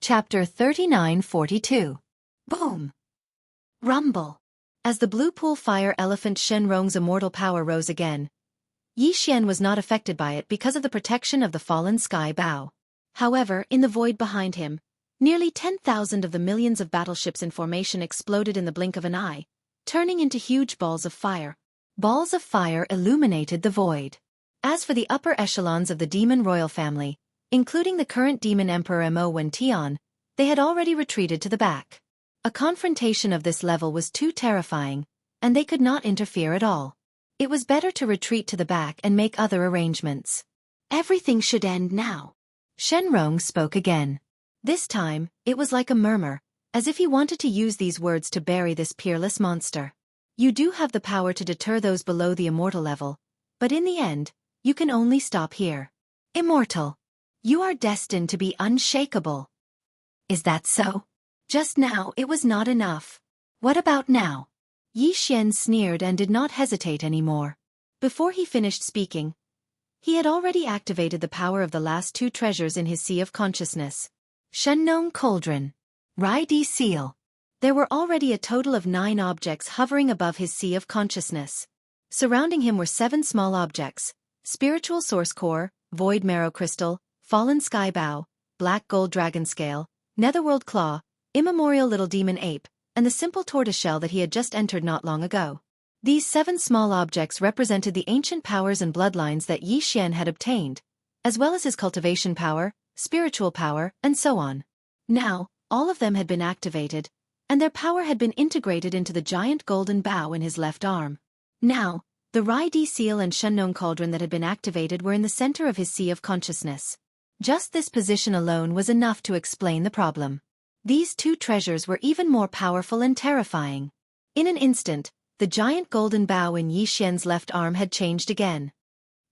Chapter 3942. Boom! Rumble! As the blue pool fire elephant Shenrong's immortal power rose again, Yi Xian was not affected by it because of the protection of the fallen sky bow. However, in the void behind him, nearly 10,000 of the millions of battleships in formation exploded in the blink of an eye, turning into huge balls of fire. Balls of fire illuminated the void. As for the upper echelons of the demon royal family, including the current demon emperor Mo Wen Tian, they had already retreated to the back. A confrontation of this level was too terrifying, and they could not interfere at all. It was better to retreat to the back and make other arrangements. Everything should end now. Shenrong spoke again. This time, it was like a murmur, as if he wanted to use these words to bury this peerless monster. You do have the power to deter those below the immortal level, but in the end, you can only stop here. Immortal. You are destined to be unshakable. Is that so? Just now it was not enough. What about now? Yi Xian sneered and did not hesitate anymore. Before he finished speaking, he had already activated the power of the last two treasures in his sea of consciousness. Shenrong Cauldron. Rai Di Seal. There were already a total of 9 objects hovering above his sea of consciousness. Surrounding him were 7 small objects: spiritual source core, void marrow crystal, fallen sky bow, black gold dragon scale, netherworld claw, immemorial little demon ape, and the simple tortoiseshell that he had just entered not long ago. These 7 small objects represented the ancient powers and bloodlines that Yi Xian had obtained, as well as his cultivation power, spiritual power, and so on. Now, all of them had been activated, and their power had been integrated into the giant golden bow in his left arm. Now, the Rai Di Seal and Shenrong Cauldron that had been activated were in the center of his sea of consciousness. Just this position alone was enough to explain the problem. These 2 treasures were even more powerful and terrifying. In an instant, the giant golden bow in Yi Xian's left arm had changed again.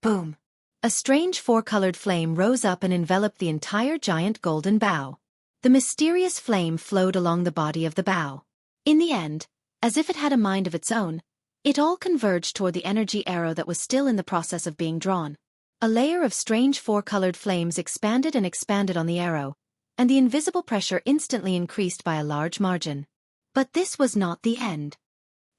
Boom! A strange 4-colored flame rose up and enveloped the entire giant golden bow. The mysterious flame flowed along the body of the bow. In the end, as if it had a mind of its own, it all converged toward the energy arrow that was still in the process of being drawn. A layer of strange 4-colored flames expanded and expanded on the arrow, and the invisible pressure instantly increased by a large margin. But this was not the end.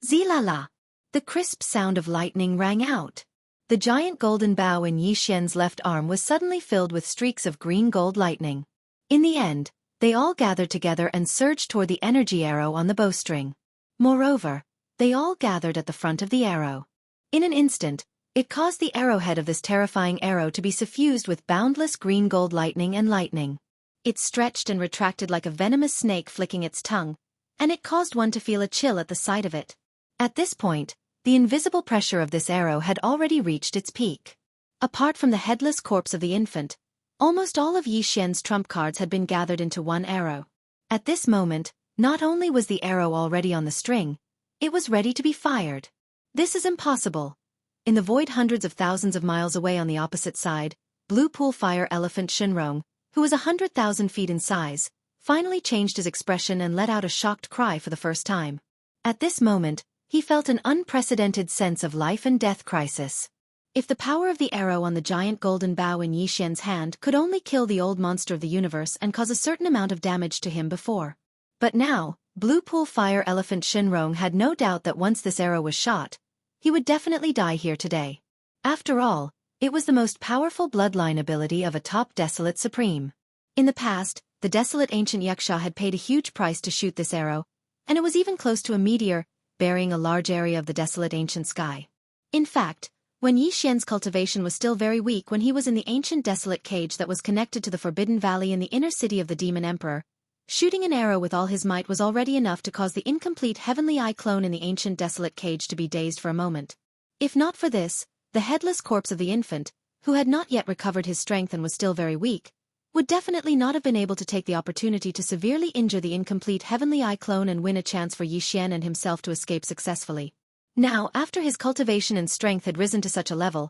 Zilala! The crisp sound of lightning rang out. The giant golden bow in Yi Xian's left arm was suddenly filled with streaks of green-gold lightning. In the end, they all gathered together and surged toward the energy arrow on the bowstring. Moreover, they all gathered at the front of the arrow. In an instant, it caused the arrowhead of this terrifying arrow to be suffused with boundless green-gold lightning and lightning. It stretched and retracted like a venomous snake flicking its tongue, and it caused one to feel a chill at the sight of it. At this point, the invisible pressure of this arrow had already reached its peak. Apart from the headless corpse of the infant, almost all of Yi Xian's trump cards had been gathered into one arrow. At this moment, not only was the arrow already on the string, it was ready to be fired. This is impossible. In the void hundreds of thousands of miles away on the opposite side, blue pool fire elephant Shenrong, who was 100,000 feet in size, finally changed his expression and let out a shocked cry for the first time. At this moment, he felt an unprecedented sense of life and death crisis. If the power of the arrow on the giant golden bow in Yi Xian's hand could only kill the old monster of the universe and cause a certain amount of damage to him before. But now, blue pool fire elephant Shenrong had no doubt that once this arrow was shot, he would definitely die here today. After all, it was the most powerful bloodline ability of a top desolate supreme. In the past, the desolate ancient Yaksha had paid a huge price to shoot this arrow, and it was even close to a meteor, burying a large area of the desolate ancient sky. In fact, when Yi Xian's cultivation was still very weak when he was in the ancient desolate cage that was connected to the Forbidden Valley in the inner city of the Demon Emperor, shooting an arrow with all his might was already enough to cause the incomplete Heavenly Eye clone in the ancient desolate cage to be dazed for a moment. If not for this, the headless corpse of the infant, who had not yet recovered his strength and was still very weak, would definitely not have been able to take the opportunity to severely injure the incomplete Heavenly Eye clone and win a chance for Yi Xian and himself to escape successfully. Now, after his cultivation and strength had risen to such a level,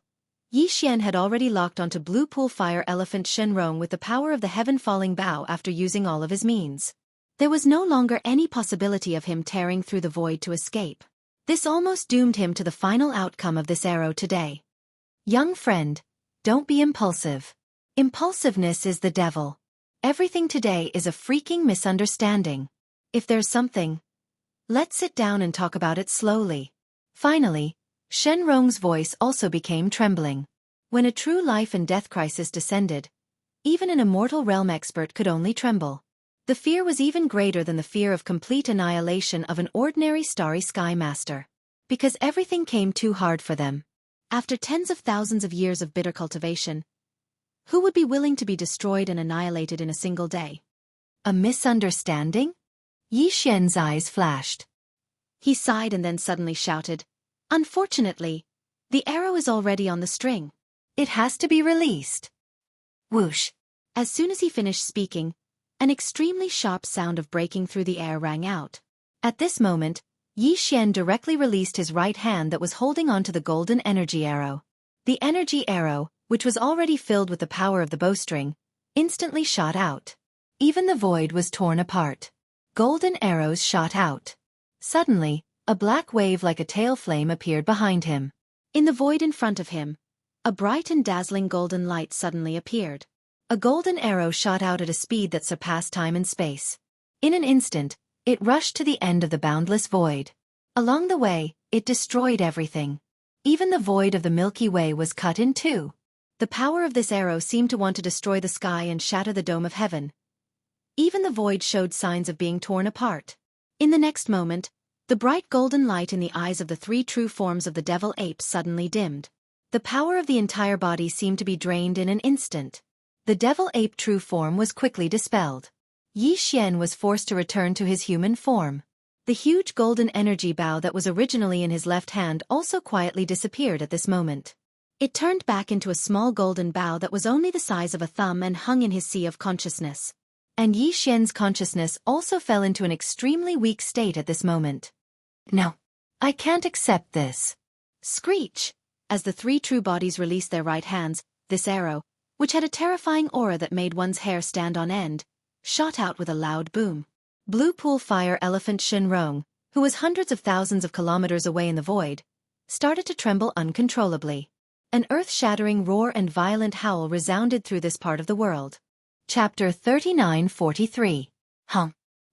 Yi Xian had already locked onto blue pool fire elephant Shenrong with the power of the heaven-falling bow after using all of his means. There was no longer any possibility of him tearing through the void to escape. This almost doomed him to the final outcome of this arrow today. Young friend, don't be impulsive. Impulsiveness is the devil. Everything today is a freaking misunderstanding. If there's something, let's sit down and talk about it slowly. Finally, Shenrong's voice also became trembling. When a true life and death crisis descended, even an immortal realm expert could only tremble. The fear was even greater than the fear of complete annihilation of an ordinary starry sky master. Because everything came too hard for them. After tens of thousands of years of bitter cultivation, who would be willing to be destroyed and annihilated in a single day? A misunderstanding? Yi Xian's eyes flashed. He sighed and then suddenly shouted, "Unfortunately, the arrow is already on the string. It has to be released." Whoosh! As soon as he finished speaking, an extremely sharp sound of breaking through the air rang out. At this moment, Yi Xian directly released his right hand that was holding onto the golden energy arrow. The energy arrow, which was already filled with the power of the bowstring, instantly shot out. Even the void was torn apart. Golden arrows shot out. Suddenly, a black wave like a tail flame appeared behind him. In the void in front of him, a bright and dazzling golden light suddenly appeared. A golden arrow shot out at a speed that surpassed time and space. In an instant, it rushed to the end of the boundless void. Along the way, it destroyed everything. Even the void of the Milky Way was cut in two. The power of this arrow seemed to want to destroy the sky and shatter the dome of heaven. Even the void showed signs of being torn apart. In the next moment, the bright golden light in the eyes of the three true forms of the devil ape suddenly dimmed. The power of the entire body seemed to be drained in an instant. The devil ape true form was quickly dispelled. Yi Xian was forced to return to his human form. The huge golden energy bow that was originally in his left hand also quietly disappeared at this moment. It turned back into a small golden bow that was only the size of a thumb and hung in his sea of consciousness. And Yi Xian's consciousness also fell into an extremely weak state at this moment. "No, I can't accept this." Screech! As the three true bodies released their right hands, this arrow, which had a terrifying aura that made one's hair stand on end, shot out with a loud boom. Blue Pool Fire Elephant Shenrong, who was hundreds of thousands of kilometers away in the void, started to tremble uncontrollably. An earth-shattering roar and violent howl resounded through this part of the world. Chapter 3943.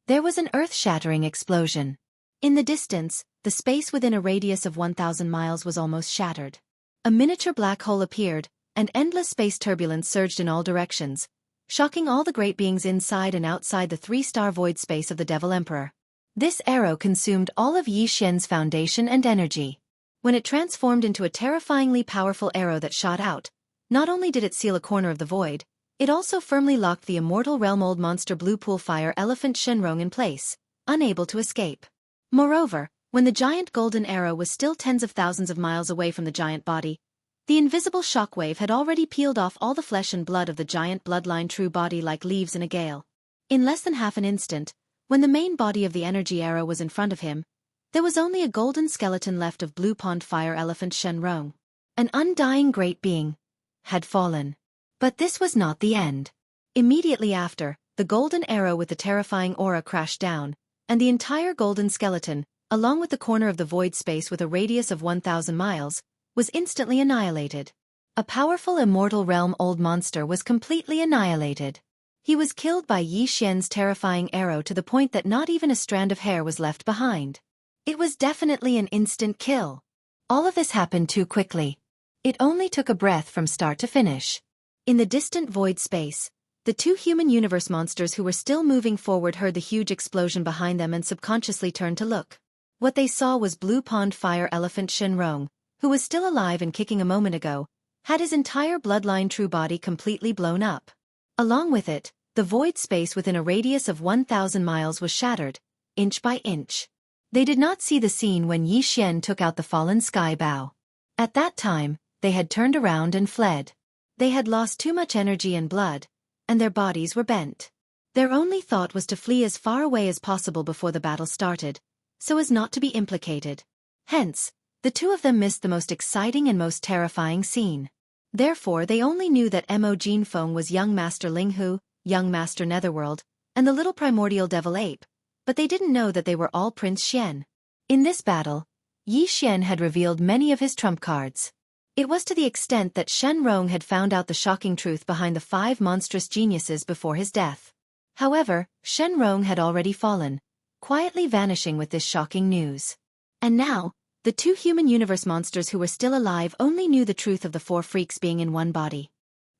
There was an earth-shattering explosion. In the distance, the space within a radius of 1,000 miles was almost shattered. A miniature black hole appeared, and endless space turbulence surged in all directions, shocking all the great beings inside and outside the three-star void space of the Devil Emperor. This arrow consumed all of Yi Xian's foundation and energy. When it transformed into a terrifyingly powerful arrow that shot out, not only did it seal a corner of the void, it also firmly locked the immortal realm old monster Blue Pool Fire Elephant Shenrong in place, unable to escape. Moreover, when the giant golden arrow was still tens of thousands of miles away from the giant body, the invisible shockwave had already peeled off all the flesh and blood of the giant bloodline true body like leaves in a gale. In less than half an instant, when the main body of the energy arrow was in front of him, there was only a golden skeleton left of Blue Pond Fire Elephant Shenrong. An undying great being had fallen. But this was not the end. Immediately after, the golden arrow with the terrifying aura crashed down, and the entire golden skeleton, along with the corner of the void space with a radius of 1,000 miles, was instantly annihilated. A powerful immortal realm old monster was completely annihilated. He was killed by Yi Xian's terrifying arrow to the point that not even a strand of hair was left behind. It was definitely an instant kill. All of this happened too quickly. It only took a breath from start to finish. In the distant void space, the two human universe monsters who were still moving forward heard the huge explosion behind them and subconsciously turned to look. What they saw was Blue Pond Fire Elephant Shenrong, who was still alive and kicking a moment ago, had his entire bloodline true body completely blown up. Along with it, the void space within a radius of 1,000 miles was shattered, inch by inch. They did not see the scene when Yi Xian took out the fallen sky bow. At that time, they had turned around and fled. They had lost too much energy and blood, and their bodies were bent. Their only thought was to flee as far away as possible before the battle started, so as not to be implicated. Hence, the two of them missed the most exciting and most terrifying scene. Therefore they only knew that Mo Jinfeng was young Master Linghu, young Master Netherworld, and the little primordial devil ape, but they didn't know that they were all Prince Xian. In this battle, Yi Xian had revealed many of his trump cards. It was to the extent that Shenrong had found out the shocking truth behind the 5 monstrous geniuses before his death. However, Shenrong had already fallen, quietly vanishing with this shocking news. And now, the 2 human universe monsters who were still alive only knew the truth of the 4 freaks being in one body.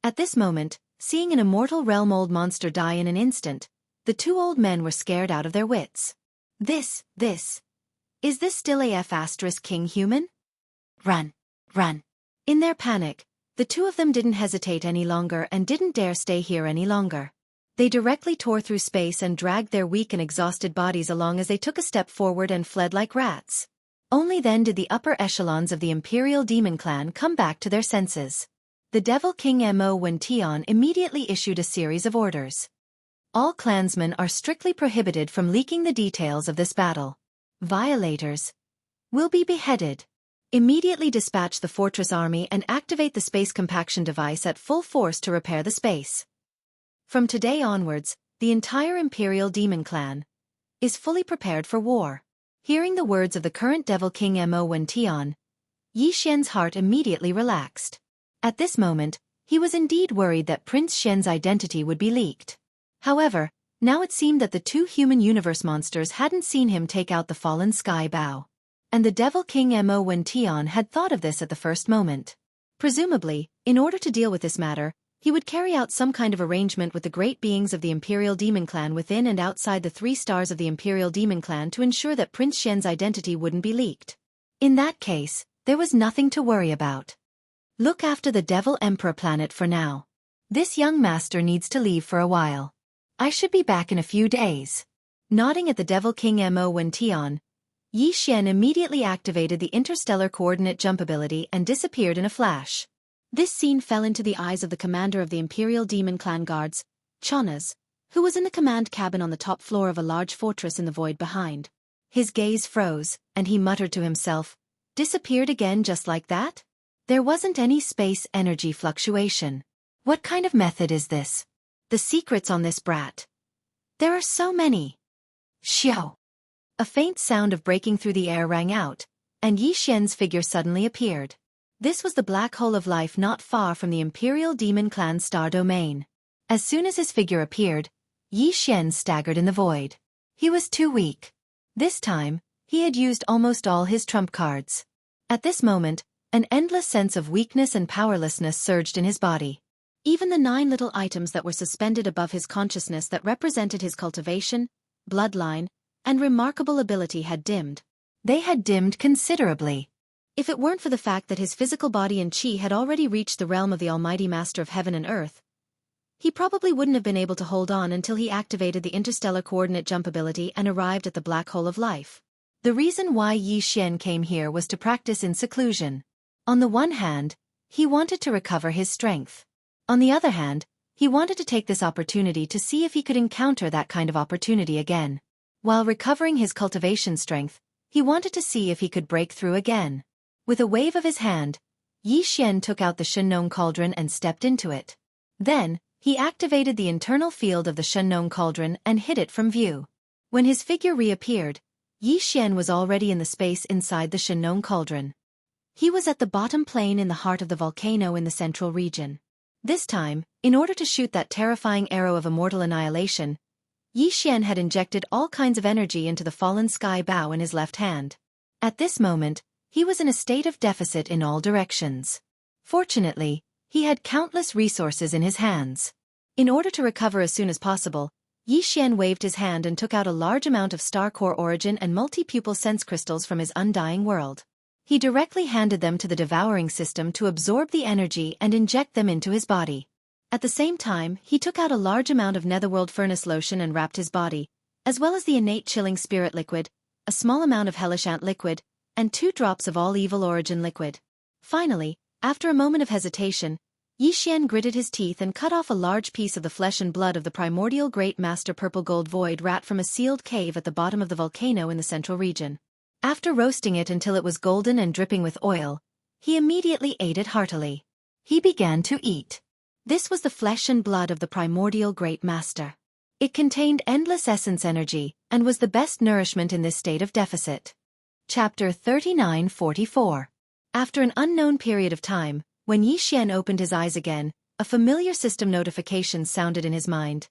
At this moment, seeing an immortal realm old monster die in an instant, the 2 old men were scared out of their wits. Is this still AF* King Human? Run! In their panic, the 2 of them didn't hesitate any longer and didn't dare stay here any longer. They directly tore through space and dragged their weak and exhausted bodies along as they took a step forward and fled like rats. Only then did the upper echelons of the Imperial Demon Clan come back to their senses. The Devil King Mo Wention immediately issued a series of orders. All clansmen are strictly prohibited from leaking the details of this battle. Violators will be beheaded. Immediately dispatch the fortress army and activate the space compaction device at full force to repair the space. From today onwards, the entire Imperial Demon Clan is fully prepared for war. Hearing the words of the current Devil King Mo Wention, Yi Xian's heart immediately relaxed. At this moment, he was indeed worried that Prince Xian's identity would be leaked. However, now it seemed that the 2 human universe monsters hadn't seen him take out the fallen sky bow. And the Devil King Mo Wention had thought of this at the first moment. Presumably, in order to deal with this matter, he would carry out some kind of arrangement with the great beings of the Imperial Demon Clan within and outside the 3 stars of the Imperial Demon Clan to ensure that Prince Xian's identity wouldn't be leaked. In that case, there was nothing to worry about. Look after the Devil Emperor planet for now. This young master needs to leave for a while. I should be back in a few days. Nodding at the Devil King Mo Wention, Yi Xian immediately activated the interstellar coordinate jump ability and disappeared in a flash. This scene fell into the eyes of the commander of the Imperial Demon Clan guards, Chonas, who was in the command cabin on the top floor of a large fortress in the void behind. His gaze froze, and he muttered to himself, "Disappeared again just like that? There wasn't any space energy fluctuation. What kind of method is this? The secrets on this brat. There are so many." Xiao! A faint sound of breaking through the air rang out, and Yi Xian's figure suddenly appeared. This was the black hole of life not far from the Imperial Demon Clan star domain. As soon as his figure appeared, Yi Xian staggered in the void. He was too weak. This time, he had used almost all his trump cards. At this moment, an endless sense of weakness and powerlessness surged in his body. Even the 9 little items that were suspended above his consciousness that represented his cultivation, bloodline, and remarkable ability had dimmed. They had dimmed considerably. If it weren't for the fact that his physical body and chi had already reached the realm of the Almighty Master of Heaven and Earth, he probably wouldn't have been able to hold on until he activated the interstellar coordinate jump ability and arrived at the black hole of life. The reason why Yi Xian came here was to practice in seclusion. On the one hand, he wanted to recover his strength. On the other hand, he wanted to take this opportunity to see if he could encounter that kind of opportunity again. While recovering his cultivation strength, he wanted to see if he could break through again. With a wave of his hand, Yi Xian took out the Shenong cauldron and stepped into it. Then, he activated the internal field of the Shenong cauldron and hid it from view. When his figure reappeared, Yi Xian was already in the space inside the Shenong cauldron. He was at the bottom plane in the heart of the volcano in the central region. This time, in order to shoot that terrifying arrow of immortal annihilation, Yi Xian had injected all kinds of energy into the fallen sky bow in his left hand. At this moment, he was in a state of deficit in all directions. Fortunately, he had countless resources in his hands. In order to recover as soon as possible, Yi Xian waved his hand and took out a large amount of star core origin and multi-pupil sense crystals from his undying world. He directly handed them to the devouring system to absorb the energy and inject them into his body. At the same time, he took out a large amount of netherworld furnace lotion and wrapped his body, as well as the innate chilling spirit liquid, a small amount of hellish ant liquid, and 2 drops of all evil origin liquid. Finally, after a moment of hesitation, Yi Xian gritted his teeth and cut off a large piece of the flesh and blood of the primordial great master purple gold void rat from a sealed cave at the bottom of the volcano in the central region. After roasting it until it was golden and dripping with oil, he immediately ate it heartily. He began to eat. This was the flesh and blood of the primordial great master. It contained endless essence energy, and was the best nourishment in this state of deficit. Chapter 3944. After an unknown period of time, when Yi Xian opened his eyes again, a familiar system notification sounded in his mind.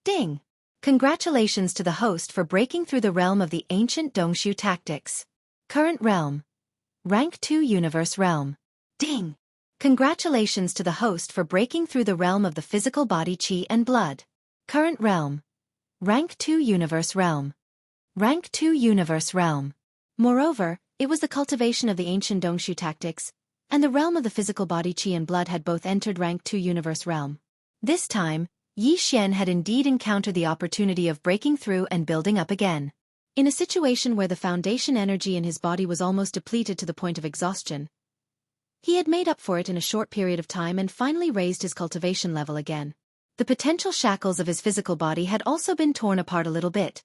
Ding! Congratulations to the host for breaking through the realm of the ancient Dongshu tactics. Current realm. Rank 2 Universe Realm. Ding! Congratulations to the host for breaking through the realm of the physical body Qi and blood. Current realm. Rank 2 Universe Realm. Rank 2 Universe Realm. Moreover, it was the cultivation of the ancient Dongshu tactics, and the realm of the physical body Qi and blood had both entered Rank 2 Universe Realm. This time, Yi Xian had indeed encountered the opportunity of breaking through and building up again. In a situation where the foundation energy in his body was almost depleted to the point of exhaustion, he had made up for it in a short period of time and finally raised his cultivation level again. The potential shackles of his physical body had also been torn apart a little bit,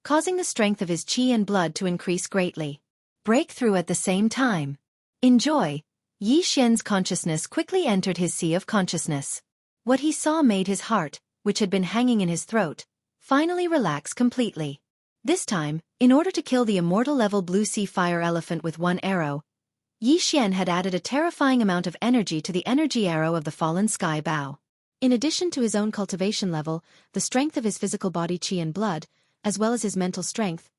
causing the strength of his qi and blood to increase greatly. Breakthrough at the same time. Enjoy! Yi Xian's consciousness quickly entered his sea of consciousness. What he saw made his heart, which had been hanging in his throat, finally relax completely. This time, in order to kill the immortal-level blue sea fire elephant with one arrow, Yi Xian had added a terrifying amount of energy to the energy arrow of the fallen sky bow. In addition to his own cultivation level, the strength of his physical body qi and blood, as well as his mental strength,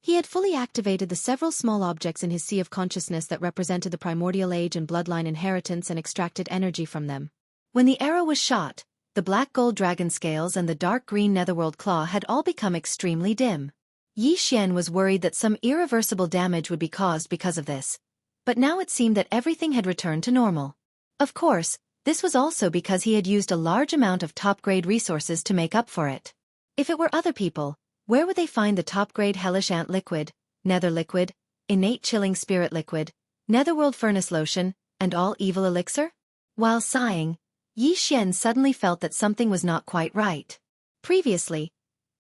he had fully activated the several small objects in his sea of consciousness that represented the primordial age and bloodline inheritance and extracted energy from them. When the arrow was shot, the black gold dragon scales and the dark green netherworld claw had all become extremely dim. Yi Xian was worried that some irreversible damage would be caused because of this, but now it seemed that everything had returned to normal. Of course, this was also because he had used a large amount of top-grade resources to make up for it. If it were other people, where would they find the top-grade hellish ant liquid, nether liquid, innate chilling spirit liquid, netherworld furnace lotion, and all evil elixir? While sighing, Yi Xian suddenly felt that something was not quite right. Previously,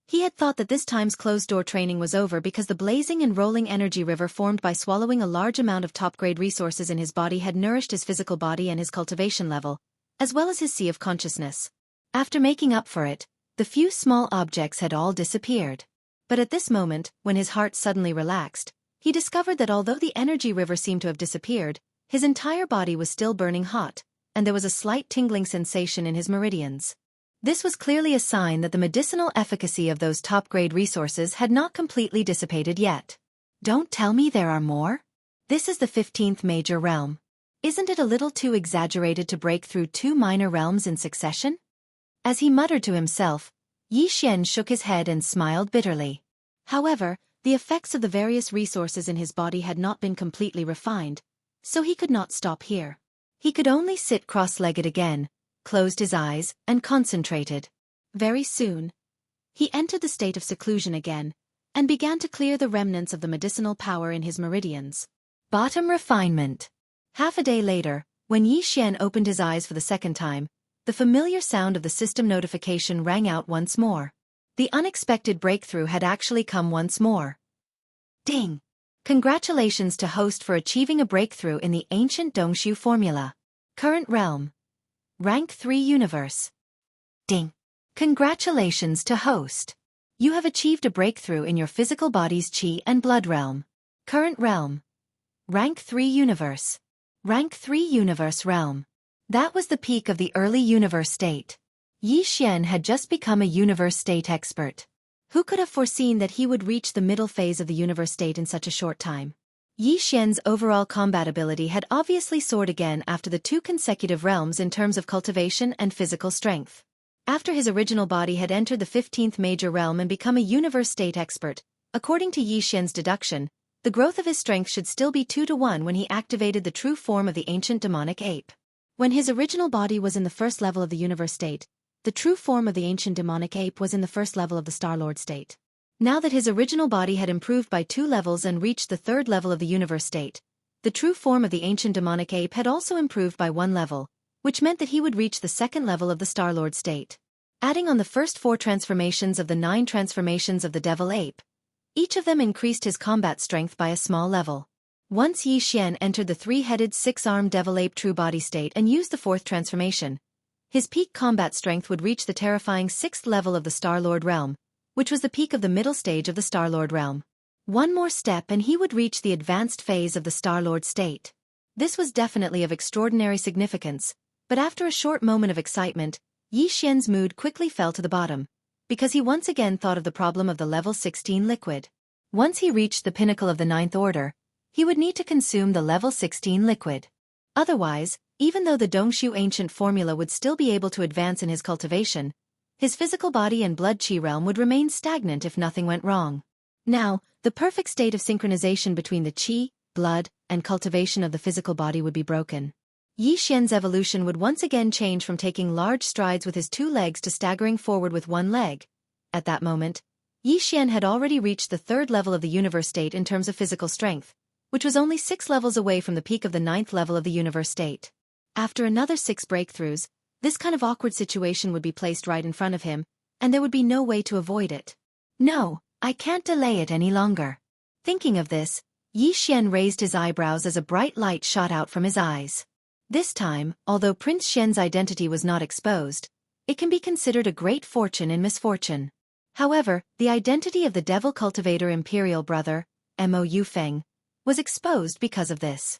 he had thought that this time's closed-door training was over because the blazing and rolling energy river formed by swallowing a large amount of top-grade resources in his body had nourished his physical body and his cultivation level, as well as his sea of consciousness. After making up for it, the few small objects had all disappeared. But at this moment, when his heart suddenly relaxed, he discovered that although the energy river seemed to have disappeared, his entire body was still burning hot, and there was a slight tingling sensation in his meridians. This was clearly a sign that the medicinal efficacy of those top-grade resources had not completely dissipated yet. Don't tell me there are more? This is the 15th major realm. Isn't it a little too exaggerated to break through 2 minor realms in succession? As he muttered to himself, Yi Xian shook his head and smiled bitterly. However, the effects of the various resources in his body had not been completely refined, so he could not stop here. He could only sit cross-legged again, closed his eyes, and concentrated. Very soon, he entered the state of seclusion again, and began to clear the remnants of the medicinal power in his meridians. Bottom refinement. Half a day later, when Yi Xian opened his eyes for the second time, the familiar sound of the system notification rang out once more. The unexpected breakthrough had actually come once more. Ding! Congratulations to host for achieving a breakthrough in the ancient Dongshu formula. Current realm. Rank 3 Universe. Ding! Congratulations to host. You have achieved a breakthrough in your physical body's qi and blood realm. Current realm. Rank 3 Universe. Rank 3 Universe realm. That was the peak of the early universe state. Yi Xian had just become a universe state expert. Who could have foreseen that he would reach the middle phase of the universe state in such a short time? Yi Xian's overall combat ability had obviously soared again after the 2 consecutive realms in terms of cultivation and physical strength. After his original body had entered the 15th major realm and become a universe state expert, according to Yi Xian's deduction, the growth of his strength should still be 2 to 1 when he activated the true form of the ancient demonic ape. When his original body was in the first level of the universe state, the true form of the ancient demonic ape was in the first level of the Star-Lord state. Now that his original body had improved by 2 levels and reached the 3rd level of the universe state, the true form of the ancient demonic ape had also improved by 1 level, which meant that he would reach the 2nd level of the Star-Lord state. Adding on the first 4 transformations of the 9 transformations of the devil ape, each of them increased his combat strength by a small level. Once Yi Xian entered the 3-headed 6-armed devil ape true body state and used the 4th transformation, his peak combat strength would reach the terrifying 6th level of the Star-Lord realm, which was the peak of the middle stage of the Star-Lord realm. One more step and he would reach the advanced phase of the Star-Lord state. This was definitely of extraordinary significance, but after a short moment of excitement, Yi Xian's mood quickly fell to the bottom, because he once again thought of the problem of the level 16 liquid. Once he reached the pinnacle of the 9th order, he would need to consume the level 16 liquid. Otherwise, even though the Dongshu ancient formula would still be able to advance in his cultivation, his physical body and blood chi realm would remain stagnant if nothing went wrong. Now, the perfect state of synchronization between the chi, blood, and cultivation of the physical body would be broken. Yi Xian's evolution would once again change from taking large strides with his 2 legs to staggering forward with 1 leg. At that moment, Yi Xian had already reached the 3rd level of the universe state in terms of physical strength, which was only 6 levels away from the peak of the 9th level of the universe state. After another 6 breakthroughs, this kind of awkward situation would be placed right in front of him, and there would be no way to avoid it. No, I can't delay it any longer. Thinking of this, Yi Xian raised his eyebrows as a bright light shot out from his eyes. This time, although Prince Xian's identity was not exposed, it can be considered a great fortune in misfortune. However, the identity of the devil cultivator imperial brother, Mo Yufeng, was exposed because of this.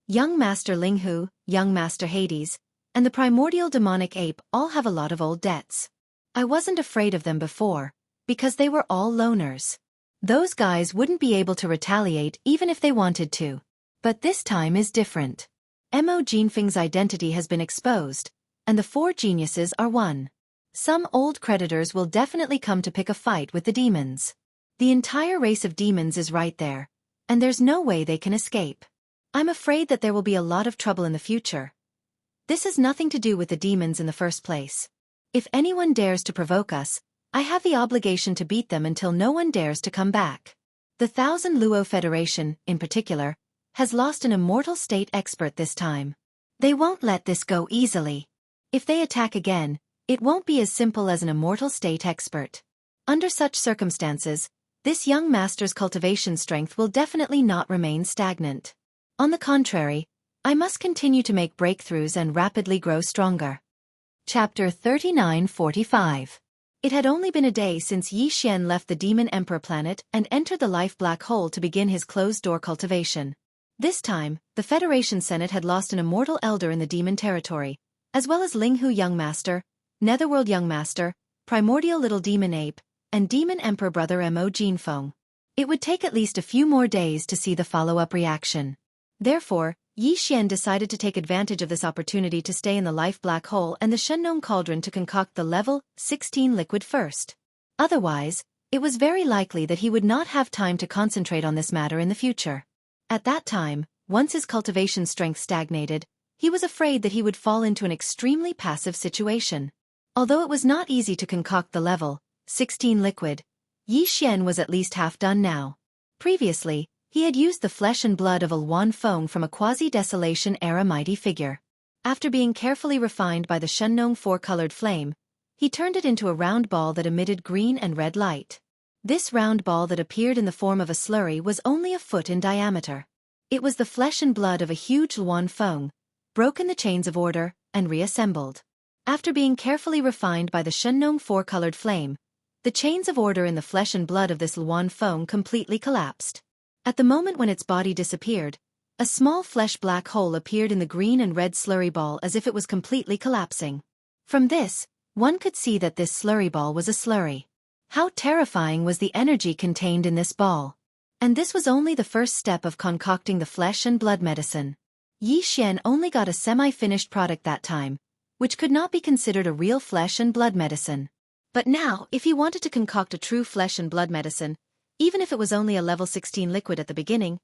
Young Master Linghu, Young Master Hades, and the primordial demonic ape all have a lot of old debts. I wasn't afraid of them before, because they were all loners. Those guys wouldn't be able to retaliate even if they wanted to. But this time is different. Mo Jinfeng's identity has been exposed, and the 4 geniuses are one. Some old creditors will definitely come to pick a fight with the demons. The entire race of demons is right there, and there's no way they can escape. I'm afraid that there will be a lot of trouble in the future. This has nothing to do with the demons in the first place. If anyone dares to provoke us, I have the obligation to beat them until no one dares to come back. The Thousand Luo Federation, in particular, has lost an immortal state expert this time. They won't let this go easily. If they attack again, it won't be as simple as an immortal state expert. Under such circumstances, this young master's cultivation strength will definitely not remain stagnant. On the contrary, I must continue to make breakthroughs and rapidly grow stronger. Chapter 3945. It had only been a day since Yi Xian left the Demon Emperor planet and entered the life black hole to begin his closed-door cultivation. This time, the Federation Senate had lost an immortal elder in the demon territory, as well as Linghu Young Master, Netherworld Young Master, Primordial Little Demon Ape, and Demon Emperor Brother Mo Jinfeng. It would take at least a few more days to see the follow-up reaction. Therefore, Yi Xian decided to take advantage of this opportunity to stay in the life black hole and the Shenong cauldron to concoct the level 16 liquid first. Otherwise, it was very likely that he would not have time to concentrate on this matter in the future. At that time, once his cultivation strength stagnated, he was afraid that he would fall into an extremely passive situation. Although it was not easy to concoct the level 16 liquid, Yi Xian was at least half done now. Previously, he had used the flesh and blood of a Luan Feng from a quasi-desolation era mighty figure. After being carefully refined by the Shenong 4-colored flame, he turned it into a round ball that emitted green and red light. This round ball that appeared in the form of a slurry was only a foot in diameter. It was the flesh and blood of a huge Luan Feng, broken the chains of order, and reassembled. After being carefully refined by the Shenong 4-colored flame, the chains of order in the flesh and blood of this Luan Feng completely collapsed. At the moment when its body disappeared, a small flesh black hole appeared in the green and red slurry ball as if it was completely collapsing. From this, one could see that this slurry ball was a slurry. How terrifying was the energy contained in this ball. And this was only the first step of concocting the flesh and blood medicine. Yi Xian only got a semi-finished product that time, which could not be considered a real flesh and blood medicine. But now, if he wanted to concoct a true flesh and blood medicine, even if it was only a level 16 liquid at the beginning,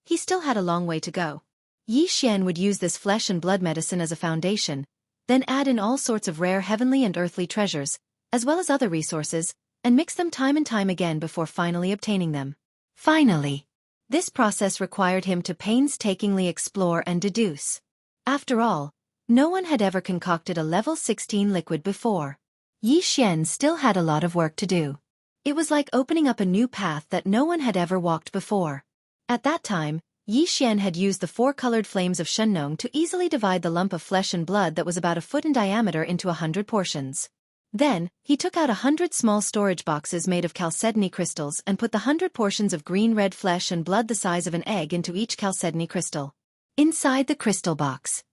he still had a long way to go. Yi Xian would use this flesh and blood medicine as a foundation, then add in all sorts of rare heavenly and earthly treasures, as well as other resources, and mix them time and time again before finally obtaining them. Finally, this process required him to painstakingly explore and deduce. After all, no one had ever concocted a level 16 liquid before. Yi Xian still had a lot of work to do. It was like opening up a new path that no one had ever walked before. At that time, Yi Xian had used the 4-colored flames of Shenong to easily divide the lump of flesh and blood that was about a foot in diameter into 100 portions. Then, he took out 100 small storage boxes made of chalcedony crystals and put the 100 portions of green-red flesh and blood the size of an egg into each chalcedony crystal. Inside the crystal box,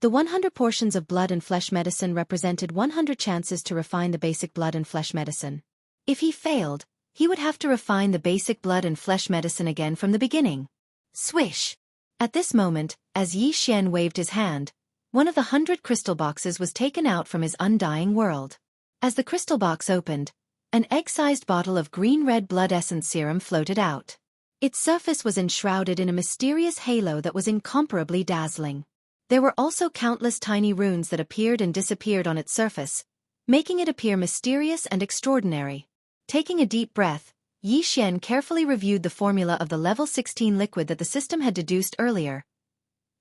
the 100 portions of blood and flesh medicine represented 100 chances to refine the basic blood and flesh medicine. If he failed, he would have to refine the basic blood and flesh medicine again from the beginning. Swish! At this moment, as Yi Xian waved his hand, one of the 100 crystal boxes was taken out from his undying world. As the crystal box opened, an egg-sized bottle of green-red blood essence serum floated out. Its surface was enshrouded in a mysterious halo that was incomparably dazzling. There were also countless tiny runes that appeared and disappeared on its surface, making it appear mysterious and extraordinary. Taking a deep breath, Yi Xian carefully reviewed the formula of the level 16 liquid that the system had deduced earlier.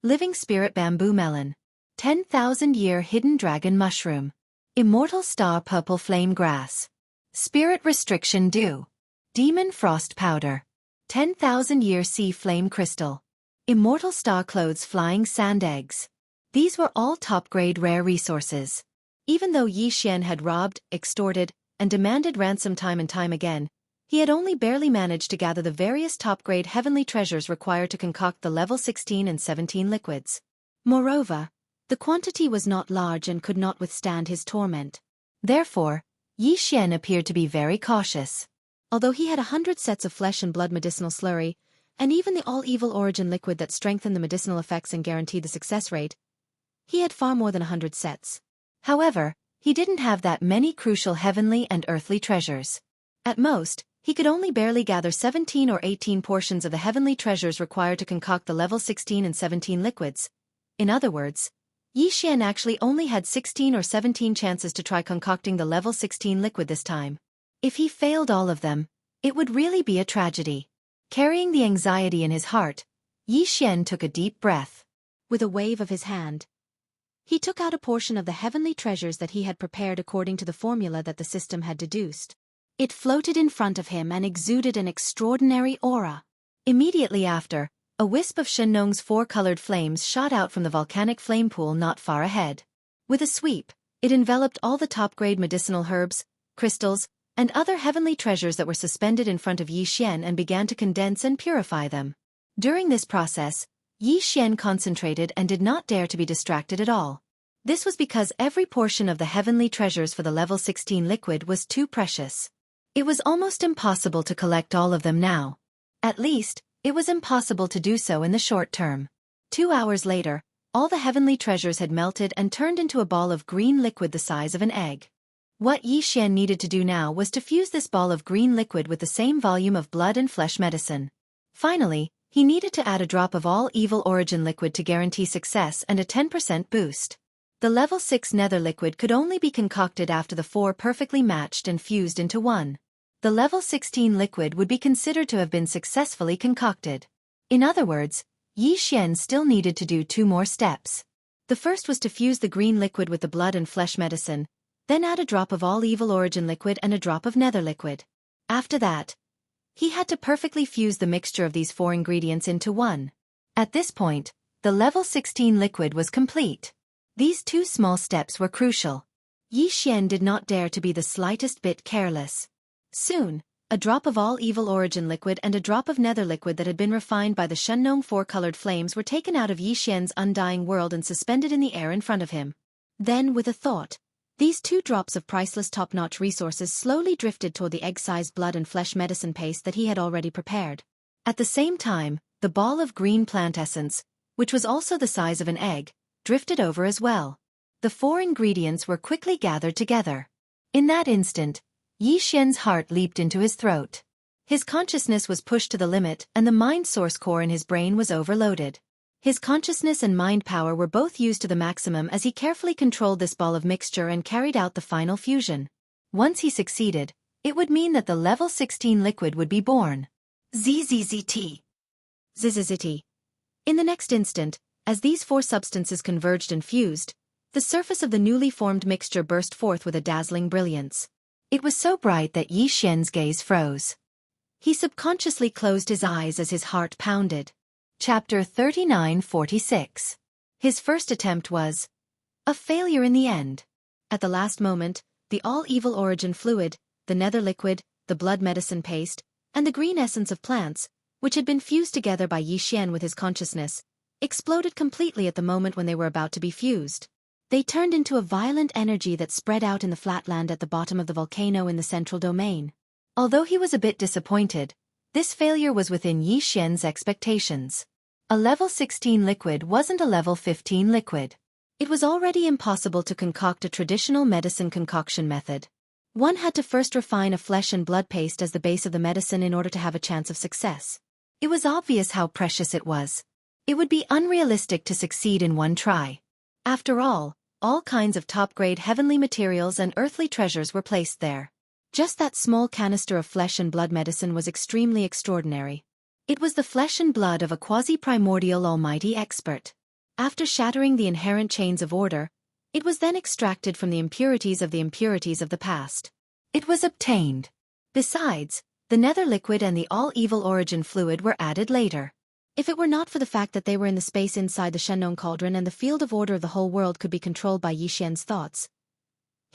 Living Spirit Bamboo Melon, 10,000-Year Hidden Dragon Mushroom, Immortal Star Purple Flame Grass, Spirit Restriction Dew, Demon Frost Powder, 10,000-Year Sea Flame Crystal, Immortal Star Clothes Flying Sand Eggs. These were all top-grade rare resources. Even though Yi Xian had robbed, extorted, and demanded ransom time and time again, he had only barely managed to gather the various top-grade heavenly treasures required to concoct the level 16 and 17 liquids. Moreover, the quantity was not large and could not withstand his torment. Therefore, Yi Xian appeared to be very cautious. Although he had 100 sets of flesh and blood medicinal slurry, and even the all-evil origin liquid that strengthened the medicinal effects and guaranteed the success rate, he had far more than 100 sets. However, he didn't have that many crucial heavenly and earthly treasures. At most, he could only barely gather 17 or 18 portions of the heavenly treasures required to concoct the level 16 and 17 liquids. In other words, Yi Xian actually only had 16 or 17 chances to try concocting the level 16 liquid this time. If he failed all of them, it would really be a tragedy. Carrying the anxiety in his heart, Yi Xian took a deep breath. With a wave of his hand, he took out a portion of the heavenly treasures that he had prepared according to the formula that the system had deduced. It floated in front of him and exuded an extraordinary aura. Immediately after, a wisp of Shenlong's 4-colored flames shot out from the volcanic flame pool not far ahead. With a sweep, it enveloped all the top-grade medicinal herbs, crystals, and other heavenly treasures that were suspended in front of Yi Xian and began to condense and purify them. During this process, Yi Xian concentrated and did not dare to be distracted at all. This was because every portion of the heavenly treasures for the level 16 liquid was too precious. It was almost impossible to collect all of them now. At least, it was impossible to do so in the short term. 2 hours later, all the heavenly treasures had melted and turned into a ball of green liquid the size of an egg. What Yi Xian needed to do now was to fuse this ball of green liquid with the same volume of blood and flesh medicine. Finally, he needed to add a drop of all evil origin liquid to guarantee success and a 10% boost. The level 6 nether liquid could only be concocted after the 4 perfectly matched and fused into one. The level 16 liquid would be considered to have been successfully concocted. In other words, Yi Xian still needed to do 2 more steps. The first was to fuse the green liquid with the blood and flesh medicine, then add a drop of all evil origin liquid and a drop of nether liquid. After that, he had to perfectly fuse the mixture of these 4 ingredients into one. At this point, the level 16 liquid was complete. These 2 small steps were crucial. Yi Xian did not dare to be the slightest bit careless. Soon, a drop of all evil origin liquid and a drop of nether liquid that had been refined by the Shenlong 4-colored flames were taken out of Yi Xian's undying world and suspended in the air in front of him. Then, with a thought, these 2 drops of priceless top-notch resources slowly drifted toward the egg-sized blood and flesh medicine paste that he had already prepared. At the same time, the ball of green plant essence, which was also the size of an egg, drifted over as well. The 4 ingredients were quickly gathered together. In that instant, Yi Xian's heart leaped into his throat. His consciousness was pushed to the limit and the mind source core in his brain was overloaded. His consciousness and mind power were both used to the maximum as he carefully controlled this ball of mixture and carried out the final fusion. Once he succeeded, it would mean that the level 16 liquid would be born. ZZZT. ZZZT. In the next instant, as these 4 substances converged and fused, the surface of the newly formed mixture burst forth with a dazzling brilliance. It was so bright that Yi Xian's gaze froze. He subconsciously closed his eyes as his heart pounded. Chapter 3946. His first attempt was a failure in the end. At the last moment, the all-evil origin fluid, the nether liquid, the blood medicine paste, and the green essence of plants, which had been fused together by Yi Xian with his consciousness, exploded completely at the moment when they were about to be fused. They turned into a violent energy that spread out in the flatland at the bottom of the volcano in the central domain. Although he was a bit disappointed, this failure was within Yi Xian's expectations. A level 16 liquid wasn't a level 15 liquid. It was already impossible to concoct a traditional medicine concoction method. One had to first refine a flesh and blood paste as the base of the medicine in order to have a chance of success. It was obvious how precious it was. It would be unrealistic to succeed in one try. After all kinds of top-grade heavenly materials and earthly treasures were placed there. Just that small canister of flesh and blood medicine was extremely extraordinary. It was the flesh and blood of a quasi-primordial almighty expert. After shattering the inherent chains of order, it was then extracted from the impurities of the past. It was obtained. Besides, the nether liquid and the all-evil origin fluid were added later. If it were not for the fact that they were in the space inside the Shenlong cauldron and the field of order of the whole world could be controlled by Yi Xian's thoughts,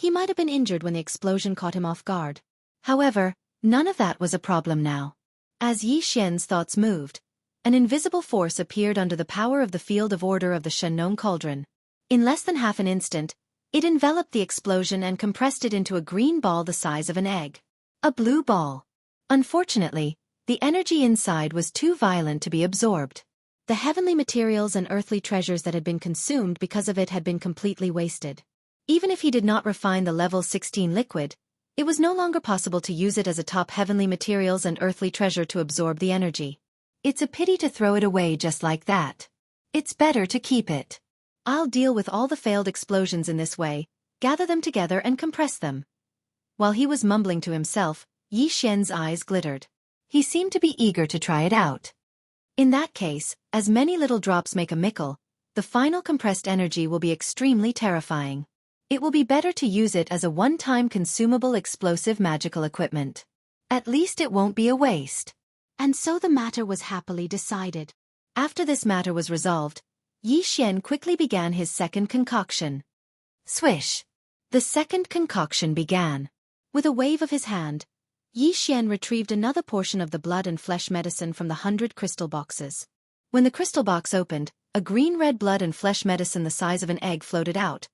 he might have been injured when the explosion caught him off guard. However, none of that was a problem now. As Yi Xian's thoughts moved, an invisible force appeared under the power of the field of order of the Shenlong cauldron. In less than half an instant, it enveloped the explosion and compressed it into a green ball the size of an egg. A blue ball. Unfortunately, the energy inside was too violent to be absorbed. The heavenly materials and earthly treasures that had been consumed because of it had been completely wasted. Even if he did not refine the level 16 liquid, it was no longer possible to use it as a top heavenly materials and earthly treasure to absorb the energy. It's a pity to throw it away just like that. It's better to keep it. I'll deal with all the failed explosions in this way, gather them together and compress them. While he was mumbling to himself, Yi Xian's eyes glittered. He seemed to be eager to try it out. In that case, as many little drops make a mickle, the final compressed energy will be extremely terrifying. It will be better to use it as a one-time consumable explosive magical equipment. At least it won't be a waste. And so the matter was happily decided. After this matter was resolved, Yi Xian quickly began his second concoction. Swish! The second concoction began. With a wave of his hand, Yi Xian retrieved another portion of the blood and flesh medicine from the 100 crystal boxes. When the crystal box opened, a green-red blood and flesh medicine the size of an egg floated out,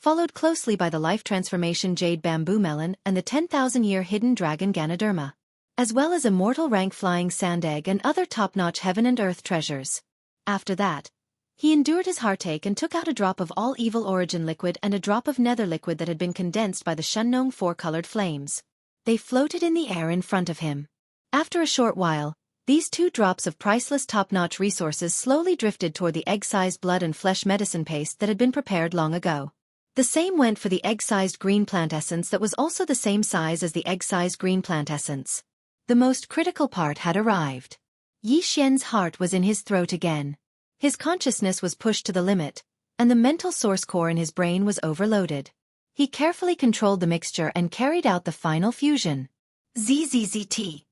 followed closely by the life transformation jade bamboo melon and the 10,000-year hidden dragon Ganoderma, as well as immortal rank flying sand egg and other top-notch heaven and earth treasures. After that, he endured his heartache and took out a drop of all-evil origin liquid and a drop of nether liquid that had been condensed by the Shenlong four-colored flames. They floated in the air in front of him. After a short while, these two drops of priceless top-notch resources slowly drifted toward the egg-sized blood and flesh medicine paste that had been prepared long ago. The same went for the egg-sized green plant essence that was also the same size as the egg-sized green plant essence. The most critical part had arrived. Yi Xian's heart was in his throat again. His consciousness was pushed to the limit, and the mental source core in his brain was overloaded. He carefully controlled the mixture and carried out the final fusion. ZZZT.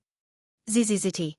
ZZZT.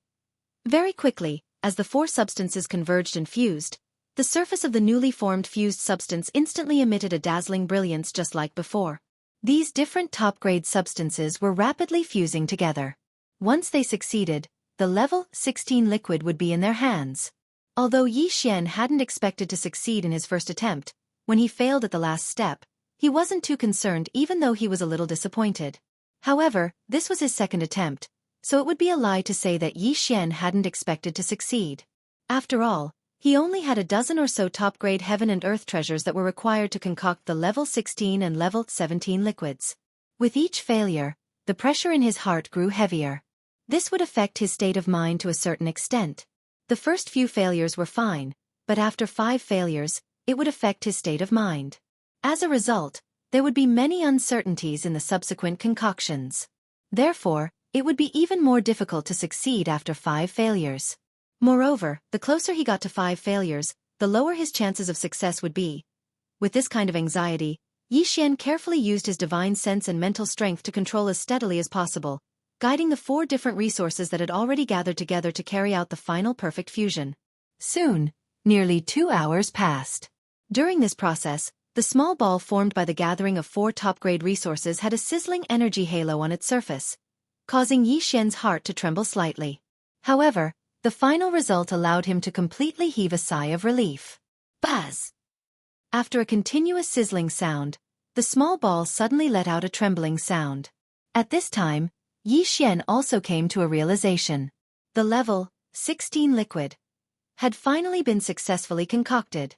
Very quickly, as the four substances converged and fused, the surface of the newly formed fused substance instantly emitted a dazzling brilliance just like before. These different top-grade substances were rapidly fusing together. Once they succeeded, the level 16 liquid would be in their hands. Although Yi Xian hadn't expected to succeed in his first attempt, when he failed at the last step, he wasn't too concerned even though he was a little disappointed. However, this was his second attempt, so it would be a lie to say that Yi Xian hadn't expected to succeed. After all, he only had a dozen or so top-grade heaven and earth treasures that were required to concoct the level 16 and level 17 liquids. With each failure, the pressure in his heart grew heavier. This would affect his state of mind to a certain extent. The first few failures were fine, but after 5 failures, it would affect his state of mind. As a result, there would be many uncertainties in the subsequent concoctions. Therefore, it would be even more difficult to succeed after 5 failures. Moreover, the closer he got to 5 failures, the lower his chances of success would be. With this kind of anxiety, Yi Xian carefully used his divine sense and mental strength to control as steadily as possible, guiding the 4 different resources that had already gathered together to carry out the final perfect fusion. Soon, nearly 2 hours passed. During this process, the small ball formed by the gathering of 4 top-grade resources had a sizzling energy halo on its surface, causing Yi Xian's heart to tremble slightly. However, The final result allowed him to completely heave a sigh of relief. Buzz! After a continuous sizzling sound, the small ball suddenly let out a trembling sound. At this time, Yi Xian also came to a realization. The level 16 liquid had finally been successfully concocted.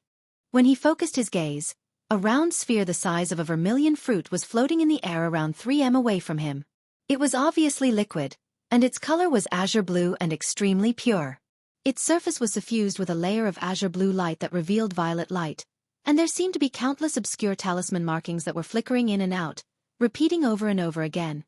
When he focused his gaze, a round sphere the size of a vermilion fruit was floating in the air around 3 m away from him. It was obviously liquid, and its color was azure blue and extremely pure. Its surface was suffused with a layer of azure blue light that revealed violet light, and there seemed to be countless obscure talisman markings that were flickering in and out, repeating over and over again.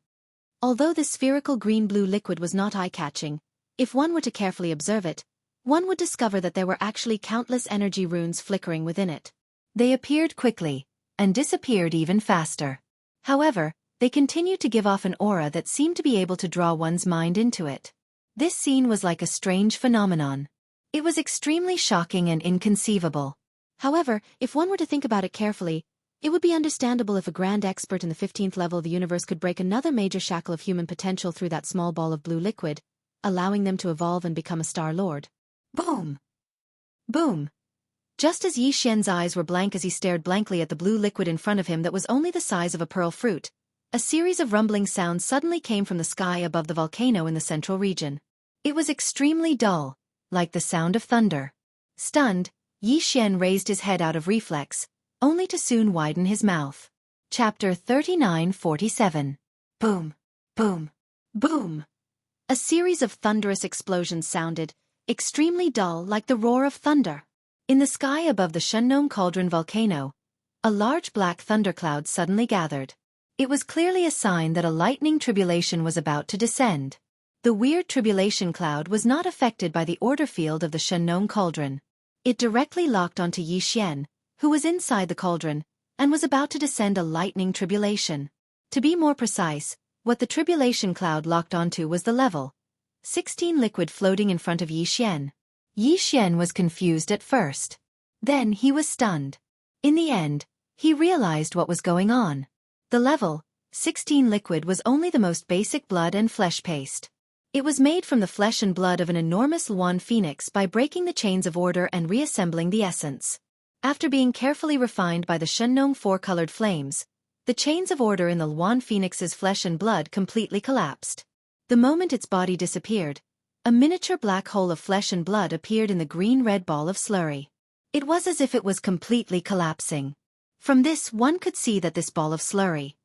Although this spherical green-blue liquid was not eye-catching, if one were to carefully observe it, one would discover that there were actually countless energy runes flickering within it. They appeared quickly, and disappeared even faster. However, they continued to give off an aura that seemed to be able to draw one's mind into it. This scene was like a strange phenomenon. It was extremely shocking and inconceivable. However, if one were to think about it carefully, it would be understandable if a grand expert in the 15th level of the universe could break another major shackle of human potential through that small ball of blue liquid, allowing them to evolve and become a Star Lord. Boom! Boom! Just as Yi Xian's eyes were blank as he stared blankly at the blue liquid in front of him that was only the size of a pearl fruit, a series of rumbling sounds suddenly came from the sky above the volcano in the central region. It was extremely dull, like the sound of thunder. Stunned, Yi Xian raised his head out of reflex, only to soon widen his mouth. Chapter 3947. Boom! Boom! Boom! A series of thunderous explosions sounded, extremely dull like the roar of thunder. In the sky above the Shengnong Cauldron volcano, a large black thundercloud suddenly gathered. It was clearly a sign that a lightning tribulation was about to descend. The weird tribulation cloud was not affected by the order field of the Shengnong Cauldron. It directly locked onto Yi Xian, who was inside the cauldron, and was about to descend a lightning tribulation. To be more precise, what the tribulation cloud locked onto was the level 16 liquid floating in front of Yi Xian. Yi Xian was confused at first. Then he was stunned. In the end, he realized what was going on. The level 16 liquid was only the most basic blood and flesh paste. It was made from the flesh and blood of an enormous Luan phoenix by breaking the chains of order and reassembling the essence. After being carefully refined by the Shengnong four-colored flames, the chains of order in the Luan phoenix's flesh and blood completely collapsed. The moment its body disappeared, a miniature black hole of flesh and blood appeared in the green-red ball of slurry. It was as if it was completely collapsing. From this one could see that this ball of slurry.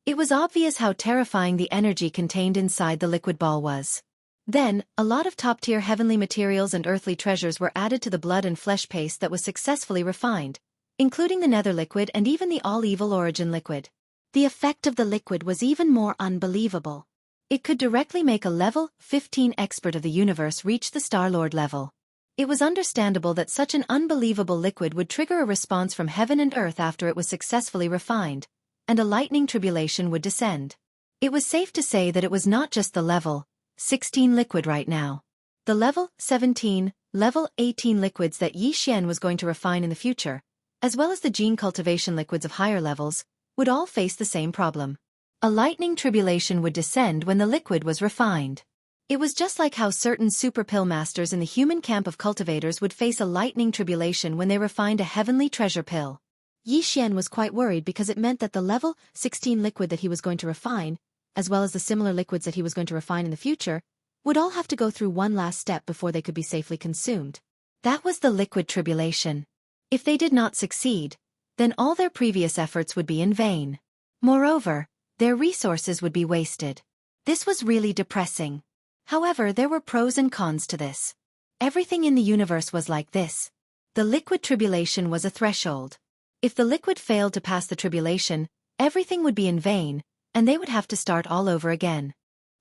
It was obvious how terrifying the energy contained inside the liquid ball was. Then, a lot of top-tier heavenly materials and earthly treasures were added to the blood and flesh paste that was successfully refined, including the nether liquid and even the all-evil origin liquid. The effect of the liquid was even more unbelievable. It could directly make a level 15 expert of the universe reach the Star-Lord level. It was understandable that such an unbelievable liquid would trigger a response from heaven and earth after it was successfully refined, and a lightning tribulation would descend. It was safe to say that it was not just the level 16 liquid right now. The level 17, level 18 liquids that Yi Xian was going to refine in the future, as well as the gene cultivation liquids of higher levels, would all face the same problem. A lightning tribulation would descend when the liquid was refined. It was just like how certain super pill masters in the human camp of cultivators would face a lightning tribulation when they refined a heavenly treasure pill. Yi Xian was quite worried because it meant that the level 16 liquid that he was going to refine, as well as the similar liquids that he was going to refine in the future, would all have to go through one last step before they could be safely consumed. That was the liquid tribulation. If they did not succeed, then all their previous efforts would be in vain. Moreover, their resources would be wasted. This was really depressing. However, there were pros and cons to this. Everything in the universe was like this. The liquid tribulation was a threshold. If the liquid failed to pass the tribulation, everything would be in vain, and they would have to start all over again.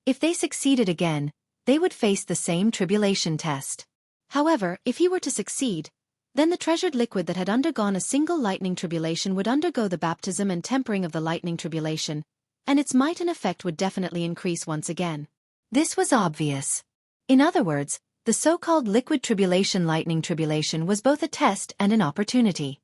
If they succeeded again, they would face the same tribulation test. However, if he were to succeed, then the treasured liquid that had undergone a single lightning tribulation would undergo the baptism and tempering of the lightning tribulation, and its might and effect would definitely increase once again. This was obvious. In other words, the so-called liquid tribulation lightning tribulation was both a test and an opportunity.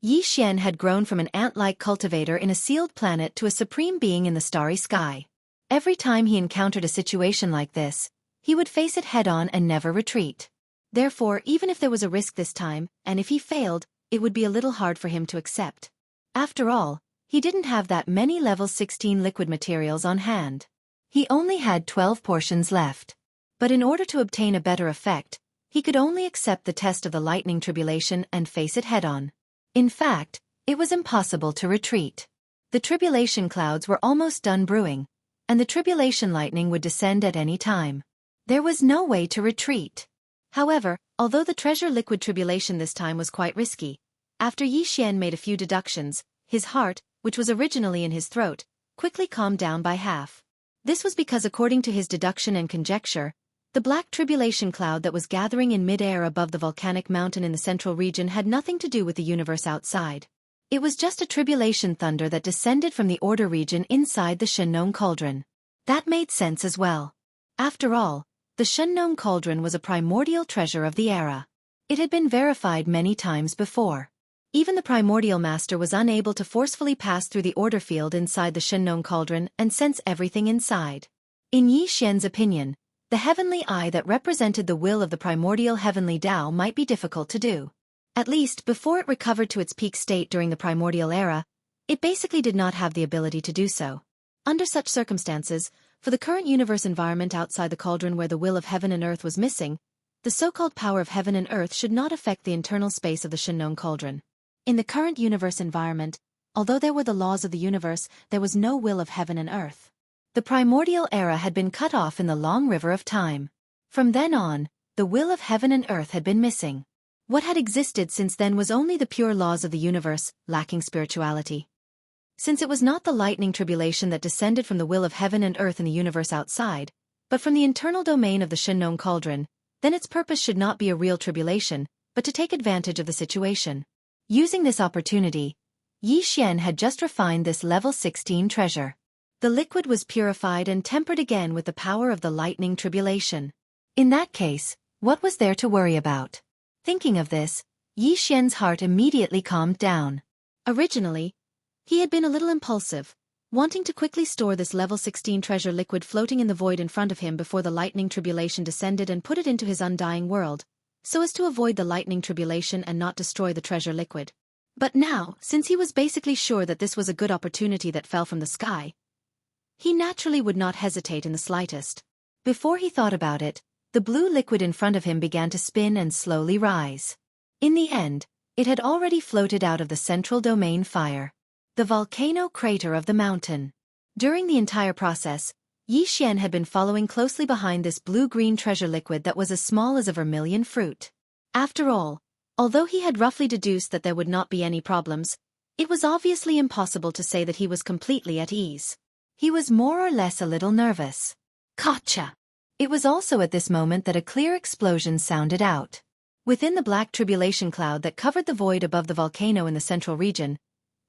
Yi Xian had grown from an ant-like cultivator in a sealed planet to a supreme being in the starry sky. Every time he encountered a situation like this, he would face it head-on and never retreat. Therefore, even if there was a risk this time, and if he failed, it would be a little hard for him to accept. After all, he didn't have that many level 16 liquid materials on hand. He only had 12 portions left. But in order to obtain a better effect, he could only accept the test of the lightning tribulation and face it head-on. In fact, it was impossible to retreat. The tribulation clouds were almost done brewing, and the tribulation lightning would descend at any time. There was no way to retreat. However, although the treasure liquid tribulation this time was quite risky, after Yi Xian made a few deductions, his heart, which was originally in his throat, quickly calmed down by half. This was because according to his deduction and conjecture, the black tribulation cloud that was gathering in mid-air above the volcanic mountain in the central region had nothing to do with the universe outside. It was just a tribulation thunder that descended from the order region inside the Shenong cauldron. That made sense as well. After all, the Shenong cauldron was a primordial treasure of the era. It had been verified many times before. Even the primordial master was unable to forcefully pass through the order field inside the Shenong cauldron and sense everything inside. In Yi Xian's opinion, the heavenly eye that represented the will of the primordial heavenly Tao might be difficult to do. At least, before it recovered to its peak state during the primordial era, it basically did not have the ability to do so. Under such circumstances, for the current universe environment outside the cauldron where the will of heaven and earth was missing, the so-called power of heaven and earth should not affect the internal space of the Shenong cauldron. In the current universe environment, although there were the laws of the universe, there was no will of heaven and earth. The primordial era had been cut off in the long river of time. From then on, the will of heaven and earth had been missing. What had existed since then was only the pure laws of the universe, lacking spirituality. Since it was not the lightning tribulation that descended from the will of heaven and earth in the universe outside, but from the internal domain of the Shenong cauldron, then its purpose should not be a real tribulation, but to take advantage of the situation. Using this opportunity, Yi Xian had just refined this level 16 treasure. The liquid was purified and tempered again with the power of the lightning tribulation. In that case, what was there to worry about? Thinking of this, Yi Xian's heart immediately calmed down. Originally, he had been a little impulsive, wanting to quickly store this level 16 treasure liquid floating in the void in front of him before the lightning tribulation descended and put it into his undying world, so as to avoid the lightning tribulation and not destroy the treasure liquid. But now, since he was basically sure that this was a good opportunity that fell from the sky, he naturally would not hesitate in the slightest. Before he thought about it, the blue liquid in front of him began to spin and slowly rise. In the end, it had already floated out of the central domain fire, the volcano crater of the mountain. During the entire process, Yi Xian had been following closely behind this blue-green treasure liquid that was as small as a vermilion fruit. After all, although he had roughly deduced that there would not be any problems, it was obviously impossible to say that he was completely at ease. He was more or less a little nervous. Gotcha! It was also at this moment that a clear explosion sounded out. Within the black tribulation cloud that covered the void above the volcano in the central region,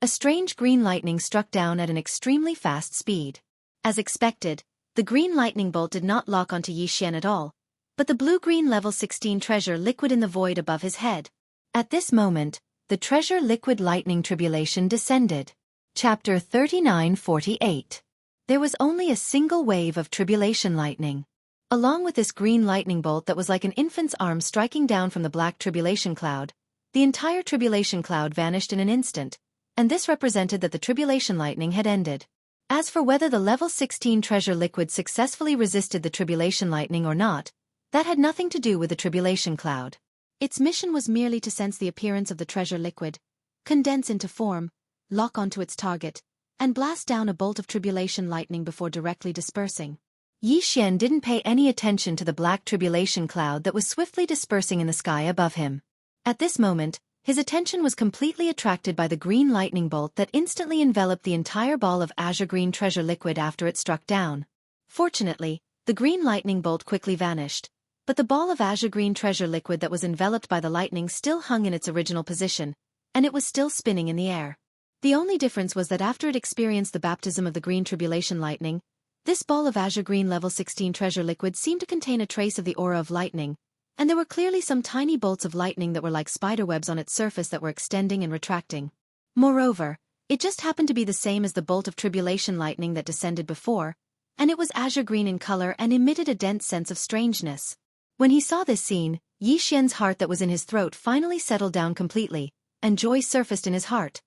a strange green lightning struck down at an extremely fast speed. As expected, the green lightning bolt did not lock onto Yi Xian at all, but the blue-green level 16 treasure liquid in the void above his head. At this moment, the treasure liquid lightning tribulation descended. Chapter 39:48. There was only a single wave of tribulation lightning. Along with this green lightning bolt that was like an infant's arm striking down from the black tribulation cloud, the entire tribulation cloud vanished in an instant, and this represented that the tribulation lightning had ended. As for whether the level 16 treasure liquid successfully resisted the tribulation lightning or not, that had nothing to do with the tribulation cloud. Its mission was merely to sense the appearance of the treasure liquid, condense into form, lock onto its target, and blast down a bolt of tribulation lightning before directly dispersing. Yi Xian didn't pay any attention to the black tribulation cloud that was swiftly dispersing in the sky above him. At this moment, his attention was completely attracted by the green lightning bolt that instantly enveloped the entire ball of azure-green treasure liquid after it struck down. Fortunately, the green lightning bolt quickly vanished, but the ball of azure-green treasure liquid that was enveloped by the lightning still hung in its original position, and it was still spinning in the air. The only difference was that after it experienced the baptism of the green tribulation lightning, this ball of azure-green level 16 treasure liquid seemed to contain a trace of the aura of lightning, and there were clearly some tiny bolts of lightning that were like spiderwebs on its surface that were extending and retracting. Moreover, it just happened to be the same as the bolt of tribulation lightning that descended before, and it was azure green in color and emitted a dense sense of strangeness. When he saw this scene, Yi Xian's heart that was in his throat finally settled down completely, and joy surfaced in his heart.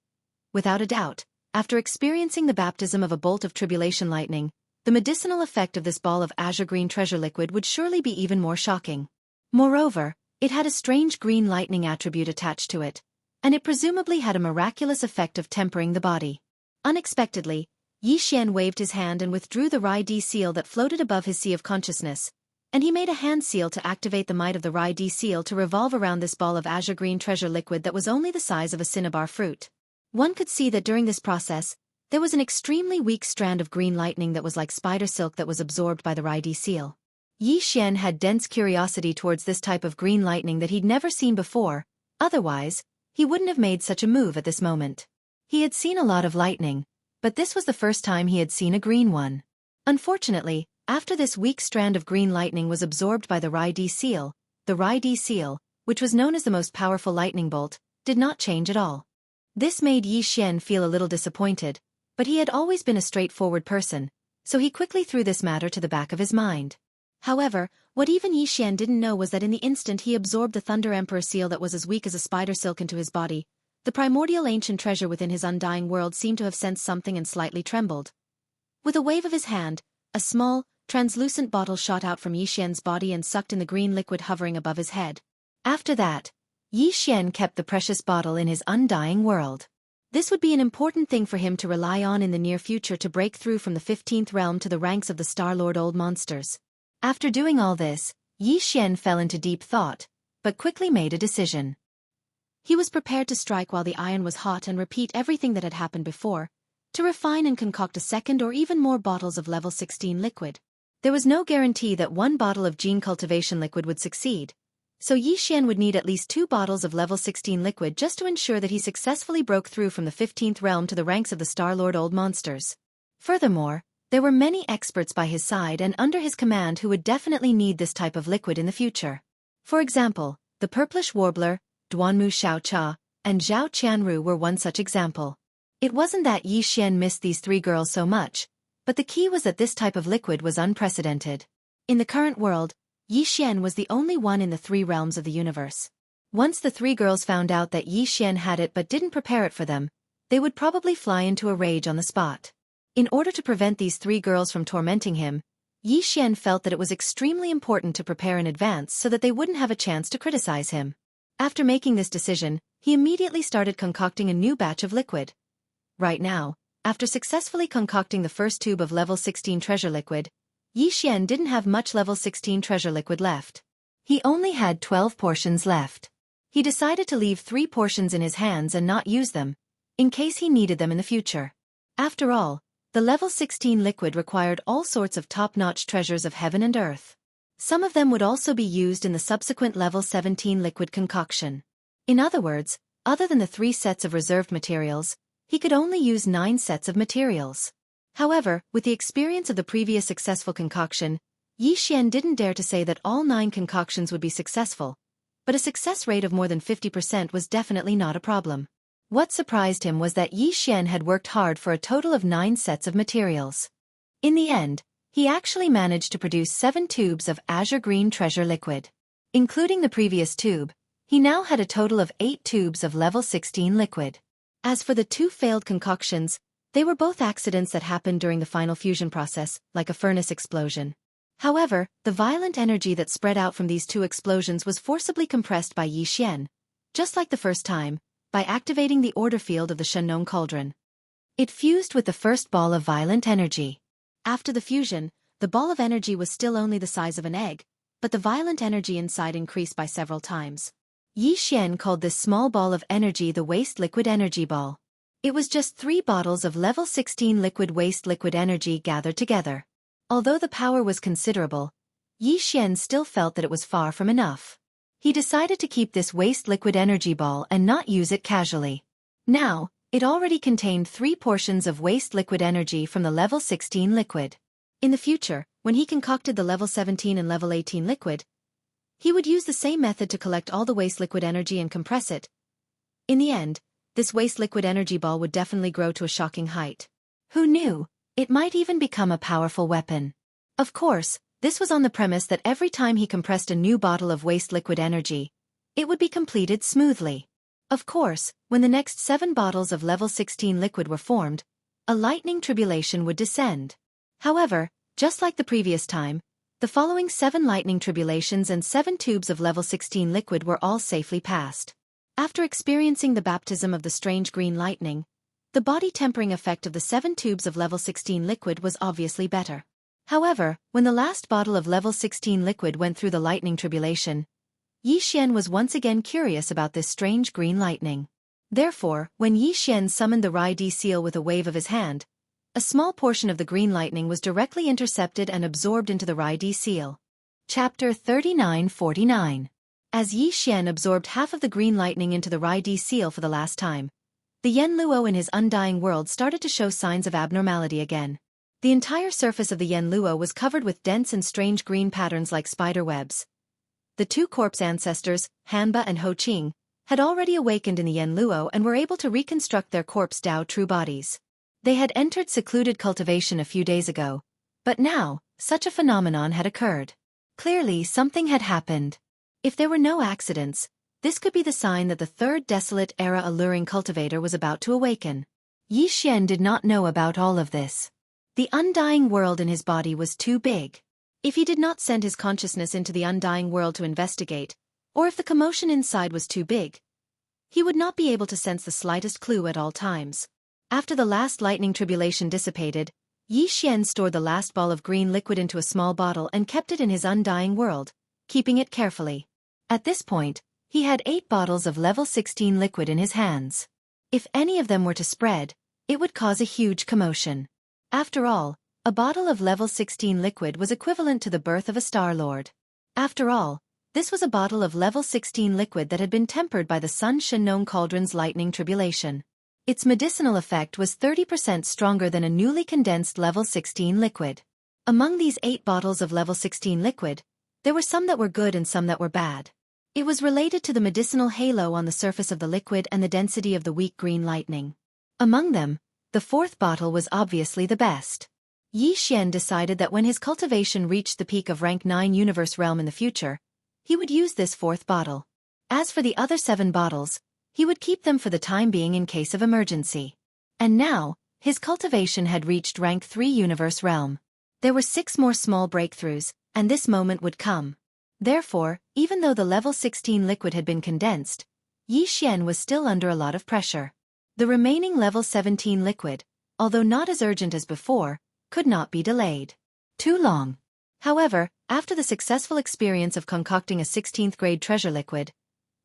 Without a doubt, after experiencing the baptism of a bolt of tribulation lightning, the medicinal effect of this ball of azure green treasure liquid would surely be even more shocking. Moreover, it had a strange green lightning attribute attached to it, and it presumably had a miraculous effect of tempering the body. Unexpectedly, Yi Xian waved his hand and withdrew the Rai-D seal that floated above his sea of consciousness, and he made a hand seal to activate the might of the Rai-D seal to revolve around this ball of azure green treasure liquid that was only the size of a cinnabar fruit. One could see that during this process, there was an extremely weak strand of green lightning that was like spider silk that was absorbed by the Rai-D seal. Yi Xian had dense curiosity towards this type of green lightning that he'd never seen before, otherwise, he wouldn't have made such a move at this moment. He had seen a lot of lightning, but this was the first time he had seen a green one. Unfortunately, after this weak strand of green lightning was absorbed by the Rai-D seal, the Rai-D seal, which was known as the most powerful lightning bolt, did not change at all. This made Yi Xian feel a little disappointed, but he had always been a straightforward person, so he quickly threw this matter to the back of his mind. However, what even Yi Xian didn't know was that in the instant he absorbed the Thunder Emperor seal that was as weak as a spider silk into his body, the primordial ancient treasure within his undying world seemed to have sensed something and slightly trembled. With a wave of his hand, a small, translucent bottle shot out from Yi Xian's body and sucked in the green liquid hovering above his head. After that, Yi Xian kept the precious bottle in his undying world. This would be an important thing for him to rely on in the near future to break through from the 15th realm to the ranks of the Star-Lord Old Monsters. After doing all this, Yi Xian fell into deep thought, but quickly made a decision. He was prepared to strike while the iron was hot and repeat everything that had happened before, to refine and concoct a second or even more bottles of level 16 liquid. There was no guarantee that one bottle of gene cultivation liquid would succeed, so Yi Xian would need at least 2 bottles of level 16 liquid just to ensure that he successfully broke through from the 15th realm to the ranks of the Star-Lord Old Monsters. Furthermore, there were many experts by his side and under his command who would definitely need this type of liquid in the future. For example, the Purplish Warbler, Duanmu Xiaocha, and Zhao Qianru were one such example. It wasn't that Yi Xian missed these 3 girls so much, but the key was that this type of liquid was unprecedented. In the current world, Yi Xian was the only one in the 3 realms of the universe. Once the 3 girls found out that Yi Xian had it but didn't prepare it for them, they would probably fly into a rage on the spot. In order to prevent these 3 girls from tormenting him, Yi Xian felt that it was extremely important to prepare in advance so that they wouldn't have a chance to criticize him. After making this decision, he immediately started concocting a new batch of liquid. Right now, after successfully concocting the first tube of level 16 treasure liquid, Yi Xian didn't have much level 16 treasure liquid left. He only had 12 portions left. He decided to leave 3 portions in his hands and not use them, in case he needed them in the future. After all, the level 16 liquid required all sorts of top-notch treasures of heaven and earth. Some of them would also be used in the subsequent level 17 liquid concoction. In other words, other than the 3 sets of reserved materials, he could only use 9 sets of materials. However, with the experience of the previous successful concoction, Yi Xian didn't dare to say that all 9 concoctions would be successful, but a success rate of more than 50% was definitely not a problem. What surprised him was that Yi Xian had worked hard for a total of 9 sets of materials. In the end, he actually managed to produce 7 tubes of azure green treasure liquid. Including the previous tube, he now had a total of 8 tubes of level 16 liquid. As for the 2 failed concoctions, they were both accidents that happened during the final fusion process, like a furnace explosion. However, the violent energy that spread out from these 2 explosions was forcibly compressed by Yi Xian, just like the first time, by activating the order field of the Shenong Cauldron. It fused with the first ball of violent energy. After the fusion, the ball of energy was still only the size of an egg, but the violent energy inside increased by several times. Yi Xian called this small ball of energy the Waste Liquid Energy Ball. It was just 3 bottles of level 16 liquid waste liquid energy gathered together. Although the power was considerable, Yi Xian still felt that it was far from enough. He decided to keep this waste liquid energy ball and not use it casually. Now, it already contained 3 portions of waste liquid energy from the level 16 liquid. In the future, when he concocted the level 17 and level 18 liquid, he would use the same method to collect all the waste liquid energy and compress it. In the end, this waste liquid energy ball would definitely grow to a shocking height. Who knew? It might even become a powerful weapon. Of course, this was on the premise that every time he compressed a new bottle of waste liquid energy, it would be completed smoothly. Of course, when the next 7 bottles of level 16 liquid were formed, a lightning tribulation would descend. However, just like the previous time, the following 7 lightning tribulations and 7 tubes of level 16 liquid were all safely passed. After experiencing the baptism of the strange green lightning, the body tempering effect of the 7 tubes of level 16 liquid was obviously better. However, when the last bottle of level 16 liquid went through the lightning tribulation, Yi Xian was once again curious about this strange green lightning. Therefore, when Yi Xian summoned the Rai-D seal with a wave of his hand, a small portion of the green lightning was directly intercepted and absorbed into the Rai-D seal. Chapter 3949. As Yi Xian absorbed half of the green lightning into the Rai-D seal for the last time, the Yen Luo in his undying world started to show signs of abnormality again. The entire surface of the Yen Luo was covered with dense and strange green patterns like spider webs. The 2 corpse ancestors, Hanba and Ho Qing, had already awakened in the Yen Luo and were able to reconstruct their corpse Dao true bodies. They had entered secluded cultivation a few days ago, but now, such a phenomenon had occurred. Clearly, something had happened. If there were no accidents, this could be the sign that the 3rd desolate era alluring cultivator was about to awaken. Yi Xian did not know about all of this. The undying world in his body was too big. If he did not send his consciousness into the undying world to investigate, or if the commotion inside was too big, he would not be able to sense the slightest clue at all times. After the last lightning tribulation dissipated, Yi Xian stored the last ball of green liquid into a small bottle and kept it in his undying world, keeping it carefully. At this point, he had 8 bottles of level 16 liquid in his hands. If any of them were to spread, it would cause a huge commotion. After all, a bottle of level 16 liquid was equivalent to the birth of a Star Lord. After all, this was a bottle of level 16 liquid that had been tempered by the Sun Shenong Cauldron's lightning tribulation. Its medicinal effect was 30% stronger than a newly condensed level 16 liquid. Among these 8 bottles of level 16 liquid, there were some that were good and some that were bad. It was related to the medicinal halo on the surface of the liquid and the density of the weak green lightning. Among them, the 4th bottle was obviously the best. Yi Xian decided that when his cultivation reached the peak of rank 9 universe realm in the future, he would use this 4th bottle. As for the other 7 bottles, he would keep them for the time being in case of emergency. And now, his cultivation had reached rank 3 universe realm. There were 6 more small breakthroughs, and this moment would come. Therefore, even though the level 16 liquid had been condensed, Yi Xian was still under a lot of pressure. The remaining level 17 liquid, although not as urgent as before, could not be delayed too long. However, after the successful experience of concocting a 16th grade treasure liquid,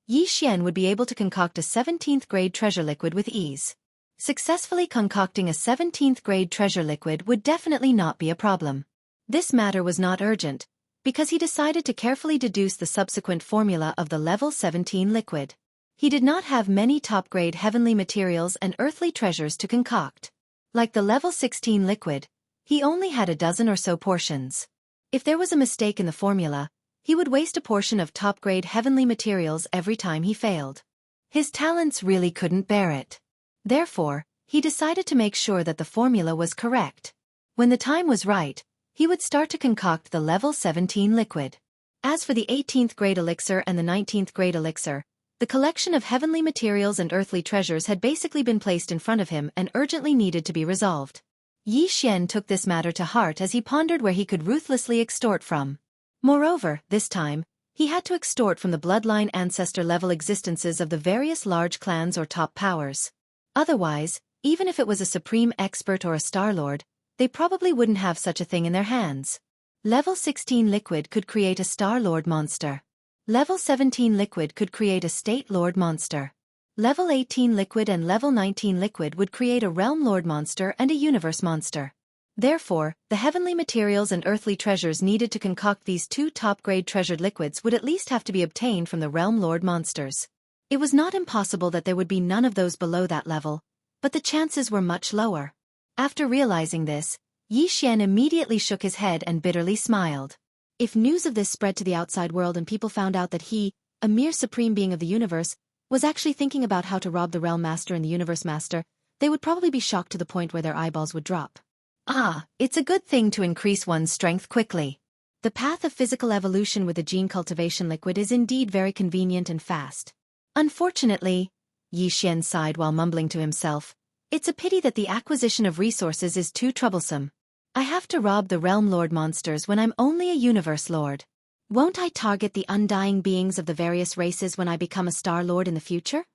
Yi Xian would be able to concoct a 17th grade treasure liquid with ease. Successfully concocting a 17th grade treasure liquid would definitely not be a problem. This matter was not urgent, because he decided to carefully deduce the subsequent formula of the level 17 liquid. He did not have many top-grade heavenly materials and earthly treasures to concoct. Like the level 16 liquid, he only had a dozen or so portions. If there was a mistake in the formula, he would waste a portion of top-grade heavenly materials every time he failed. His talents really couldn't bear it. Therefore, he decided to make sure that the formula was correct. When the time was right, he would start to concoct the level 17 liquid. As for the 18th grade elixir and the 19th grade elixir, the collection of heavenly materials and earthly treasures had basically been placed in front of him and urgently needed to be resolved. Yi Xian took this matter to heart as he pondered where he could ruthlessly extort from. Moreover, this time, he had to extort from the bloodline ancestor-level existences of the various large clans or top powers. Otherwise, even if it was a supreme expert or a Star Lord, they probably wouldn't have such a thing in their hands. Level 16 liquid could create a Star Lord monster. Level 17 liquid could create a State Lord monster. Level 18 liquid and level 19 liquid would create a Realm Lord monster and a Universe monster. Therefore, the heavenly materials and earthly treasures needed to concoct these 2 top-grade treasured liquids would at least have to be obtained from the Realm Lord monsters. It was not impossible that there would be none of those below that level, but the chances were much lower. After realizing this, Yi Xian immediately shook his head and bitterly smiled. If news of this spread to the outside world and people found out that he, a mere supreme being of the universe, was actually thinking about how to rob the Realm Master and the Universe Master, they would probably be shocked to the point where their eyeballs would drop. Ah, it's a good thing to increase one's strength quickly. The path of physical evolution with the gene cultivation liquid is indeed very convenient and fast. Unfortunately, Yi Xian sighed while mumbling to himself, it's a pity that the acquisition of resources is too troublesome. I have to rob the Realm Lord monsters when I'm only a Universe Lord. Won't I target the undying beings of the various races when I become a Star Lord in the future?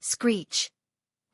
Screech.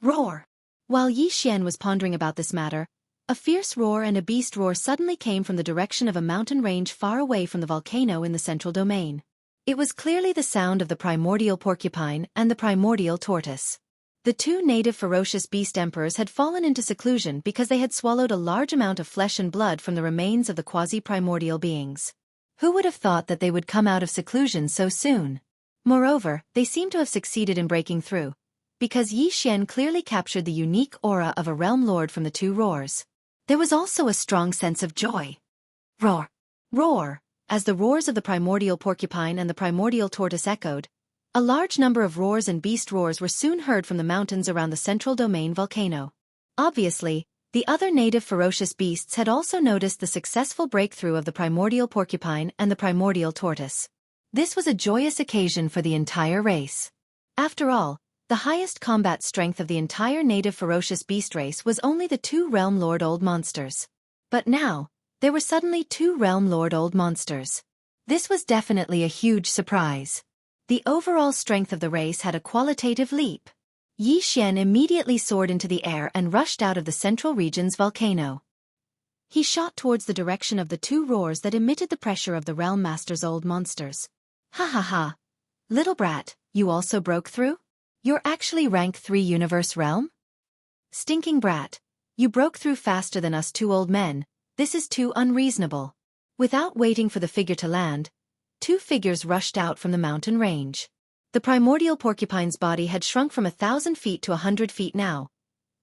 Roar. While Yi Xian was pondering about this matter, a fierce roar and a beast roar suddenly came from the direction of a mountain range far away from the volcano in the central domain. It was clearly the sound of the primordial porcupine and the primordial tortoise. The two native ferocious beast emperors had fallen into seclusion because they had swallowed a large amount of flesh and blood from the remains of the quasi-primordial beings. Who would have thought that they would come out of seclusion so soon? Moreover, they seemed to have succeeded in breaking through, because Yi Xian clearly captured the unique aura of a realm lord from the two roars. There was also a strong sense of joy. Roar! Roar! As the roars of the primordial porcupine and the primordial tortoise echoed, a large number of roars and beast roars were soon heard from the mountains around the central domain volcano. Obviously, the other native ferocious beasts had also noticed the successful breakthrough of the primordial porcupine and the primordial tortoise. This was a joyous occasion for the entire race. After all, the highest combat strength of the entire native ferocious beast race was only the two Realm Lord Old Monsters. But now, there were suddenly two Realm Lord Old Monsters. This was definitely a huge surprise. The overall strength of the race had a qualitative leap. Yi Xian immediately soared into the air and rushed out of the central region's volcano. He shot towards the direction of the two roars that emitted the pressure of the Realm Master's Old Monsters. Ha ha ha! Little brat, you also broke through? You're actually rank 3 Universe Realm? Stinking brat, you broke through faster than us two old men, this is too unreasonable. Without waiting for the figure to land, two figures rushed out from the mountain range. The primordial porcupine's body had shrunk from 1,000 feet to 100 feet now,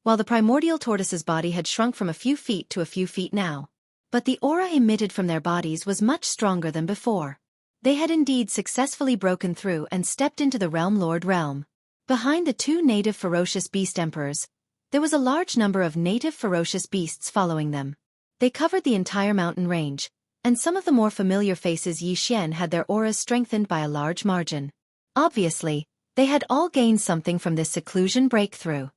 while the primordial tortoise's body had shrunk from a few feet to a few feet now. But the aura emitted from their bodies was much stronger than before. They had indeed successfully broken through and stepped into the Realm Lord realm. Behind the two native ferocious beast emperors, there was a large number of native ferocious beasts following them. They covered the entire mountain range, and some of the more familiar faces Yi Xian had their auras strengthened by a large margin. Obviously, they had all gained something from this seclusion breakthrough.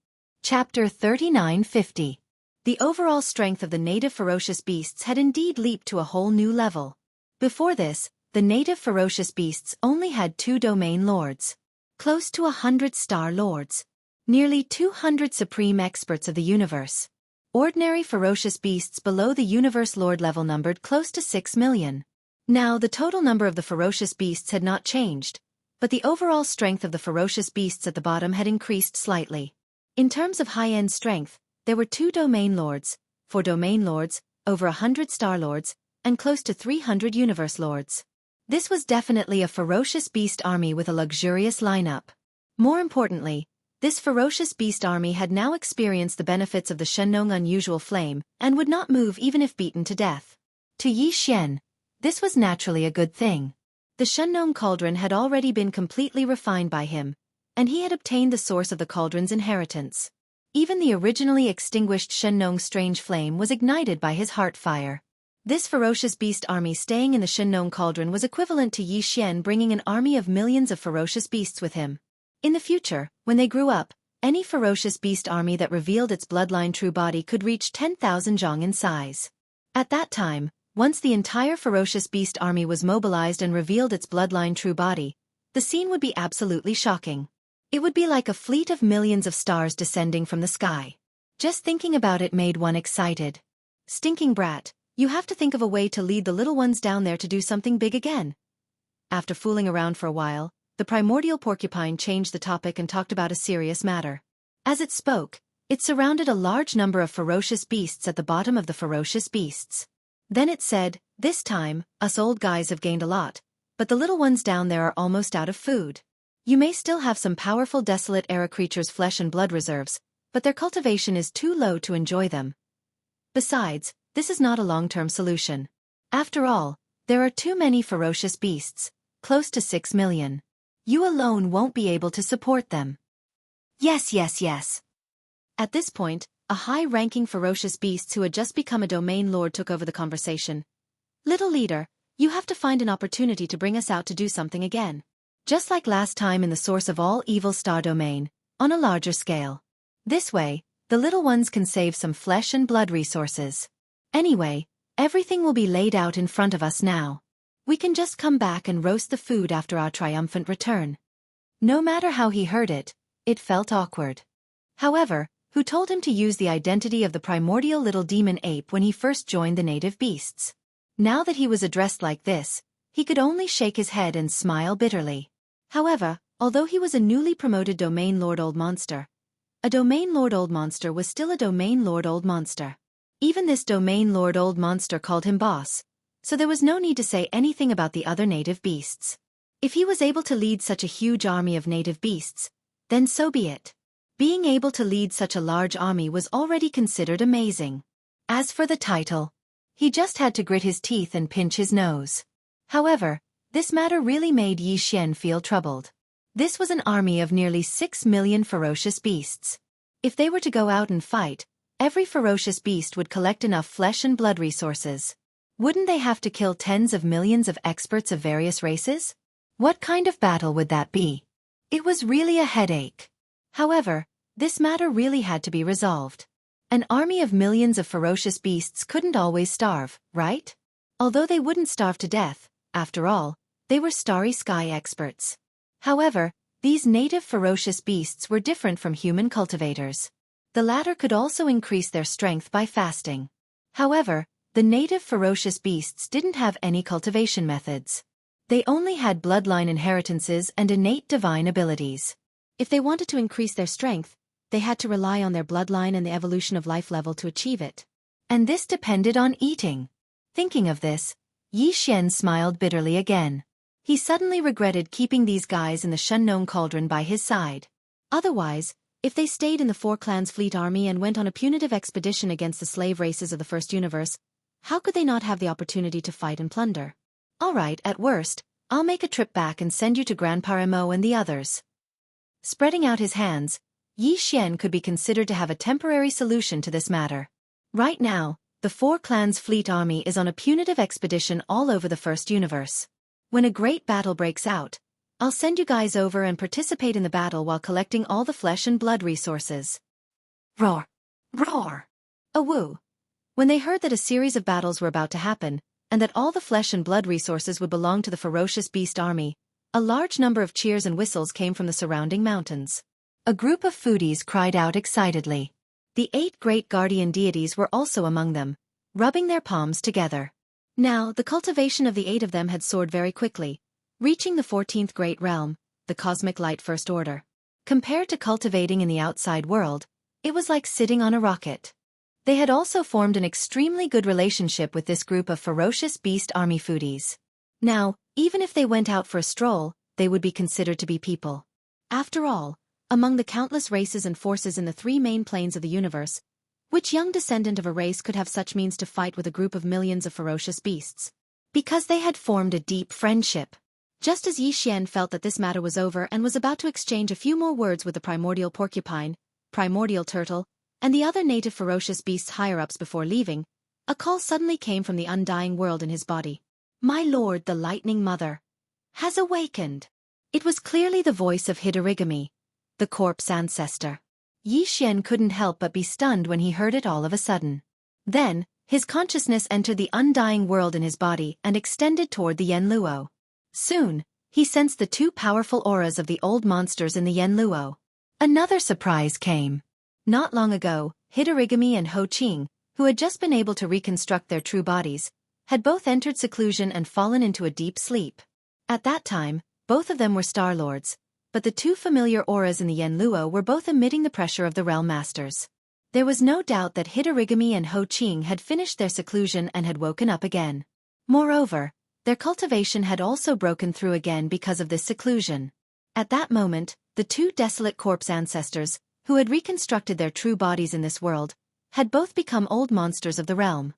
Chapter 3950. The overall strength of the native ferocious beasts had indeed leaped to a whole new level. Before this, the native ferocious beasts only had 2 domain lords. Close to 100 star lords. Nearly 200 supreme experts of the universe. Ordinary ferocious beasts below the universe lord level numbered close to 6 million. Now the total number of the ferocious beasts had not changed, but the overall strength of the ferocious beasts at the bottom had increased slightly. In terms of high-end strength, there were 2 domain lords, 4 domain lords, over 100 star lords, and close to 300 universe lords. This was definitely a ferocious beast army with a luxurious lineup. More importantly, this ferocious beast army had now experienced the benefits of the Shenong unusual flame and would not move even if beaten to death. To Yi Xian, this was naturally a good thing. The Shenong cauldron had already been completely refined by him, and he had obtained the source of the cauldron's inheritance. Even the originally extinguished Shenong strange flame was ignited by his heart fire. This ferocious beast army staying in the Shenong cauldron was equivalent to Yi Xian bringing an army of millions of ferocious beasts with him. In the future, when they grew up, any ferocious beast army that revealed its bloodline true body could reach 10,000 zhong in size. At that time, once the entire ferocious beast army was mobilized and revealed its bloodline true body, the scene would be absolutely shocking. It would be like a fleet of millions of stars descending from the sky. Just thinking about it made one excited. Stinking brat, you have to think of a way to lead the little ones down there to do something big again. After fooling around for a while, the primordial porcupine changed the topic and talked about a serious matter. As it spoke, it surrounded a large number of ferocious beasts at the bottom of the ferocious beasts. Then it said, this time, us old guys have gained a lot, but the little ones down there are almost out of food. You may still have some powerful desolate era creatures' flesh and blood reserves, but their cultivation is too low to enjoy them. Besides, this is not a long-term solution. After all, there are too many ferocious beasts, close to 6 million. You alone won't be able to support them. Yes. At this point, a high-ranking ferocious beast who had just become a domain lord, took over the conversation. "Little leader, you have to find an opportunity to bring us out to do something again. Just like last time in the source of all evil star domain, on a larger scale. This way, the little ones can save some flesh and blood resources. Anyway, everything will be laid out in front of us now. We can just come back and roast the food after our triumphant return." No matter how he heard it, it felt awkward. However, who told him to use the identity of the primordial little demon ape when he first joined the native beasts? Now that he was addressed like this, he could only shake his head and smile bitterly. However, although he was a newly promoted Domain Lord Old Monster, a Domain Lord Old Monster was still a Domain Lord Old Monster. Even this Domain Lord Old Monster called him boss, so there was no need to say anything about the other native beasts. If he was able to lead such a huge army of native beasts, then so be it. Being able to lead such a large army was already considered amazing. As for the title, he just had to grit his teeth and pinch his nose. However, this matter really made Yi Xian feel troubled. This was an army of nearly 6 million ferocious beasts. If they were to go out and fight, every ferocious beast would collect enough flesh and blood resources. Wouldn't they have to kill tens of millions of experts of various races? What kind of battle would that be? It was really a headache. However, this matter really had to be resolved. An army of millions of ferocious beasts couldn't always starve, right? Although they wouldn't starve to death, after all, they were starry sky experts. However, these native ferocious beasts were different from human cultivators. The latter could also increase their strength by fasting. However, the native ferocious beasts didn't have any cultivation methods. They only had bloodline inheritances and innate divine abilities. If they wanted to increase their strength, they had to rely on their bloodline and the evolution of life level to achieve it. And this depended on eating. Thinking of this, Yi Xian smiled bitterly again. He suddenly regretted keeping these guys in the Shunnong Cauldron by his side. Otherwise, if they stayed in the Four Clans fleet army and went on a punitive expedition against the slave races of the First Universe, how could they not have the opportunity to fight and plunder? Alright, at worst, I'll make a trip back and send you to Grandpa Remo and the others. Spreading out his hands, Yi Xian could be considered to have a temporary solution to this matter. Right now, the Four Clans fleet army is on a punitive expedition all over the First Universe. When a great battle breaks out, I'll send you guys over and participate in the battle while collecting all the flesh and blood resources. Roar! Roar! A woo! When they heard that a series of battles were about to happen, and that all the flesh and blood resources would belong to the ferocious beast army, a large number of cheers and whistles came from the surrounding mountains. A group of foodies cried out excitedly. The 8 great guardian deities were also among them, rubbing their palms together. Now, the cultivation of the 8 of them had soared very quickly, reaching the 14th great realm, the cosmic light first order. Compared to cultivating in the outside world, it was like sitting on a rocket. They had also formed an extremely good relationship with this group of ferocious beast army foodies. Now, even if they went out for a stroll, they would be considered to be people. After all, among the countless races and forces in the 3 main planes of the universe, which young descendant of a race could have such means to fight with a group of millions of ferocious beasts? Because they had formed a deep friendship. Just as Yi Xian felt that this matter was over and was about to exchange a few more words with the primordial porcupine, primordial turtle, and the other native ferocious beasts higher-ups before leaving, a call suddenly came from the undying world in his body. "My lord, the Lightning Mother has awakened." It was clearly the voice of Hidorigami, the corpse ancestor. Yi Xian couldn't help but be stunned when he heard it all of a sudden. Then, his consciousness entered the undying world in his body and extended toward the Yenluo. Soon, he sensed the 2 powerful auras of the old monsters in the Yenluo. Another surprise came. Not long ago, Hidorigami and Ho Qing, who had just been able to reconstruct their true bodies, had both entered seclusion and fallen into a deep sleep. At that time, both of them were Star Lords, but the 2 familiar auras in the Yenluo were both emitting the pressure of the Realm Masters. There was no doubt that Hidorigami and Ho Qing had finished their seclusion and had woken up again. Moreover, their cultivation had also broken through again because of this seclusion. At that moment, the 2 desolate corpse ancestors, who had reconstructed their true bodies in this world, had both become old monsters of the realm.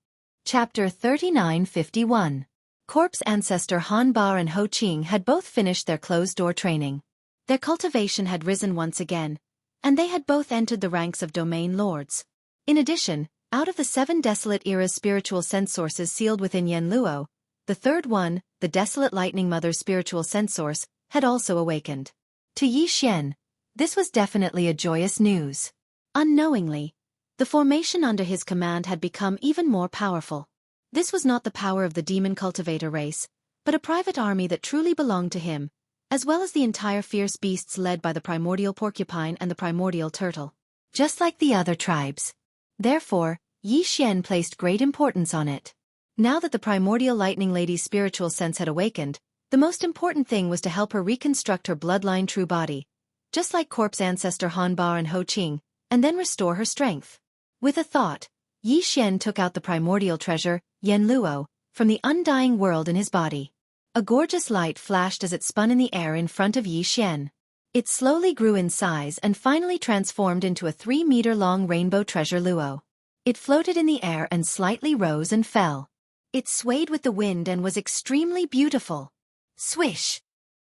Chapter 3951. Corpse ancestor Han Ba and Ho Qing had both finished their closed-door training. Their cultivation had risen once again, and they had both entered the ranks of domain lords. In addition, out of the 7 Desolate Era's spiritual sense sources sealed within Yen Luo, the third one, the Desolate Lightning Mother's spiritual sense source, had also awakened. To Yi Xian, this was definitely a joyous news. Unknowingly, the formation under his command had become even more powerful. This was not the power of the demon cultivator race, but a private army that truly belonged to him, as well as the entire fierce beasts led by the primordial porcupine and the primordial turtle. Just like the other tribes. Therefore, Yi Xian placed great importance on it. Now that the primordial lightning lady's spiritual sense had awakened, the most important thing was to help her reconstruct her bloodline true body, just like corpse ancestor Han Ba and Ho Qing, and then restore her strength. With a thought, Yi Xian took out the primordial treasure, Yen Luo, from the undying world in his body. A gorgeous light flashed as it spun in the air in front of Yi Xian. It slowly grew in size and finally transformed into a 3-meter-long rainbow treasure luo. It floated in the air and slightly rose and fell. It swayed with the wind and was extremely beautiful. Swish!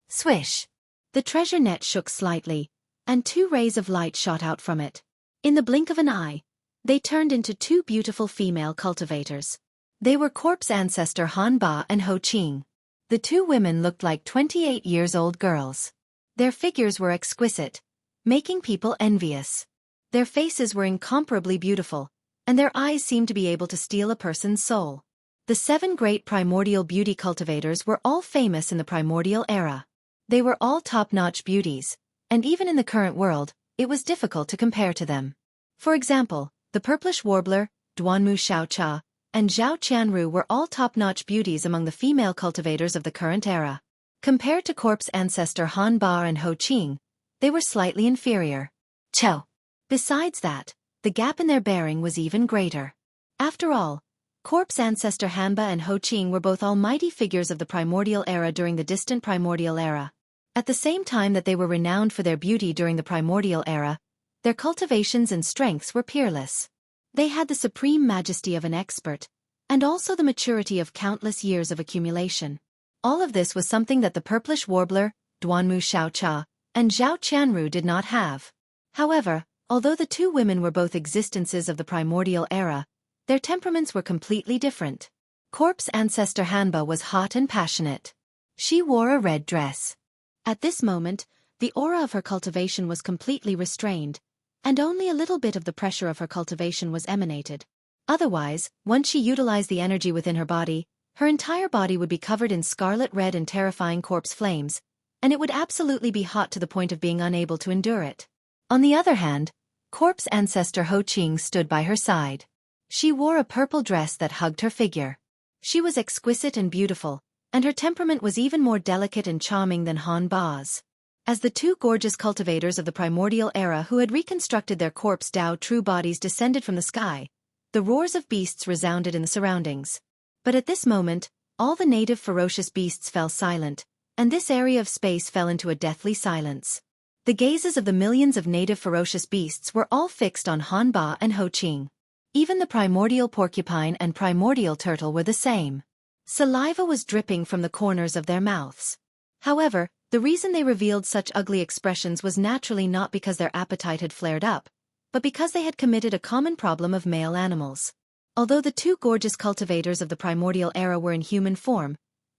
Swish! The treasure net shook slightly, and 2 rays of light shot out from it. In the blink of an eye, they turned into 2 beautiful female cultivators. They were corpse ancestor Han Ba and Ho Qing. The 2 women looked like 28-years-old girls. Their figures were exquisite, making people envious. Their faces were incomparably beautiful, and their eyes seemed to be able to steal a person's soul. The 7 great primordial beauty cultivators were all famous in the primordial era. They were all top-notch beauties, and even in the current world, it was difficult to compare to them. For example, the purplish warbler, Duanmu Xiaocha, and Zhao Qianru were all top-notch beauties among the female cultivators of the current era. Compared to corpse ancestor Han Ba and Ho Qing, they were slightly inferior. Cho. Besides that, the gap in their bearing was even greater. After all, corpse ancestor Han Ba and Ho Qing were both almighty figures of the primordial era during the distant primordial era. At the same time that they were renowned for their beauty during the primordial era, their cultivations and strengths were peerless. They had the supreme majesty of an expert, and also the maturity of countless years of accumulation. All of this was something that the purplish warbler, Duanmu Xiaocha, and Zhao Qianru did not have. However, although the 2 women were both existences of the primordial era, their temperaments were completely different. Corpse ancestor Hanba was hot and passionate. She wore a red dress. At this moment, the aura of her cultivation was completely restrained, and only a little bit of the pressure of her cultivation was emanated. Otherwise, once she utilized the energy within her body, her entire body would be covered in scarlet red and terrifying corpse flames, and it would absolutely be hot to the point of being unable to endure it. On the other hand, corpse ancestor Ho Qing stood by her side. She wore a purple dress that hugged her figure. She was exquisite and beautiful, and her temperament was even more delicate and charming than Han Ba's. As the 2 gorgeous cultivators of the primordial era who had reconstructed their corpse Dao true bodies descended from the sky, the roars of beasts resounded in the surroundings. But at this moment, all the native ferocious beasts fell silent, and this area of space fell into a deathly silence. The gazes of the millions of native ferocious beasts were all fixed on Han Ba and Ho Qing. Even the primordial porcupine and primordial turtle were the same. Saliva was dripping from the corners of their mouths. However, the reason they revealed such ugly expressions was naturally not because their appetite had flared up, but because they had committed a common problem of male animals. Although the 2 gorgeous cultivators of the primordial era were in human form,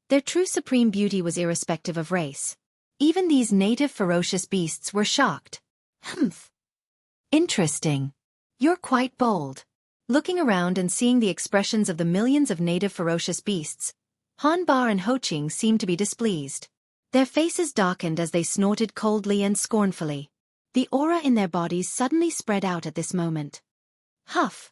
their true supreme beauty was irrespective of race. Even these native ferocious beasts were shocked. Humph. Interesting. You're quite bold. Looking around and seeing the expressions of the millions of native ferocious beasts, Han Ba and Ho Qing seemed to be displeased. Their faces darkened as they snorted coldly and scornfully. The aura in their bodies suddenly spread out at this moment. Huff!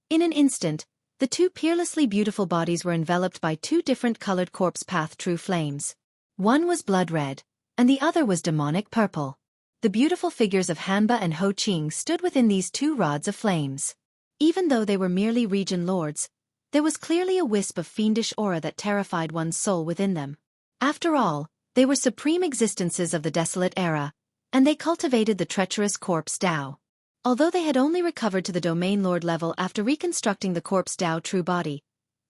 In an instant, the 2 peerlessly beautiful bodies were enveloped by 2 different colored corpse path true flames. One was blood red, and the other was demonic purple. The beautiful figures of Hanba and Ho Qing stood within these 2 rods of flames. Even though they were merely region lords, there was clearly a wisp of fiendish aura that terrified one's soul within them. After all, they were supreme existences of the desolate era, and they cultivated the treacherous corpse Dao. Although they had only recovered to the domain lord level after reconstructing the corpse Dao true body,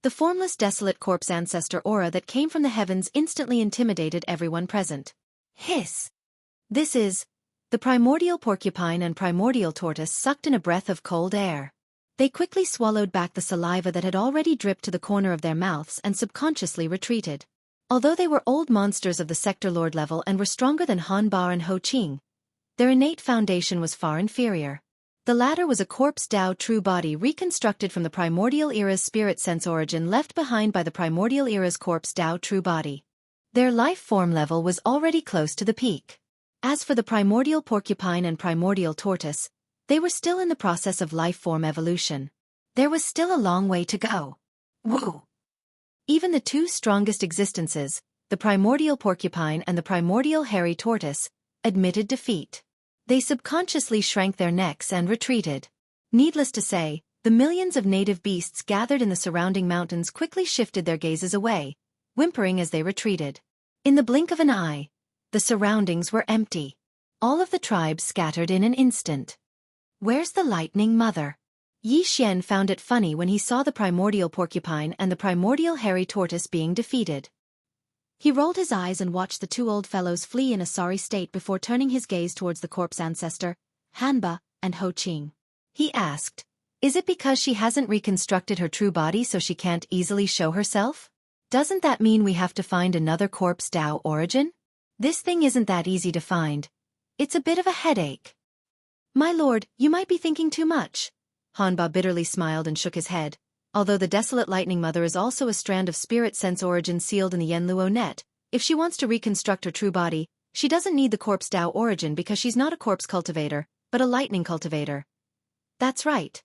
the formless desolate corpse ancestor aura that came from the heavens instantly intimidated everyone present. Hiss! This is... The primordial porcupine and primordial tortoise sucked in a breath of cold air. They quickly swallowed back the saliva that had already dripped to the corner of their mouths and subconsciously retreated. Although they were old monsters of the Sector Lord level and were stronger than Han Ba and Ho Qing, their innate foundation was far inferior. The latter was a corpse Dao true body reconstructed from the primordial era's spirit sense origin left behind by the primordial era's corpse Dao true body. Their life form level was already close to the peak. As for the primordial porcupine and primordial tortoise, they were still in the process of life form evolution. There was still a long way to go. Woo! Even the two strongest existences, the primordial porcupine and the primordial hairy tortoise, admitted defeat. They subconsciously shrank their necks and retreated. Needless to say, the millions of native beasts gathered in the surrounding mountains quickly shifted their gazes away, whimpering as they retreated. In the blink of an eye, the surroundings were empty. All of the tribes scattered in an instant. Where's the lightning mother? Yi Xian found it funny when he saw the primordial porcupine and the primordial hairy tortoise being defeated. He rolled his eyes and watched the two old fellows flee in a sorry state before turning his gaze towards the corpse ancestor, Hanba, and Ho Qing. He asked, "Is it because she hasn't reconstructed her true body so she can't easily show herself? Doesn't that mean we have to find another corpse Dao origin? This thing isn't that easy to find. It's a bit of a headache." "My lord, you might be thinking too much." Hanba bitterly smiled and shook his head. Although the desolate lightning mother is also a strand of spirit sense origin sealed in the Yenluo net, if she wants to reconstruct her true body, she doesn't need the corpse Dao origin because she's not a corpse cultivator, but a lightning cultivator. That's right.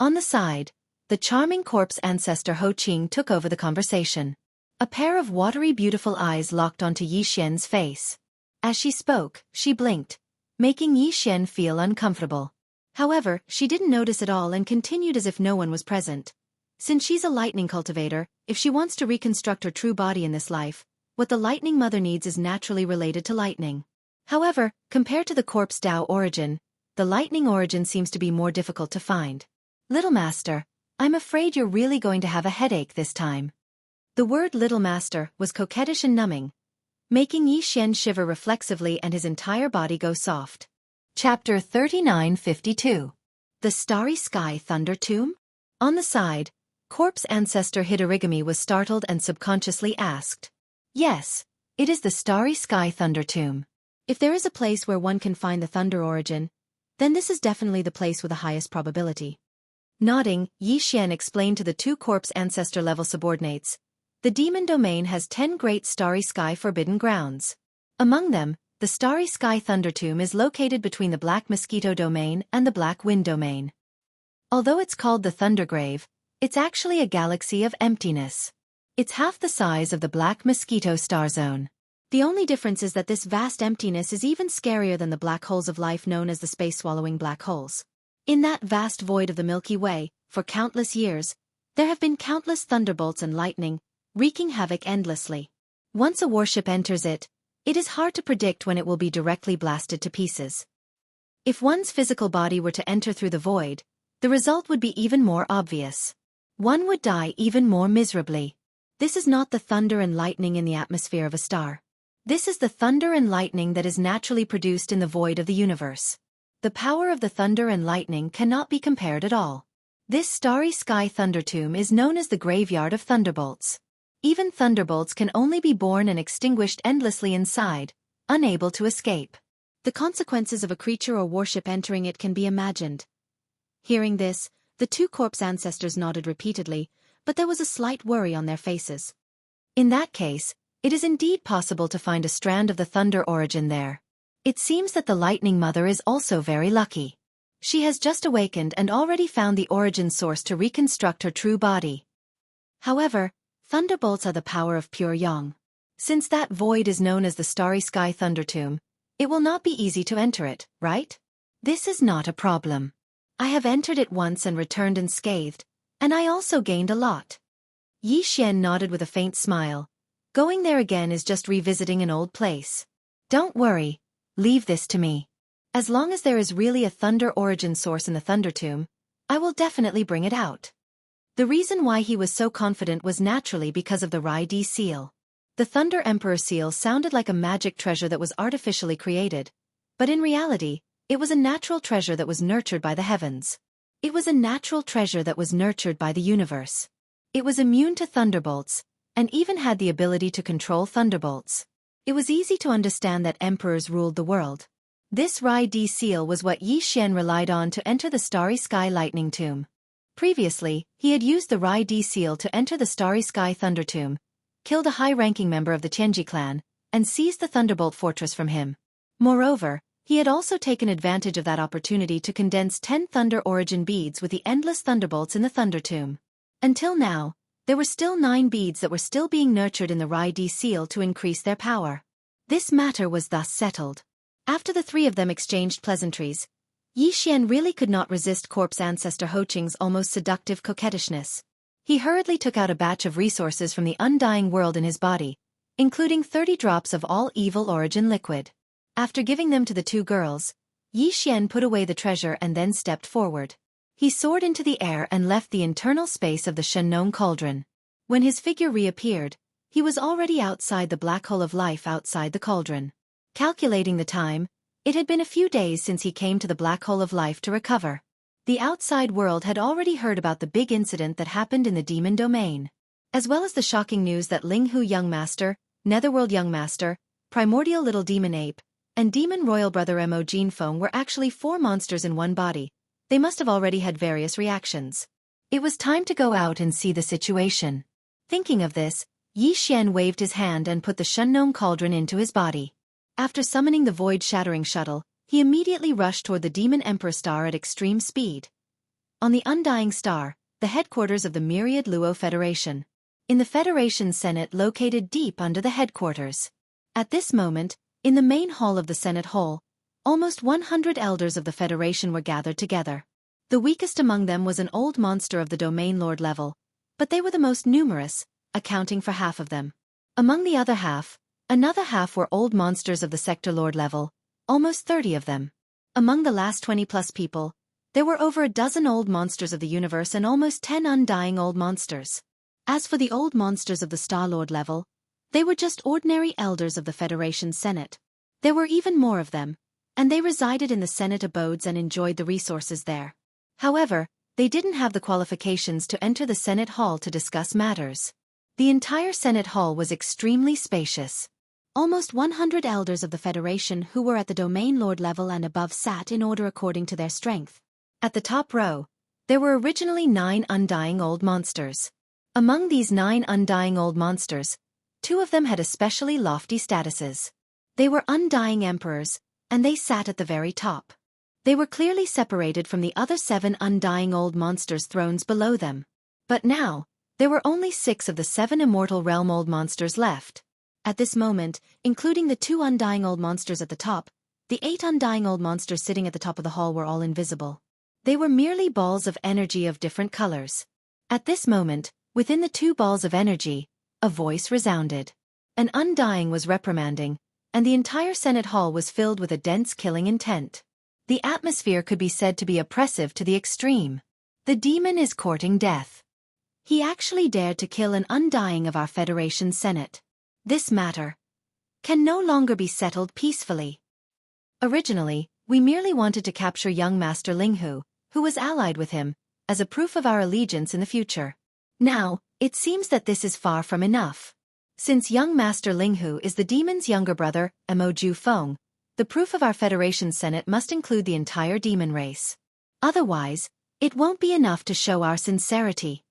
On the side, the charming corpse ancestor Ho Qing took over the conversation. A pair of watery beautiful eyes locked onto Yi Xian's face. As she spoke, she blinked, making Yi Xian feel uncomfortable. However, she didn't notice at all and continued as if no one was present. Since she's a lightning cultivator, if she wants to reconstruct her true body in this life, what the lightning mother needs is naturally related to lightning. However, compared to the corpse Dao origin, the lightning origin seems to be more difficult to find. "Little Master, I'm afraid you're really going to have a headache this time." The word "little master" was coquettish and numbing, making Yi Xian shiver reflexively and his entire body go soft. Chapter 3952. The Starry Sky Thunder Tomb? On the side, corpse ancestor Hidorigami was startled and subconsciously asked. Yes, it is the Starry Sky Thunder Tomb. If there is a place where one can find the thunder origin, then this is definitely the place with the highest probability. Nodding, Yi Xian explained to the two corpse ancestor level subordinates. The demon domain has 10 great starry sky forbidden grounds. Among them, the Starry Sky Thunder Tomb is located between the Black Mosquito Domain and the Black Wind Domain. Although it's called the Thunder Grave, it's actually a galaxy of emptiness. It's half the size of the Black Mosquito Star Zone. The only difference is that this vast emptiness is even scarier than the black holes of life known as the space-swallowing black holes. In that vast void of the Milky Way, for countless years, there have been countless thunderbolts and lightning, wreaking havoc endlessly. Once a warship enters it, it is hard to predict when it will be directly blasted to pieces. If one's physical body were to enter through the void, the result would be even more obvious. One would die even more miserably. This is not the thunder and lightning in the atmosphere of a star. This is the thunder and lightning that is naturally produced in the void of the universe. The power of the thunder and lightning cannot be compared at all. This Starry Sky Thunder Tomb is known as the Graveyard of Thunderbolts. Even thunderbolts can only be born and extinguished endlessly inside, unable to escape. The consequences of a creature or warship entering it can be imagined. Hearing this, the two corpse ancestors nodded repeatedly, but there was a slight worry on their faces. In that case, it is indeed possible to find a strand of the thunder origin there. It seems that the Lightning Mother is also very lucky. She has just awakened and already found the origin source to reconstruct her true body. However, thunderbolts are the power of pure yang. Since that void is known as the Starry Sky Thunder Tomb, it will not be easy to enter it, right? This is not a problem. I have entered it once and returned unscathed, and I also gained a lot. Yi Xian nodded with a faint smile. Going there again is just revisiting an old place. Don't worry, leave this to me. As long as there is really a thunder origin source in the Thunder Tomb, I will definitely bring it out. The reason why he was so confident was naturally because of the Rai Di seal. The Thunder Emperor seal sounded like a magic treasure that was artificially created, but in reality, it was a natural treasure that was nurtured by the heavens. It was a natural treasure that was nurtured by the universe. It was immune to thunderbolts, and even had the ability to control thunderbolts. It was easy to understand that emperors ruled the world. This Rai-D seal was what Yi Xian relied on to enter the Starry Sky Lightning Tomb. Previously, he had used the Rai-D seal to enter the Starry Sky Thunder Tomb, killed a high-ranking member of the Tianji clan, and seized the Thunderbolt Fortress from him. Moreover, he had also taken advantage of that opportunity to condense 10 Thunder Origin beads with the endless thunderbolts in the Thunder Tomb. Until now, there were still 9 beads that were still being nurtured in the Rai-D seal to increase their power. This matter was thus settled. After the 3 of them exchanged pleasantries, Yi Xian really could not resist corpse ancestor Ho Qing's almost seductive coquettishness. He hurriedly took out a batch of resources from the undying world in his body, including 30 drops of all evil origin liquid. After giving them to the 2 girls, Yi Xian put away the treasure and then stepped forward. He soared into the air and left the internal space of the Shenong cauldron. When his figure reappeared, he was already outside the black hole of life outside the cauldron. Calculating the time, it had been a few days since he came to the black hole of life to recover. The outside world had already heard about the big incident that happened in the demon domain, as well as the shocking news that Ling Hu Young Master, Netherworld Young Master, Primordial Little Demon Ape, and Demon Royal Brother Mo Jinfeng were actually 4 monsters in one body. They must have already had various reactions. It was time to go out and see the situation. Thinking of this, Yi Xian waved his hand and put the Shenong cauldron into his body. After summoning the void-shattering shuttle, he immediately rushed toward the Demon Emperor Star at extreme speed. On the Undying Star, the headquarters of the Myriad Luo Federation. In the Federation Senate located deep under the headquarters. At this moment, in the main hall of the Senate Hall, almost 100 elders of the Federation were gathered together. The weakest among them was an old monster of the Domain Lord level, but they were the most numerous, accounting for half of them. Among the other half, another half were old monsters of the Sector Lord level, almost 30 of them. Among the last 20+ people, there were over a dozen old monsters of the universe and almost 10 undying old monsters. As for the old monsters of the Star Lord level, they were just ordinary elders of the Federation Senate. There were even more of them, and they resided in the Senate abodes and enjoyed the resources there. However, they didn't have the qualifications to enter the Senate Hall to discuss matters. The entire Senate Hall was extremely spacious. Almost 100 elders of the Federation who were at the Domain Lord level and above sat in order according to their strength. At the top row, there were originally 9 undying old monsters. Among these 9 undying old monsters, 2 of them had especially lofty statuses. They were undying emperors, and they sat at the very top. They were clearly separated from the other 7 undying old monsters' thrones below them. But now, there were only 6 of the 7 immortal realm old monsters left. At this moment, including the 2 undying old monsters at the top, the 8 undying old monsters sitting at the top of the hall were all invisible. They were merely balls of energy of different colors. At this moment, within the 2 balls of energy, a voice resounded. An undying was reprimanding, and the entire Senate Hall was filled with a dense killing intent. The atmosphere could be said to be oppressive to the extreme. The demon is courting death. He actually dared to kill an undying of our Federation Senate. This matter can no longer be settled peacefully. Originally, we merely wanted to capture young Master Ling Hu, who was allied with him, as a proof of our allegiance in the future. Now, it seems that this is far from enough. Since young Master Ling Hu is the demon's younger brother, Mo Jinfeng, the proof of our Federation Senate must include the entire demon race. Otherwise, it won't be enough to show our sincerity.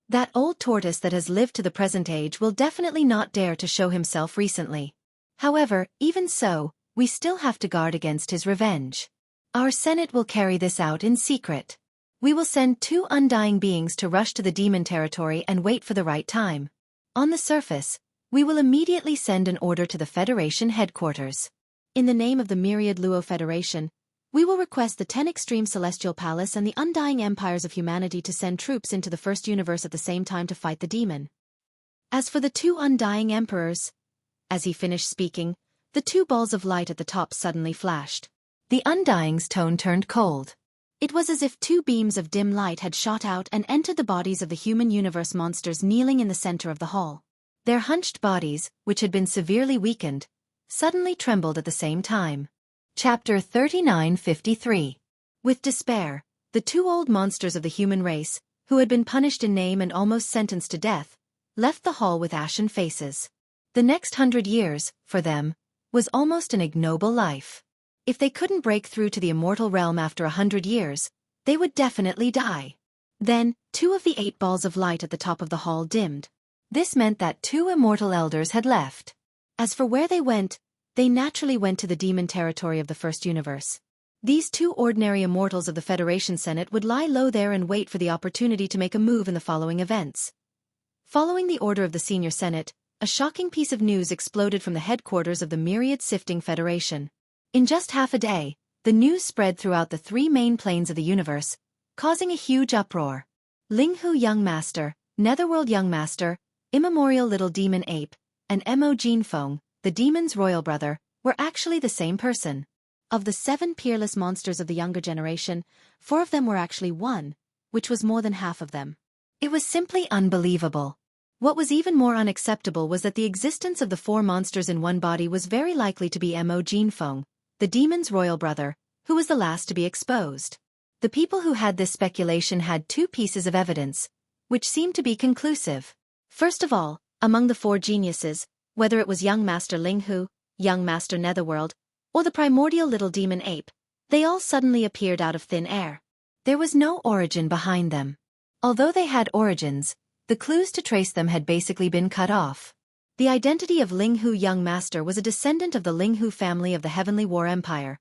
That old tortoise that has lived to the present age will definitely not dare to show himself recently. However, even so, we still have to guard against his revenge. Our Senate will carry this out in secret. We will send 2 undying beings to rush to the demon territory and wait for the right time. On the surface, we will immediately send an order to the Federation headquarters. In the name of the Myriad Luo Federation, we will request the 10 Extreme Celestial Palace and the Undying Empires of Humanity to send troops into the First Universe at the same time to fight the demon. As for the 2 undying emperors, as he finished speaking, the 2 balls of light at the top suddenly flashed. The undying's tone turned cold. It was as if 2 beams of dim light had shot out and entered the bodies of the human universe monsters kneeling in the center of the hall. Their hunched bodies, which had been severely weakened, suddenly trembled at the same time. Chapter 3953. With despair, the two old monsters of the human race, who had been punished in name and almost sentenced to death, left the hall with ashen faces. The next 100 years, for them, was almost an ignoble life. If they couldn't break through to the immortal realm after 100 years, they would definitely die. Then, 2 of the 8 balls of light at the top of the hall dimmed. This meant that 2 immortal elders had left. As for where they went, they naturally went to the demon territory of the first universe. These 2 ordinary immortals of the Federation Senate would lie low there and wait for the opportunity to make a move in the following events. Following the order of the Senior Senate, a shocking piece of news exploded from the headquarters of the Myriad Sifting Federation. In just half a day, the news spread throughout the 3 main planes of the universe, causing a huge uproar. Linghu Young Master, Netherworld Young Master, Immemorial Little Demon Ape, and Mo Jinfeng, the demon's royal brother, were actually the same person. Of the 7 peerless monsters of the younger generation, 4 of them were actually one, which was more than half of them. It was simply unbelievable. What was even more unacceptable was that the existence of the 4 monsters in one body was very likely to be Mo Jinfeng, the demon's royal brother, who was the last to be exposed. The people who had this speculation had 2 pieces of evidence, which seemed to be conclusive. First of all, among the 4 geniuses, whether it was young Master Linghu, young Master Netherworld, or the primordial little demon ape, they all suddenly appeared out of thin air. There was no origin behind them. Although they had origins, the clues to trace them had basically been cut off. The identity of Linghu Young Master was a descendant of the Linghu family of the Heavenly War Empire.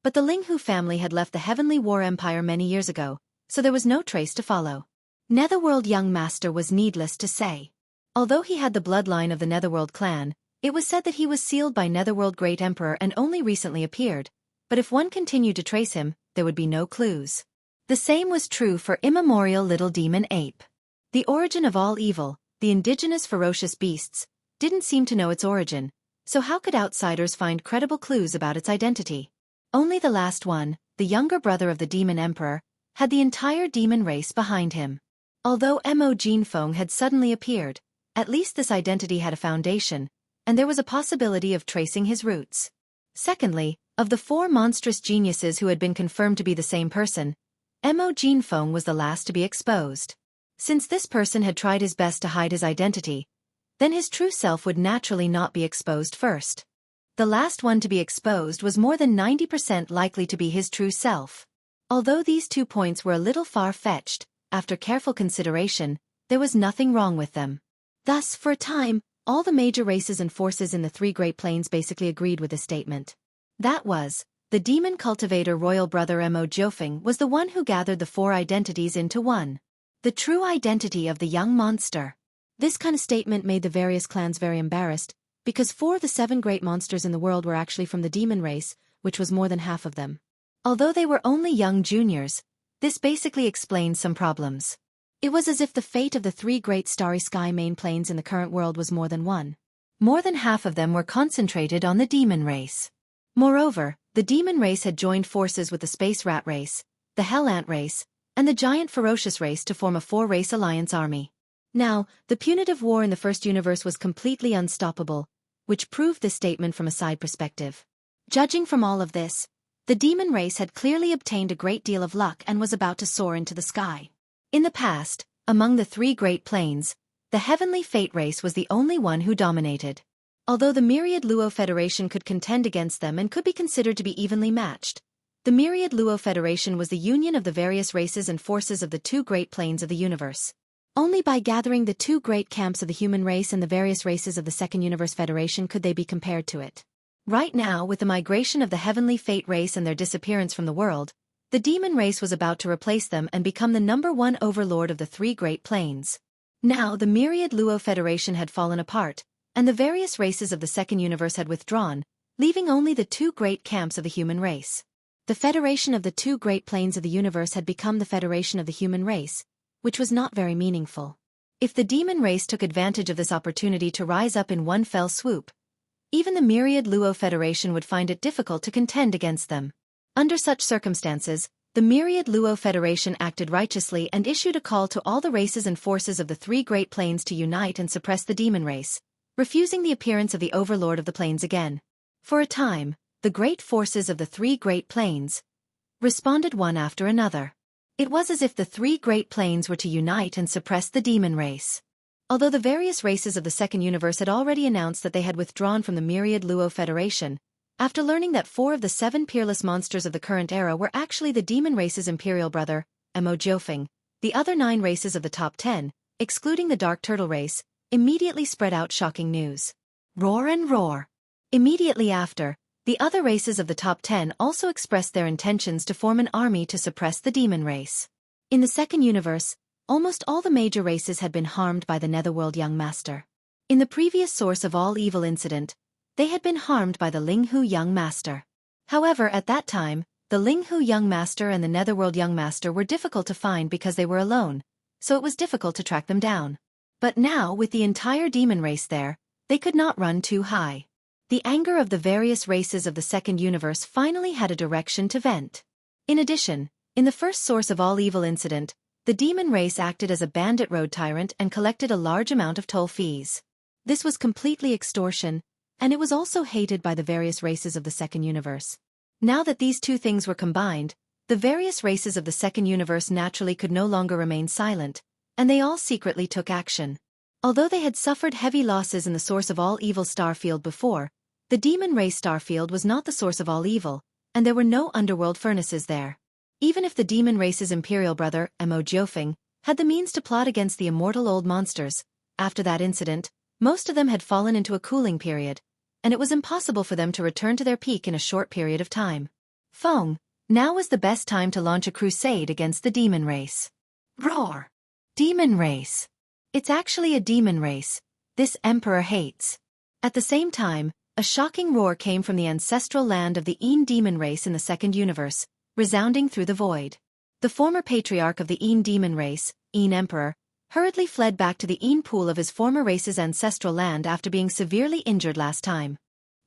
But the Linghu family had left the Heavenly War Empire many years ago, so there was no trace to follow. Netherworld Young Master was needless to say. Although he had the bloodline of the Netherworld clan, it was said that he was sealed by Netherworld Great Emperor and only recently appeared, but if one continued to trace him, there would be no clues. The same was true for Immemorial Little Demon Ape. The origin of all evil, the indigenous ferocious beasts, didn't seem to know its origin, so how could outsiders find credible clues about its identity? Only the last one, the younger brother of the Demon Emperor, had the entire demon race behind him. Although Mo Jinfeng had suddenly appeared, at least this identity had a foundation, and there was a possibility of tracing his roots. Secondly, of the 4 monstrous geniuses who had been confirmed to be the same person, Mo Jinfeng was the last to be exposed. Since this person had tried his best to hide his identity, then his true self would naturally not be exposed first. The last one to be exposed was more than 90% likely to be his true self. Although these 2 points were a little far-fetched, after careful consideration, there was nothing wrong with them. Thus, for a time, all the major races and forces in the 3 Great Plains basically agreed with this statement. That was, the demon cultivator royal brother Mo Jinfeng was the one who gathered the 4 identities into one. The true identity of the young monster. This kind of statement made the various clans very embarrassed, because 4 of the 7 great monsters in the world were actually from the demon race, which was more than half of them. Although they were only young juniors, this basically explained some problems. It was as if the fate of the 3 great starry sky main planes in the current world was more than one. More than half of them were concentrated on the demon race. Moreover, the demon race had joined forces with the space rat race, the hell ant race, and the giant ferocious race to form a 4-race alliance army. Now, the punitive war in the first universe was completely unstoppable, which proved this statement from a side perspective. Judging from all of this, the demon race had clearly obtained a great deal of luck and was about to soar into the sky. In the past, among the 3 great planes, the Heavenly Fate race was the only one who dominated. Although the Myriad Luo Federation could contend against them and could be considered to be evenly matched, the Myriad Luo Federation was the union of the various races and forces of the 2 great planes of the universe. Only by gathering the 2 great camps of the human race and the various races of the Second Universe Federation could they be compared to it. Right now, with the migration of the Heavenly Fate race and their disappearance from the world, the demon race was about to replace them and become the #1 overlord of the 3 great planes. Now the Myriad Luo Federation had fallen apart, and the various races of the Second Universe had withdrawn, leaving only the 2 great camps of the human race. The federation of the 2 great planes of the universe had become the federation of the human race, which was not very meaningful. If the demon race took advantage of this opportunity to rise up in one fell swoop, even the Myriad Luo Federation would find it difficult to contend against them. Under such circumstances, the Myriad Luo Federation acted righteously and issued a call to all the races and forces of the 3 great planes to unite and suppress the demon race, refusing the appearance of the overlord of the planes again. For a time, the great forces of the 3 great planes responded one after another. It was as if the three great planes were to unite and suppress the demon race. Although the various races of the second universe had already announced that they had withdrawn from the myriad Luo Federation, after learning that 4 of the 7 peerless monsters of the current era were actually the demon race's imperial brother, Jiofeng, the other 9 races of the top 10, excluding the Dark Turtle race, immediately spread out shocking news. Roar and roar. Immediately after, the other races of the top 10 also expressed their intentions to form an army to suppress the demon race. In the second universe, almost all the major races had been harmed by the Netherworld Young Master. In the previous source of all evil incident, they had been harmed by the Linghu Young Master. However, at that time, the Linghu Young Master and the Netherworld Young Master were difficult to find because they were alone, so it was difficult to track them down. But now, with the entire demon race there, they could not run too high. The anger of the various races of the second universe finally had a direction to vent. In addition, in the first source of all evil incident, the demon race acted as a bandit road tyrant and collected a large amount of toll fees. This was completely extortion, and it was also hated by the various races of the second universe. Now that these two things were combined, the various races of the second universe naturally could no longer remain silent, and they all secretly took action. Although they had suffered heavy losses in the source of all evil starfield before, the demon race starfield was not the source of all evil, and there were no underworld furnaces there. Even if the demon race's imperial brother, Jiofeng, had the means to plot against the immortal old monsters, after that incident, most of them had fallen into a cooling period, and it was impossible for them to return to their peak in a short period of time. Feng, now was the best time to launch a crusade against the demon race. Roar! Demon race! It's actually a demon race. This emperor hates. At the same time, a shocking roar came from the ancestral land of the Een demon race in the second universe, resounding through the void. The former patriarch of the Een demon race, Een Emperor, hurriedly fled back to the Een pool of his former race's ancestral land after being severely injured last time.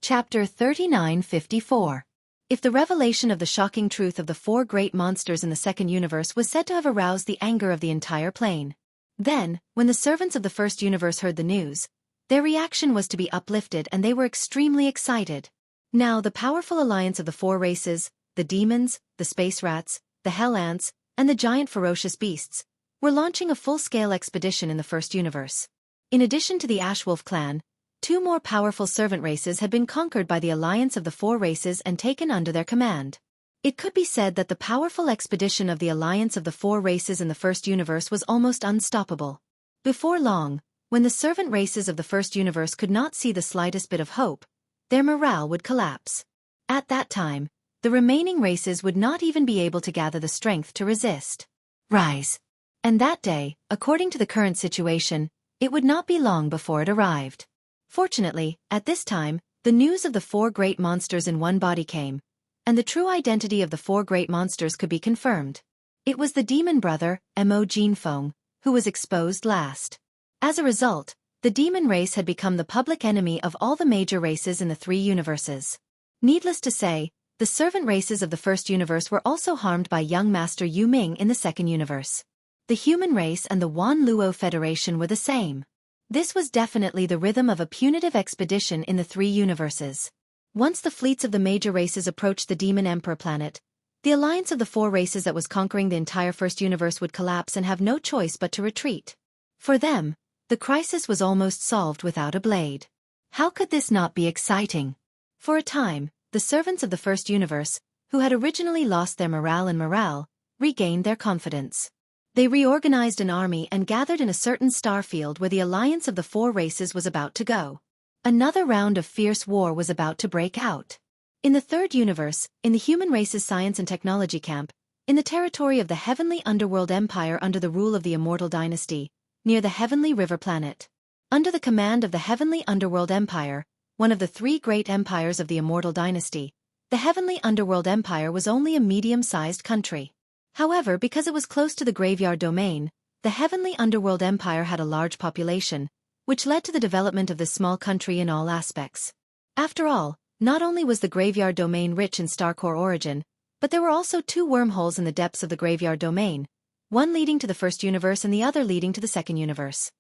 Chapter 3954. If the revelation of the shocking truth of the 4 great monsters in the second universe was said to have aroused the anger of the entire plane, then, when the servants of the first universe heard the news, their reaction was to be uplifted and they were extremely excited. Now the powerful alliance of the 4 races, the demons, the space rats, the hell ants, and the giant ferocious beasts, were launching a full-scale expedition in the first universe. In addition to the Ashwolf clan, 2 more powerful servant races had been conquered by the alliance of the 4 races and taken under their command. It could be said that the powerful expedition of the alliance of the 4 races in the first universe was almost unstoppable. Before long, when the servant races of the first universe could not see the slightest bit of hope, their morale would collapse. At that time, the remaining races would not even be able to gather the strength to resist. Rise. And that day, according to the current situation, it would not be long before it arrived. Fortunately, at this time, the news of the 4 great monsters in one body came, and the true identity of the 4 great monsters could be confirmed. It was the demon brother, Jinfeng, who was exposed last. As a result, the demon race had become the public enemy of all the major races in the 3 universes. Needless to say, the servant races of the first universe were also harmed by young Master Yu Ming in the second universe. The human race and the Wan Luo Federation were the same. This was definitely the rhythm of a punitive expedition in the 3 universes. Once the fleets of the major races approached the Demon Emperor planet, the alliance of the 4 races that was conquering the entire first universe would collapse and have no choice but to retreat. For them, the crisis was almost solved without a blade. How could this not be exciting? For a time, the servants of the first universe, who had originally lost their morale, regained their confidence. They reorganized an army and gathered in a certain star field where the alliance of the 4 races was about to go. Another round of fierce war was about to break out. In the third universe, in the human race's science and technology camp, in the territory of the Heavenly Underworld Empire under the rule of the Immortal Dynasty, near the Heavenly River planet. Under the command of the Heavenly Underworld Empire, one of the 3 great empires of the Immortal Dynasty, the Heavenly Underworld Empire was only a medium-sized country. However, because it was close to the Graveyard Domain, the Heavenly Underworld Empire had a large population, which led to the development of this small country in all aspects. After all, not only was the Graveyard Domain rich in star-core origin, but there were also 2 wormholes in the depths of the Graveyard Domain, one leading to the first universe and the other leading to the second universe.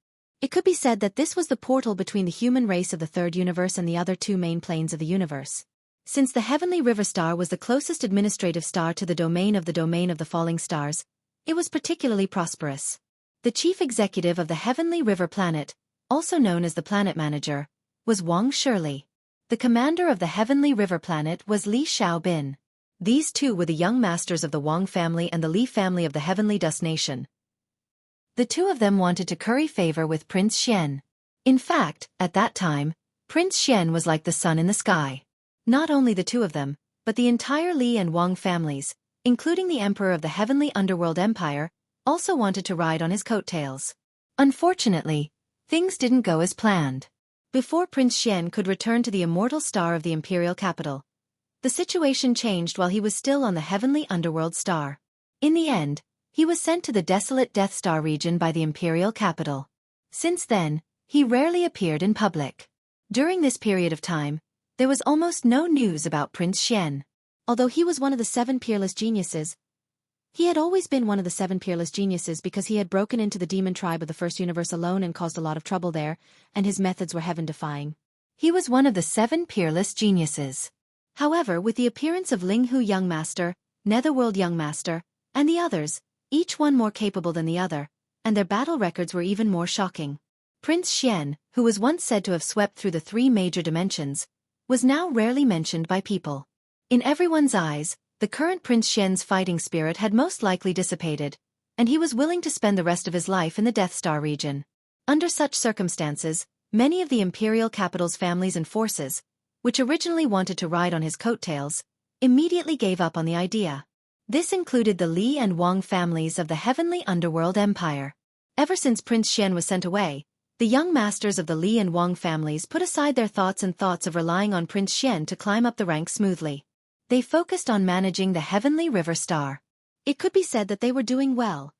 It could be said that this was the portal between the human race of the third universe and the other 2 main planes of the universe. Since the Heavenly River Star was the closest administrative star to the domain of the Falling Stars, It was particularly prosperous. The chief executive of the Heavenly River Planet, also known as the Planet Manager, was Wang Shirley. The commander of the Heavenly River Planet was Li Xiaobin. These two were the young masters of the Wang family and the Li family of the Heavenly Dust Nation. The two of them wanted to curry favor with Prince Xian. In fact, at that time, Prince Xian was like the sun in the sky. Not only the two of them, but the entire Li and Wang families, including the Emperor of the Heavenly Underworld Empire, also wanted to ride on his coattails. Unfortunately, things didn't go as planned. Before Prince Xian could return to the immortal star of the imperial capital, the situation changed while he was still on the Heavenly Underworld star. In the end, he was sent to the desolate Death Star region by the imperial capital. Since then, he rarely appeared in public. During this period of time, there was almost no news about Prince Xian. Although he was one of the 7 peerless geniuses, he had always been one of the 7 peerless geniuses because he had broken into the demon tribe of the first universe alone and caused a lot of trouble there, and his methods were heaven-defying. He was one of the 7 peerless geniuses. However, with the appearance of Ling Hu Young Master, Netherworld Young Master, and the others, each one more capable than the other, and their battle records were even more shocking. Prince Xian, who was once said to have swept through the 3 major dimensions, was now rarely mentioned by people. In everyone's eyes, the current Prince Xian's fighting spirit had most likely dissipated, and he was willing to spend the rest of his life in the Death Star region. Under such circumstances, many of the imperial capital's families and forces, which originally wanted to ride on his coattails, immediately gave up on the idea. This included the Li and Wang families of the Heavenly Underworld Empire. Ever since Prince Xian was sent away, the young masters of the Li and Wang families put aside their thoughts of relying on Prince Xian to climb up the ranks smoothly. They focused on managing the Heavenly River Star. It could be said that they were doing well.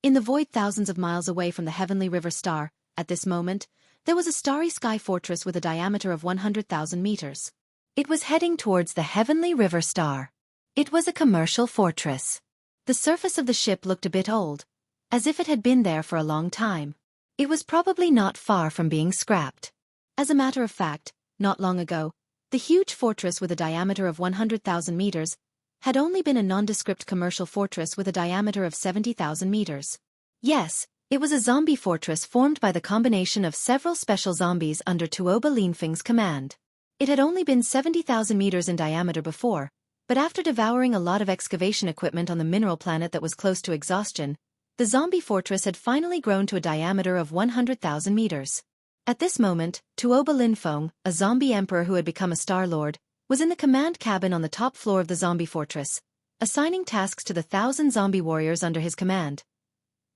In the void thousands of miles away from the Heavenly River Star, at this moment, there was a starry sky fortress with a diameter of 100,000 meters. It was heading towards the Heavenly River Star. It was a commercial fortress. The surface of the ship looked a bit old, as if it had been there for a long time. It was probably not far from being scrapped. As a matter of fact, not long ago, the huge fortress with a diameter of 100,000 meters had only been a nondescript commercial fortress with a diameter of 70,000 meters. Yes, it was a zombie fortress formed by the combination of several special zombies under Tuoba Linfeng's command. It had only been 70,000 meters in diameter before, but after devouring a lot of excavation equipment on the mineral planet that was close to exhaustion, the zombie fortress had finally grown to a diameter of 100,000 meters. At this moment, Tuoba Linfeng, a zombie emperor who had become a Star Lord, was in the command cabin on the top floor of the zombie fortress, assigning tasks to the 1,000 zombie warriors under his command.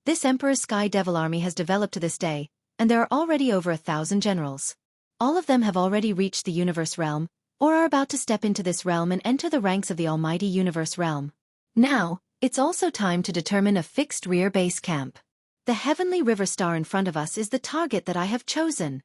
This emperor's Sky Devil army has developed to this day, and there are already over 1,000 generals. All of them have already reached the universe realm, or are about to step into this realm and enter the ranks of the almighty universe realm. Now, it's also time to determine a fixed rear base camp. The Heavenly River Star in front of us is the target that I have chosen.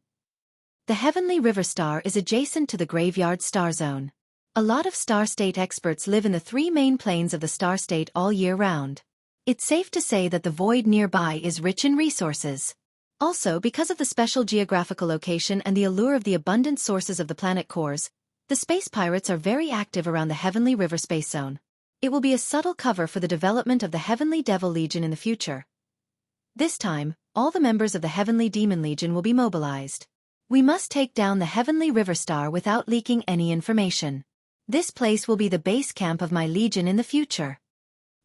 The Heavenly River Star is adjacent to the Graveyard Star Zone. A lot of Star State experts live in the 3 main planes of the Star State all year round. It's safe to say that the void nearby is rich in resources. Also, because of the special geographical location and the allure of the abundant sources of the planet cores, the space pirates are very active around the Heavenly River Space Zone. It will be a subtle cover for the development of the Heavenly Devil Legion in the future. This time, all the members of the Heavenly Demon Legion will be mobilized. We must take down the Heavenly River Star without leaking any information. This place will be the base camp of my legion in the future.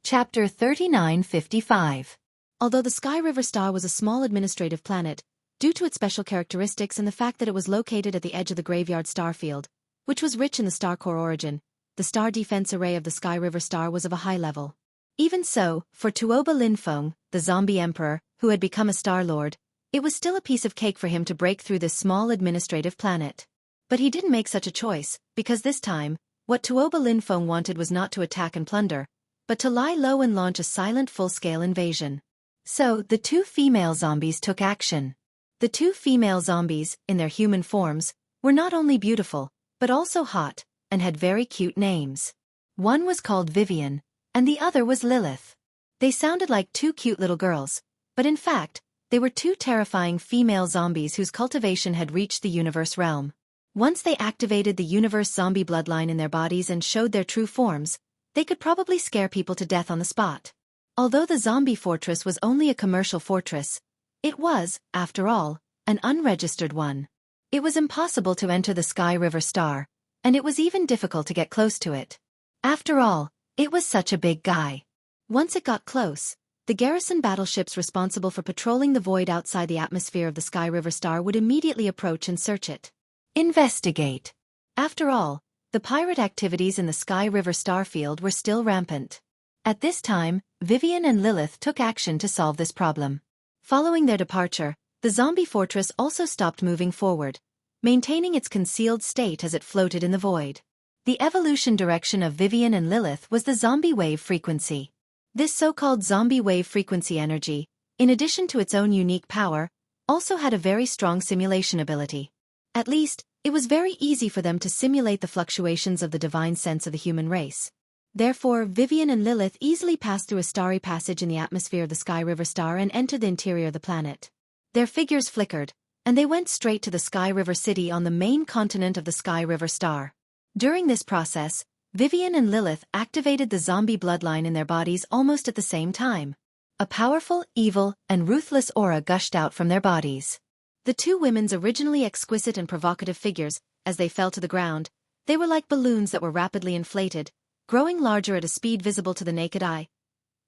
Chapter 3955. Although the Sky River Star was a small administrative planet, due to its special characteristics and the fact that it was located at the edge of the Graveyard Starfield, which was rich in the star core origin, the star defense array of the Sky River Star was of a high level. Even so, for Tuoba Linfeng, the zombie emperor, who had become a Star Lord, it was still a piece of cake for him to break through this small administrative planet. But he didn't make such a choice, because this time, what Tuoba Linfeng wanted was not to attack and plunder, but to lie low and launch a silent full-scale invasion. So, the 2 female zombies took action. The 2 female zombies, in their human forms, were not only beautiful, but also hot, and had very cute names. One was called Vivian, and the other was Lilith. They sounded like 2 cute little girls, but in fact, they were 2 terrifying female zombies whose cultivation had reached the universe realm. Once they activated the universe zombie bloodline in their bodies and showed their true forms, they could probably scare people to death on the spot. Although the zombie fortress was only a commercial fortress, it was, after all, an unregistered one. It was impossible to enter the Sky River Star, and it was even difficult to get close to it. After all, it was such a big guy. Once it got close, the garrison battleships responsible for patrolling the void outside the atmosphere of the Sky River Star would immediately approach and search it. Investigate. After all, the pirate activities in the Sky River Starfield were still rampant. At this time, Vivian and Lilith took action to solve this problem. Following their departure, the zombie fortress also stopped moving forward, maintaining its concealed state as it floated in the void. The evolution direction of Vivian and Lilith was the zombie wave frequency. This so-called zombie wave frequency energy, in addition to its own unique power, also had a very strong simulation ability. At least, it was very easy for them to simulate the fluctuations of the divine sense of the human race. Therefore, Vivian and Lilith easily passed through a starry passage in the atmosphere of the Sky River Star and entered the interior of the planet. Their figures flickered, and they went straight to the Sky River City on the main continent of the Sky River Star. During this process, Vivian and Lilith activated the zombie bloodline in their bodies almost at the same time. A powerful, evil, and ruthless aura gushed out from their bodies. The two women's originally exquisite and provocative figures, as they fell to the ground, they were like balloons that were rapidly inflated, growing larger at a speed visible to the naked eye.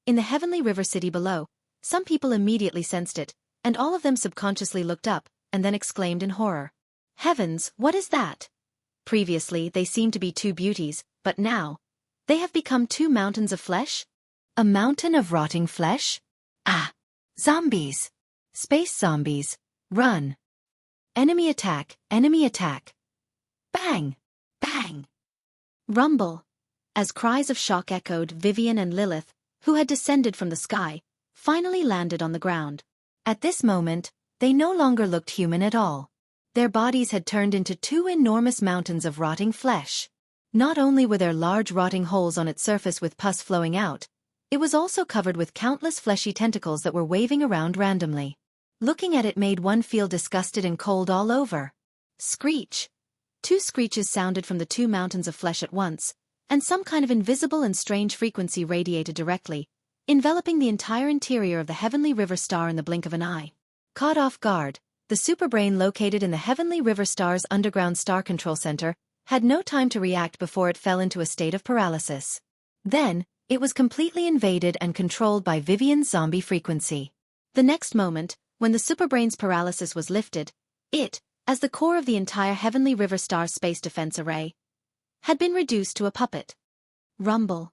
In the heavenly river city below, some people immediately sensed it, and all of them subconsciously looked up, and then exclaimed in horror. Heavens, what is that? Previously, they seemed to be two beauties, but now, they have become two mountains of flesh? A mountain of rotting flesh? Ah! Zombies! Space zombies! Run! Enemy attack! Enemy attack! Bang! Bang! Rumble! As cries of shock echoed, Vivian and Lilith, who had descended from the sky, finally landed on the ground. At this moment, they no longer looked human at all. Their bodies had turned into two enormous mountains of rotting flesh. Not only were there large rotting holes on its surface with pus flowing out, it was also covered with countless fleshy tentacles that were waving around randomly. Looking at it made one feel disgusted and cold all over. Screech! Two screeches sounded from the two mountains of flesh at once, and some kind of invisible and strange frequency radiated directly, enveloping the entire interior of the Heavenly River Star in the blink of an eye. Caught off guard, the superbrain located in the Heavenly River Star's underground star control center had no time to react before it fell into a state of paralysis. Then, it was completely invaded and controlled by Vivian's zombie frequency. The next moment, when the superbrain's paralysis was lifted, it, as the core of the entire Heavenly River Star space defense array, had been reduced to a puppet. Rumble.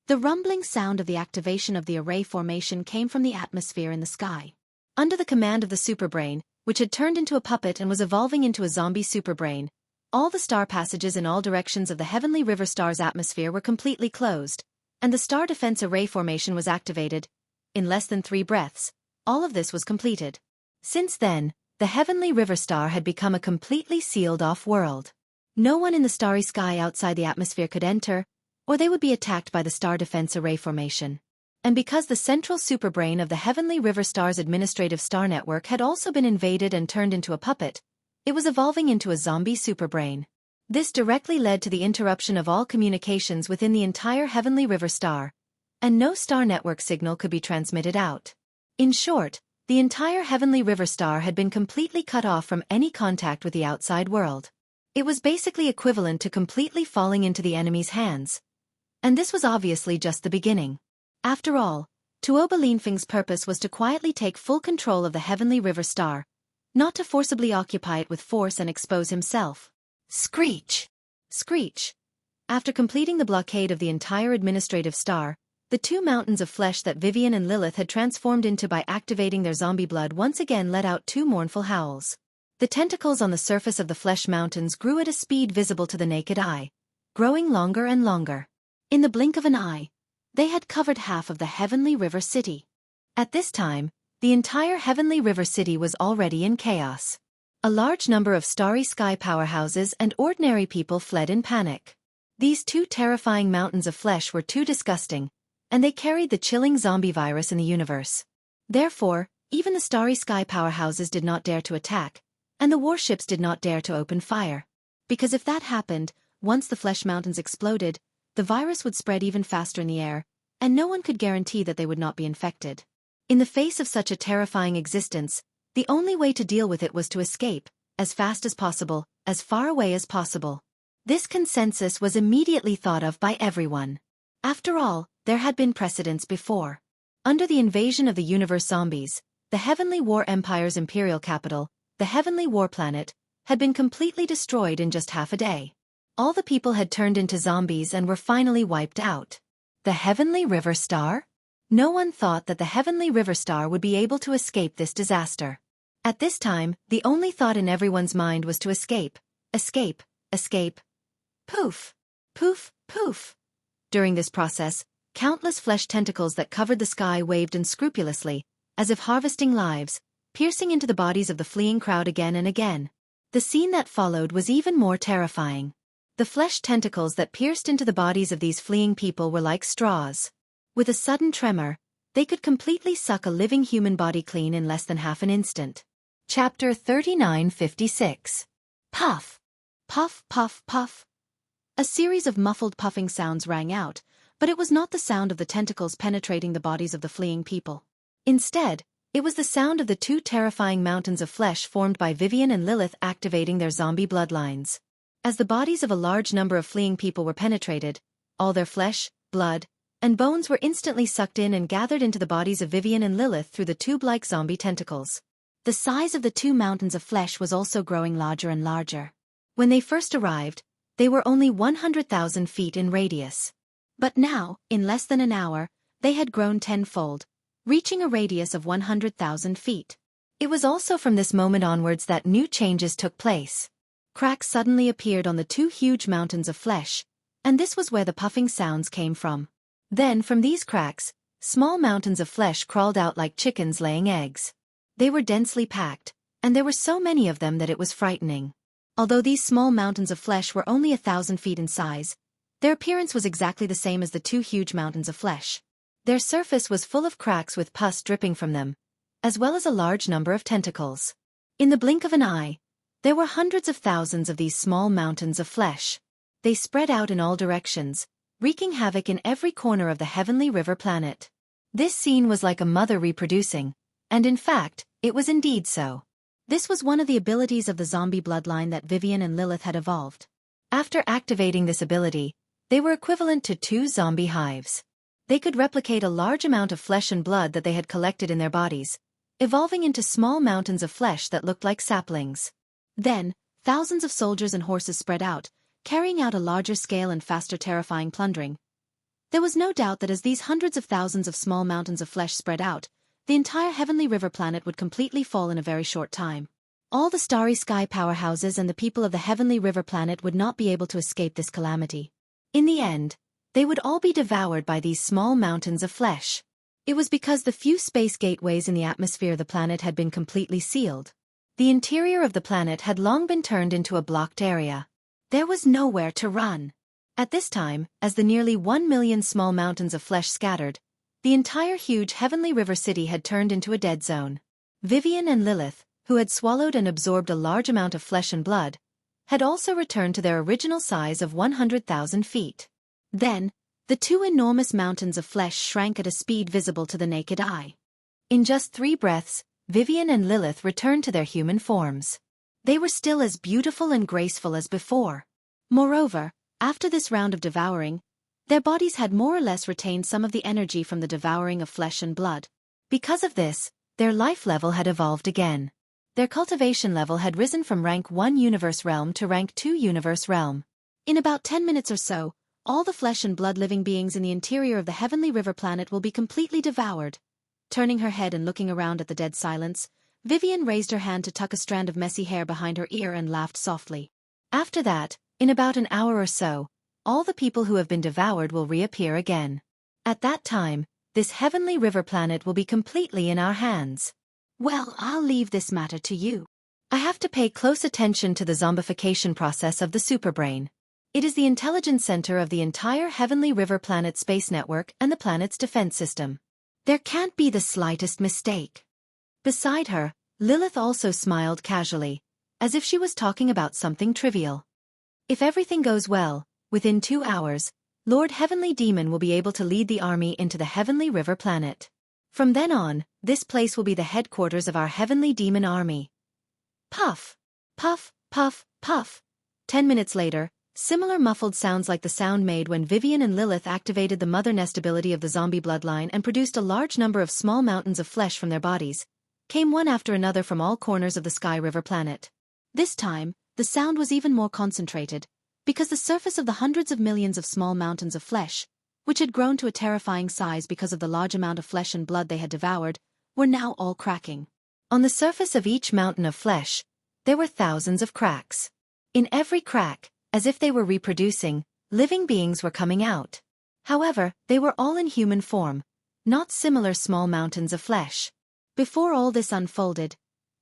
The rumbling sound of the activation of the array formation came from the atmosphere in the sky. Under the command of the superbrain, which had turned into a puppet and was evolving into a zombie superbrain, all the star passages in all directions of the Heavenly River Star's atmosphere were completely closed, and the star defense array formation was activated. In less than 3 breaths, all of this was completed. Since then, the Heavenly River Star had become a completely sealed-off world. No one in the starry sky outside the atmosphere could enter, or they would be attacked by the star defense array formation. And because the central superbrain of the Heavenly River Star's administrative star network had also been invaded and turned into a puppet, it was evolving into a zombie superbrain. This directly led to the interruption of all communications within the entire Heavenly River Star, and no star network signal could be transmitted out. In short, the entire Heavenly River Star had been completely cut off from any contact with the outside world. It was basically equivalent to completely falling into the enemy's hands. And this was obviously just the beginning. After all, Tuoba Linfeng's purpose was to quietly take full control of the Heavenly River Star, not to forcibly occupy it with force and expose himself. Screech! Screech! After completing the blockade of the entire administrative star, the 2 mountains of flesh that Vivian and Lilith had transformed into by activating their zombie blood once again let out 2 mournful howls. The tentacles on the surface of the flesh mountains grew at a speed visible to the naked eye, growing longer and longer. In the blink of an eye, they had covered half of the Heavenly River City. At this time, the entire Heavenly River City was already in chaos. A large number of starry sky powerhouses and ordinary people fled in panic. These 2 terrifying mountains of flesh were too disgusting, and they carried the chilling zombie virus in the universe. Therefore, even the starry sky powerhouses did not dare to attack, and the warships did not dare to open fire. Because if that happened, once the flesh mountains exploded, the virus would spread even faster in the air, and no one could guarantee that they would not be infected. In the face of such a terrifying existence, the only way to deal with it was to escape, as fast as possible, as far away as possible. This consensus was immediately thought of by everyone. After all, there had been precedents before. Under the invasion of the universe zombies, the Heavenly War Empire's imperial capital, the Heavenly War Planet, had been completely destroyed in just half a day. All the people had turned into zombies and were finally wiped out. The Heavenly River Star? No one thought that the Heavenly River Star would be able to escape this disaster. At this time, the only thought in everyone's mind was to escape. Escape, escape. Poof! Poof, poof! During this process, countless flesh tentacles that covered the sky waved unscrupulously, as if harvesting lives, piercing into the bodies of the fleeing crowd again and again. The scene that followed was even more terrifying. The flesh tentacles that pierced into the bodies of these fleeing people were like straws. With a sudden tremor, they could completely suck a living human body clean in less than half an instant. Chapter 3956. Puff! Puff, puff, puff. A series of muffled puffing sounds rang out, but it was not the sound of the tentacles penetrating the bodies of the fleeing people. Instead, it was the sound of the two terrifying mountains of flesh formed by Vivian and Lilith activating their zombie bloodlines. As the bodies of a large number of fleeing people were penetrated, all their flesh, blood, and bones were instantly sucked in and gathered into the bodies of Vivian and Lilith through the tube-like zombie tentacles. The size of the two mountains of flesh was also growing larger and larger. When they first arrived, they were only 100,000 feet in radius. But now, in less than an hour, they had grown tenfold, reaching a radius of 100,000 feet. It was also from this moment onwards that new changes took place. Cracks suddenly appeared on the two huge mountains of flesh, and this was where the puffing sounds came from. Then, from these cracks, small mountains of flesh crawled out like chickens laying eggs. They were densely packed, and there were so many of them that it was frightening. Although these small mountains of flesh were only 1,000 feet in size, their appearance was exactly the same as the two huge mountains of flesh. Their surface was full of cracks with pus dripping from them, as well as a large number of tentacles. In the blink of an eye, there were hundreds of thousands of these small mountains of flesh. They spread out in all directions, wreaking havoc in every corner of the Heavenly River Planet. This scene was like a mother reproducing, and in fact, it was indeed so. This was one of the abilities of the zombie bloodline that Vivian and Lilith had evolved. After activating this ability, they were equivalent to two zombie hives. They could replicate a large amount of flesh and blood that they had collected in their bodies, evolving into small mountains of flesh that looked like saplings. Then, thousands of soldiers and horses spread out, carrying out a larger scale and faster terrifying plundering. There was no doubt that as these hundreds of thousands of small mountains of flesh spread out, the entire Heavenly River Planet would completely fall in a very short time. All the starry sky powerhouses and the people of the Heavenly River Planet would not be able to escape this calamity. In the end, they would all be devoured by these small mountains of flesh. It was because the few space gateways in the atmosphere of the planet had been completely sealed. The interior of the planet had long been turned into a blocked area. There was nowhere to run. At this time, as the nearly 1 million small mountains of flesh scattered, the entire huge Heavenly River City had turned into a dead zone. Vivian and Lilith, who had swallowed and absorbed a large amount of flesh and blood, had also returned to their original size of 100,000 feet. Then, the two enormous mountains of flesh shrank at a speed visible to the naked eye. In just 3 breaths, Vivian and Lilith returned to their human forms. They were still as beautiful and graceful as before. Moreover, after this round of devouring, their bodies had more or less retained some of the energy from the devouring of flesh and blood. Because of this, their life level had evolved again. Their cultivation level had risen from rank 1 universe realm to rank 2 universe realm. In about 10 minutes or so, all the flesh and blood living beings in the interior of the Heavenly River Planet will be completely devoured. Turning her head and looking around at the dead silence, Vivian raised her hand to tuck a strand of messy hair behind her ear and laughed softly. After that, in about an hour or so, all the people who have been devoured will reappear again. At that time, this Heavenly River Planet will be completely in our hands. Well, I'll leave this matter to you. I have to pay close attention to the zombification process of the superbrain. It is the intelligence center of the entire Heavenly River Planet space network and the planet's defense system. There can't be the slightest mistake. Beside her, Lilith also smiled casually, as if she was talking about something trivial. If everything goes well, within 2 hours, Lord Heavenly Demon will be able to lead the army into the Heavenly River planet. From then on, this place will be the headquarters of our Heavenly Demon army. Puff! Puff, puff, puff. 10 minutes later, similar muffled sounds like the sound made when Vivian and Lilith activated the mother nest ability of the zombie bloodline and produced a large number of small mountains of flesh from their bodies, came one after another from all corners of the Sky River planet. This time, the sound was even more concentrated, because the surface of the hundreds of millions of small mountains of flesh, which had grown to a terrifying size because of the large amount of flesh and blood they had devoured, were now all cracking. On the surface of each mountain of flesh, there were thousands of cracks. In every crack, as if they were reproducing, living beings were coming out. However, they were all in human form, not similar small mountains of flesh. Before all this unfolded,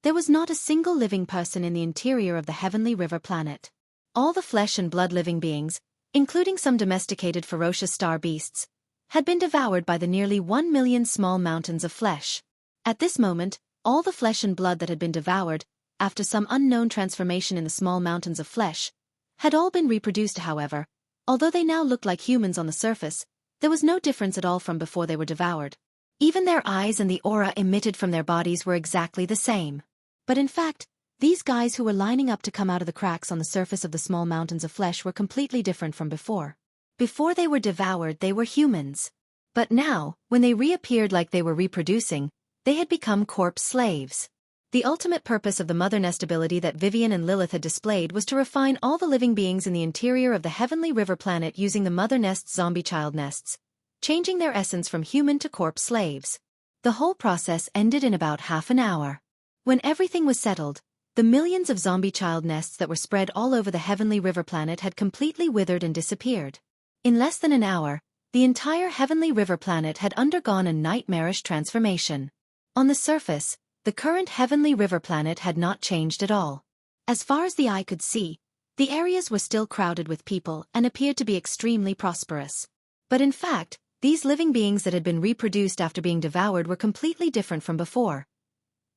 there was not a single living person in the interior of the Heavenly River planet. All the flesh and blood living beings, including some domesticated ferocious star beasts, had been devoured by the nearly 1 million small mountains of flesh. At this moment, all the flesh and blood that had been devoured, after some unknown transformation in the small mountains of flesh, had all been reproduced. However, although they now looked like humans on the surface, there was no difference at all from before they were devoured. Even their eyes and the aura emitted from their bodies were exactly the same. But in fact, these guys who were lining up to come out of the cracks on the surface of the small mountains of flesh were completely different from before. Before they were devoured, they were humans. But now, when they reappeared like they were reproducing, they had become corpse slaves. The ultimate purpose of the mother nest ability that Vivian and Lilith had displayed was to refine all the living beings in the interior of the Heavenly River planet using the mother nest's zombie child nests, changing their essence from human to corpse slaves. The whole process ended in about half an hour. When everything was settled, the millions of zombie child nests that were spread all over the Heavenly River planet had completely withered and disappeared. In less than an hour, the entire Heavenly River planet had undergone a nightmarish transformation. On the surface, the current Heavenly River planet had not changed at all. As far as the eye could see, the areas were still crowded with people and appeared to be extremely prosperous. But in fact, these living beings that had been reproduced after being devoured were completely different from before.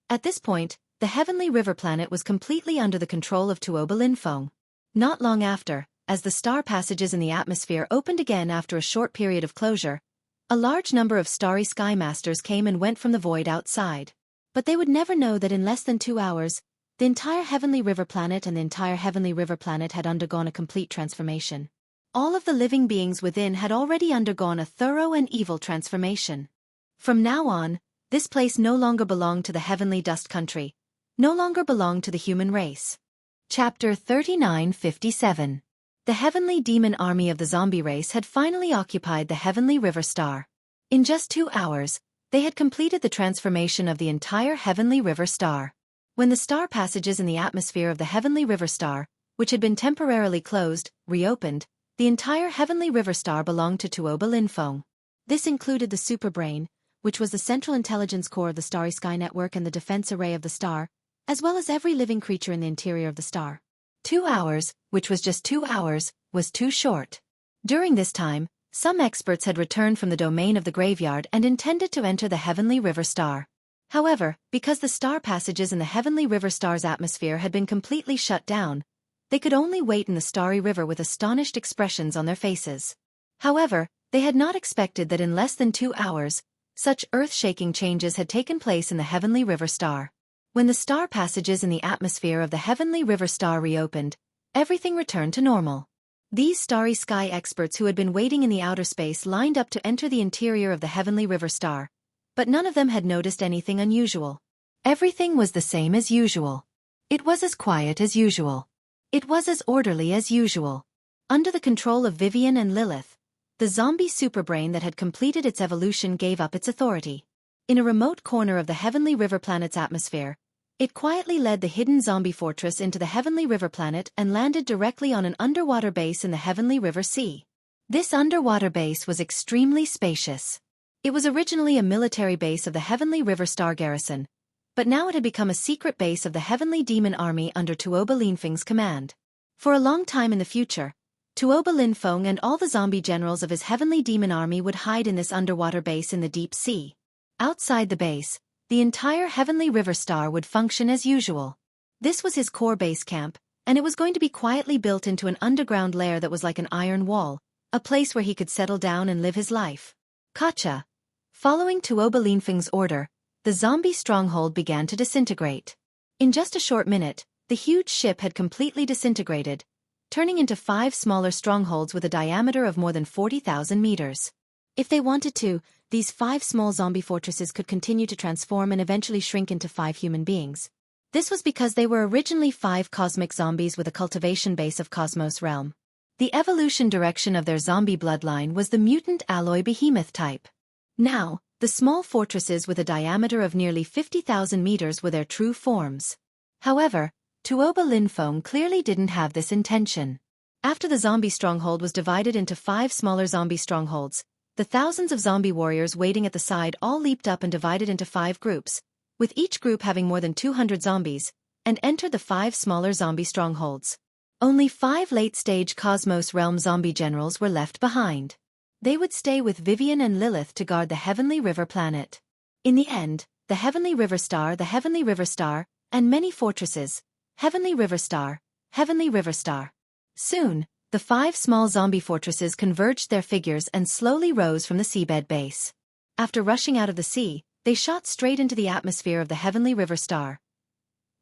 At this point, the Heavenly River planet was completely under the control of Tuoba Linfeng. Not long after, as the star passages in the atmosphere opened again after a short period of closure, a large number of starry sky masters came and went from the void outside. But they would never know that in less than 2 hours, the entire Heavenly River planet and the entire Heavenly River planet had undergone a complete transformation. All of the living beings within had already undergone a thorough and evil transformation. From now on, this place no longer belonged to the Heavenly Dust Country, no longer belonged to the human race. Chapter 3957. The Heavenly Demon Army of the zombie race had finally occupied the Heavenly River Star. In just 2 hours, they had completed the transformation of the entire Heavenly River Star. When the star passages in the atmosphere of the Heavenly River Star, which had been temporarily closed, reopened, the entire Heavenly River Star belonged to Tuoba Linfeng. This included the Superbrain, which was the central intelligence core of the Starry Sky Network and the defense array of the star, as well as every living creature in the interior of the star. 2 hours, which was just 2 hours, was too short. During this time, some experts had returned from the domain of the graveyard and intended to enter the Heavenly River Star. However, because the star passages in the Heavenly River Star's atmosphere had been completely shut down, they could only wait in the starry river with astonished expressions on their faces. However, they had not expected that in less than 2 hours, such earth-shaking changes had taken place in the Heavenly River Star. When the star passages in the atmosphere of the Heavenly River Star reopened, everything returned to normal. These starry sky experts who had been waiting in the outer space lined up to enter the interior of the Heavenly River Star, but none of them had noticed anything unusual. Everything was the same as usual. It was as quiet as usual. It was as orderly as usual. Under the control of Vivian and Lilith, the zombie superbrain that had completed its evolution gave up its authority. In a remote corner of the Heavenly River planet's atmosphere, it quietly led the hidden zombie fortress into the Heavenly River planet and landed directly on an underwater base in the Heavenly River Sea. This underwater base was extremely spacious. It was originally a military base of the Heavenly River Star Garrison, but now it had become a secret base of the Heavenly Demon Army under Tuoba Linfeng's command. For a long time in the future, Tuoba Linfeng and all the zombie generals of his Heavenly Demon Army would hide in this underwater base in the deep sea. Outside the base, the entire Heavenly River Star would function as usual. This was his core base camp, and it was going to be quietly built into an underground lair that was like an iron wall, a place where he could settle down and live his life. Gotcha. Following Tuoba Linfeng's order, the zombie stronghold began to disintegrate. In just a short minute, the huge ship had completely disintegrated, turning into 5 smaller strongholds with a diameter of more than 40,000 meters. If they wanted to, these 5 small zombie fortresses could continue to transform and eventually shrink into 5 human beings. This was because they were originally 5 cosmic zombies with a cultivation base of Cosmos realm. The evolution direction of their zombie bloodline was the mutant alloy behemoth type. Now, the small fortresses with a diameter of nearly 50,000 meters were their true forms. However, Tuoba Linfeng clearly didn't have this intention. After the zombie stronghold was divided into 5 smaller zombie strongholds, the thousands of zombie warriors waiting at the side all leaped up and divided into 5 groups, with each group having more than 200 zombies, and entered the 5 smaller zombie strongholds. Only 5 late-stage Cosmos Realm zombie generals were left behind. They would stay with Vivian and Lilith to guard the Heavenly River planet. In the end, the Heavenly River Star, and many fortresses, Heavenly River Star. Soon, the 5 small zombie fortresses converged their figures and slowly rose from the seabed base. After rushing out of the sea, they shot straight into the atmosphere of the Heavenly River Star.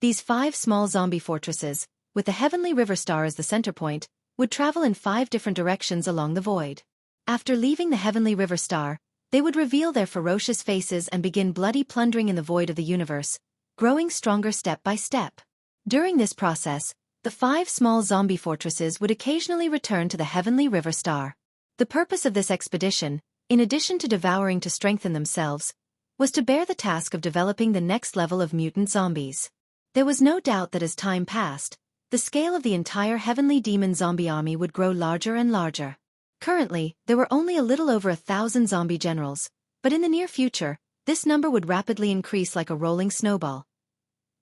These 5 small zombie fortresses, with the Heavenly River Star as the center point, would travel in 5 different directions along the void. After leaving the Heavenly River Star, they would reveal their ferocious faces and begin bloody plundering in the void of the universe, growing stronger step by step. During this process, the 5 small zombie fortresses would occasionally return to the Heavenly River Star. The purpose of this expedition, in addition to devouring to strengthen themselves, was to bear the task of developing the next level of mutant zombies. There was no doubt that as time passed, the scale of the entire Heavenly Demon zombie army would grow larger and larger. Currently, there were only a little over 1,000 zombie generals, but in the near future, this number would rapidly increase like a rolling snowball.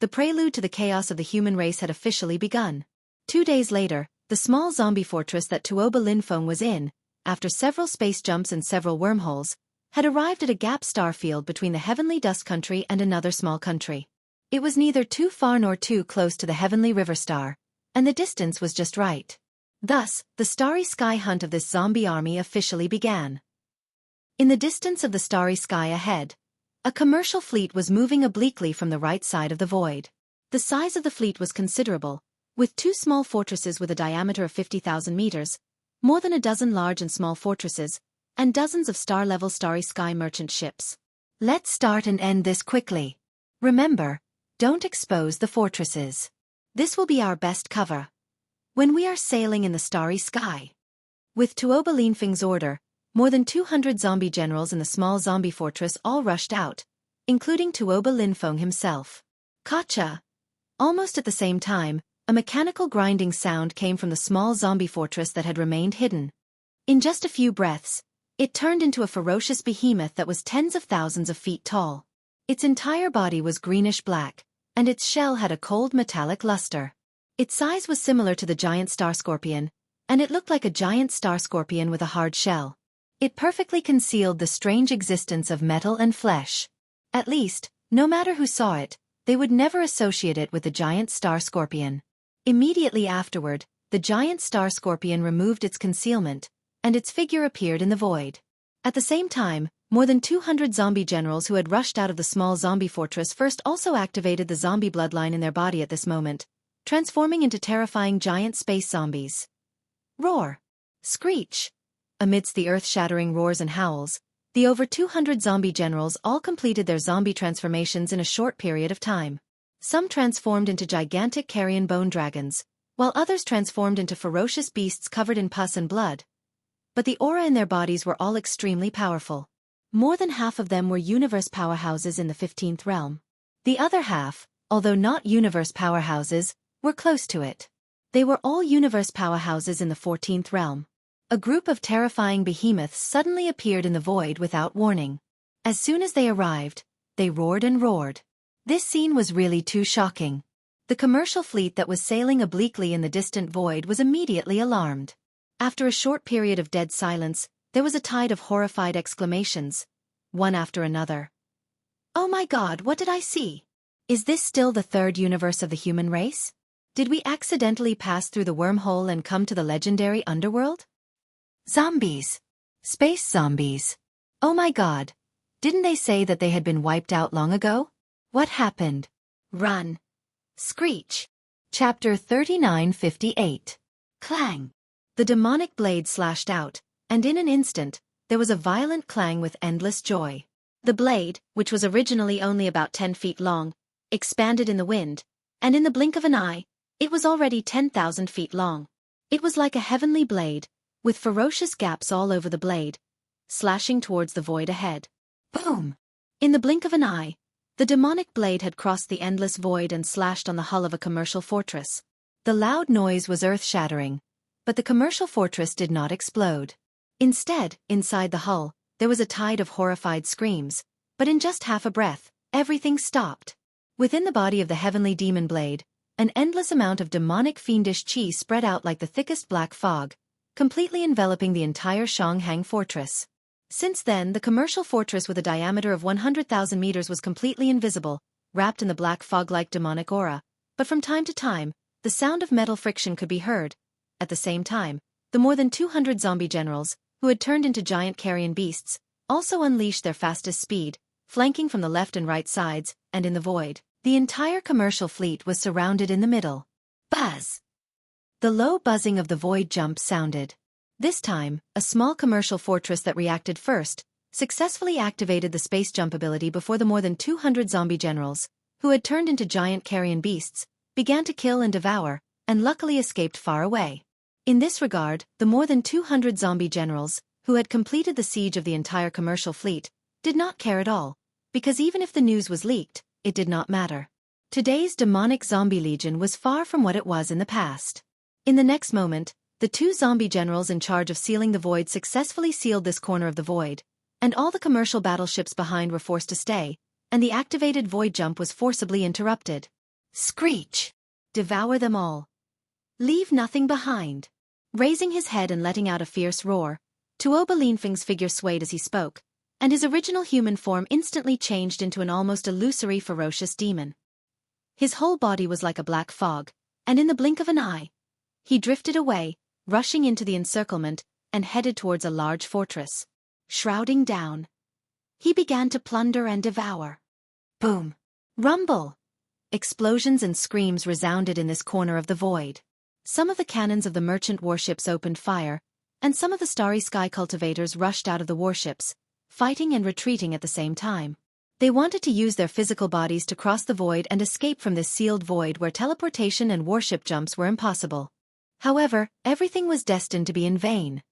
The prelude to the chaos of the human race had officially begun. 2 days later, the small zombie fortress that Tuoba Linfeng was in, after several space jumps and several wormholes, had arrived at a gap star field between the Heavenly Dust Country and another small country. It was neither too far nor too close to the Heavenly River Star, and the distance was just right. Thus, the starry sky hunt of this zombie army officially began. In the distance of the starry sky ahead, a commercial fleet was moving obliquely from the right side of the void. The size of the fleet was considerable, with 2 small fortresses with a diameter of 50,000 meters, more than a dozen large and small fortresses, and dozens of star-level starry sky merchant ships. Let's start and end this quickly. Remember, don't expose the fortresses. This will be our best cover when we are sailing in the starry sky. With Tuoba Linfeng's order, more than 200 zombie generals in the small zombie fortress all rushed out, including Tuoba Linfeng himself. Gotcha! Almost at the same time, a mechanical grinding sound came from the small zombie fortress that had remained hidden. In just a few breaths, it turned into a ferocious behemoth that was tens of thousands of feet tall. Its entire body was greenish-black, and its shell had a cold metallic luster. Its size was similar to the giant star scorpion, and it looked like a giant star scorpion with a hard shell. It perfectly concealed the strange existence of metal and flesh. At least, no matter who saw it, they would never associate it with the giant star scorpion. Immediately afterward, the giant star scorpion removed its concealment, and its figure appeared in the void. At the same time, more than 200 zombie generals who had rushed out of the small zombie fortress first also activated the zombie bloodline in their body at this moment, transforming into terrifying giant space zombies. Roar! Screech! Amidst the earth-shattering roars and howls, the over 200 zombie generals all completed their zombie transformations in a short period of time. Some transformed into gigantic carrion bone dragons, while others transformed into ferocious beasts covered in pus and blood. But the aura in their bodies were all extremely powerful. More than half of them were universe powerhouses in the 15th realm. The other half, although not universe powerhouses, were close to it. They were all universe powerhouses in the 14th realm. A group of terrifying behemoths suddenly appeared in the void without warning. As soon as they arrived, they roared and roared. This scene was really too shocking. The commercial fleet that was sailing obliquely in the distant void was immediately alarmed. After a short period of dead silence, there was a tide of horrified exclamations, one after another. Oh my God, what did I see? Is this still the 3rd universe of the human race? Did we accidentally pass through the wormhole and come to the legendary underworld? Zombies. Space zombies. Oh my god. Didn't they say that they had been wiped out long ago? What happened? Run. Screech. Chapter 3958. Clang. The demonic blade slashed out, and in an instant, there was a violent clang with endless joy. The blade, which was originally only about 10 feet long, expanded in the wind, and in the blink of an eye, it was already 10,000 feet long. It was like a heavenly blade, with ferocious gaps all over the blade, slashing towards the void ahead. Boom! In the blink of an eye, the demonic blade had crossed the endless void and slashed on the hull of a commercial fortress. The loud noise was earth-shattering, but the commercial fortress did not explode. Instead, inside the hull, there was a tide of horrified screams, but in just half a breath, everything stopped. Within the body of the heavenly demon blade, an endless amount of demonic fiendish chi spread out like the thickest black fog, completely enveloping the entire Shanghang fortress. Since then, the commercial fortress with a diameter of 100,000 meters was completely invisible, wrapped in the black fog-like demonic aura, but from time to time, the sound of metal friction could be heard. At the same time, the more than 200 zombie generals, who had turned into giant carrion beasts, also unleashed their fastest speed, flanking from the left and right sides, and in the void. The entire commercial fleet was surrounded in the middle. Buzz! The low buzzing of the void jump sounded. This time, a small commercial fortress that reacted first, successfully activated the space jump ability before the more than 200 zombie generals, who had turned into giant carrion beasts, began to kill and devour, and luckily escaped far away. In this regard, the more than 200 zombie generals, who had completed the siege of the entire commercial fleet, did not care at all, because even if the news was leaked, it did not matter. Today's demonic zombie legion was far from what it was in the past. In the next moment, the two zombie generals in charge of sealing the void successfully sealed this corner of the void, and all the commercial battleships behind were forced to stay, and the activated void jump was forcibly interrupted. Screech! Devour them all. Leave nothing behind. Raising his head and letting out a fierce roar, Tuoba Linfeng's figure swayed as he spoke, and his original human form instantly changed into an almost illusory ferocious demon. His whole body was like a black fog, and in the blink of an eye, he drifted away, rushing into the encirclement, and headed towards a large fortress. Shrouding down, he began to plunder and devour. Boom! Rumble! Explosions and screams resounded in this corner of the void. Some of the cannons of the merchant warships opened fire, and some of the starry sky cultivators rushed out of the warships, fighting and retreating at the same time. They wanted to use their physical bodies to cross the void and escape from this sealed void where teleportation and warship jumps were impossible. However, everything was destined to be in vain.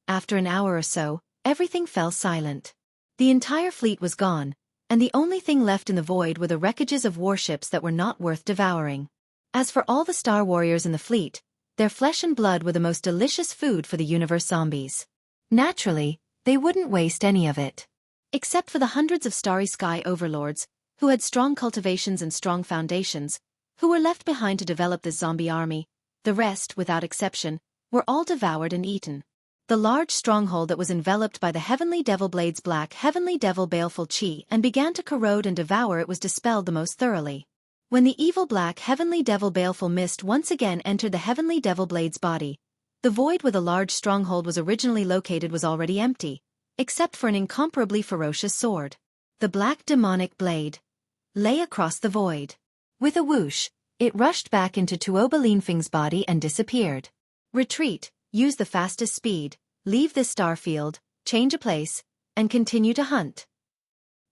After an hour or so, everything fell silent. The entire fleet was gone, and the only thing left in the void were the wreckages of warships that were not worth devouring. As for all the Star Warriors in the fleet, their flesh and blood were the most delicious food for the universe zombies. Naturally, they wouldn't waste any of it. Except for the hundreds of starry sky overlords, who had strong cultivations and strong foundations, who were left behind to develop this zombie army. The rest, without exception, were all devoured and eaten. The large stronghold that was enveloped by the heavenly devil blade's black heavenly devil baleful chi and began to corrode and devour it was dispelled the most thoroughly. When the evil black heavenly devil baleful mist once again entered the heavenly devil blade's body, the void where the large stronghold was originally located was already empty, except for an incomparably ferocious sword. The black demonic blade lay across the void. With a whoosh, it rushed back into Tuoba Linfeng's body and disappeared. Retreat, use the fastest speed, leave this starfield, change a place, and continue to hunt.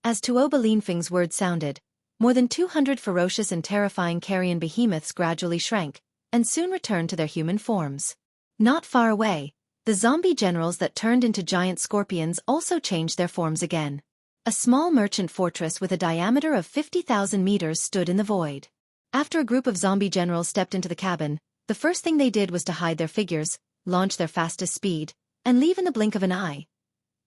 As Tuoba Linfeng's words sounded, more than 200 ferocious and terrifying carrion behemoths gradually shrank, and soon returned to their human forms. Not far away, the zombie generals that turned into giant scorpions also changed their forms again. A small merchant fortress with a diameter of 50,000 meters stood in the void. After a group of zombie generals stepped into the cabin, the first thing they did was to hide their figures, launch their fastest speed, and leave in the blink of an eye.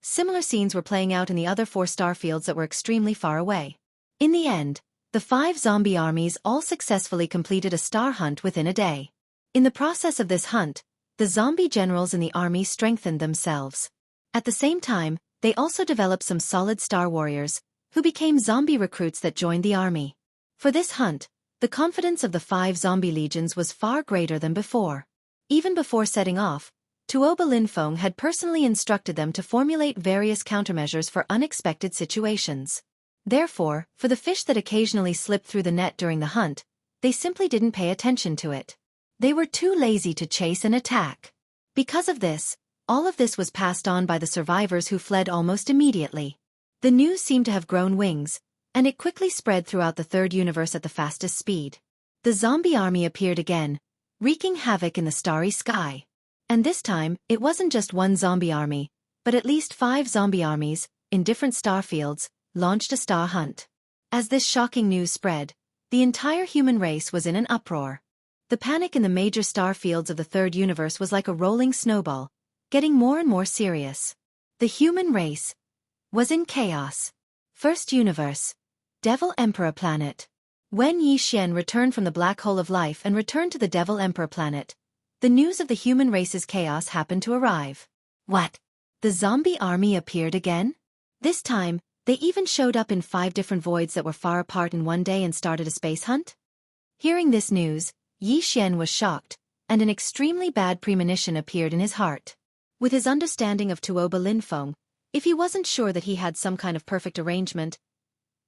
Similar scenes were playing out in the other 4 starfields that were extremely far away. In the end, the 5 zombie armies all successfully completed a star hunt within a day. In the process of this hunt, the zombie generals in the army strengthened themselves. At the same time, they also developed some solid star warriors, who became zombie recruits that joined the army. For this hunt, the confidence of the 5 zombie legions was far greater than before. Even before setting off, Tuoba Linfeng had personally instructed them to formulate various countermeasures for unexpected situations. Therefore, for the fish that occasionally slipped through the net during the hunt, they simply didn't pay attention to it. They were too lazy to chase and attack. Because of this, all of this was passed on by the survivors who fled almost immediately. The news seemed to have grown wings, and it quickly spread throughout the third universe at the fastest speed. The zombie army appeared again, wreaking havoc in the starry sky. And this time, it wasn't just one zombie army, but at least 5 zombie armies, in different star fields, launched a star hunt. As this shocking news spread, the entire human race was in an uproar. The panic in the major star fields of the third universe was like a rolling snowball, getting more and more serious. The human race was in chaos. First universe, Devil Emperor planet. When Yi Xian returned from the black hole of life and returned to the Devil Emperor planet, the news of the human race's chaos happened to arrive. What? The zombie army appeared again? This time, they even showed up in 5 different voids that were far apart in one day and started a space hunt? Hearing this news, Yi Xian was shocked, and an extremely bad premonition appeared in his heart. With his understanding of Tuoba Linfeng, if he wasn't sure that he had some kind of perfect arrangement,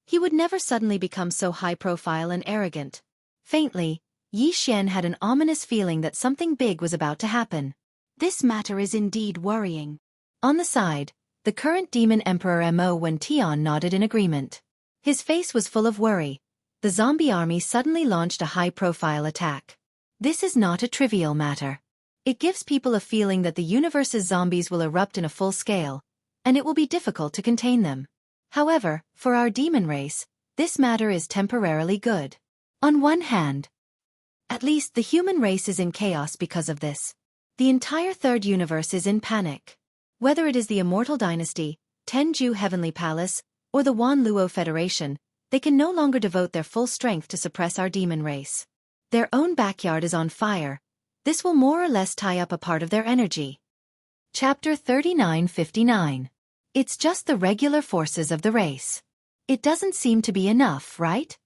he would never suddenly become so high-profile and arrogant. Faintly, Yi Xian had an ominous feeling that something big was about to happen. This matter is indeed worrying. On the side, the current Demon Emperor Mo Wen-Tian nodded in agreement. His face was full of worry. The zombie army suddenly launched a high-profile attack. This is not a trivial matter. It gives people a feeling that the universe's zombies will erupt in a full scale, and it will be difficult to contain them. However, for our demon race, this matter is temporarily good. On one hand, at least the human race is in chaos because of this. The entire third universe is in panic. Whether it is the Immortal Dynasty, Tenju Heavenly Palace, or the Wan Luo Federation, they can no longer devote their full strength to suppress our demon race. Their own backyard is on fire. This will more or less tie up a part of their energy. Chapter 3959. It's just the regular forces of the race. It doesn't seem to be enough, right?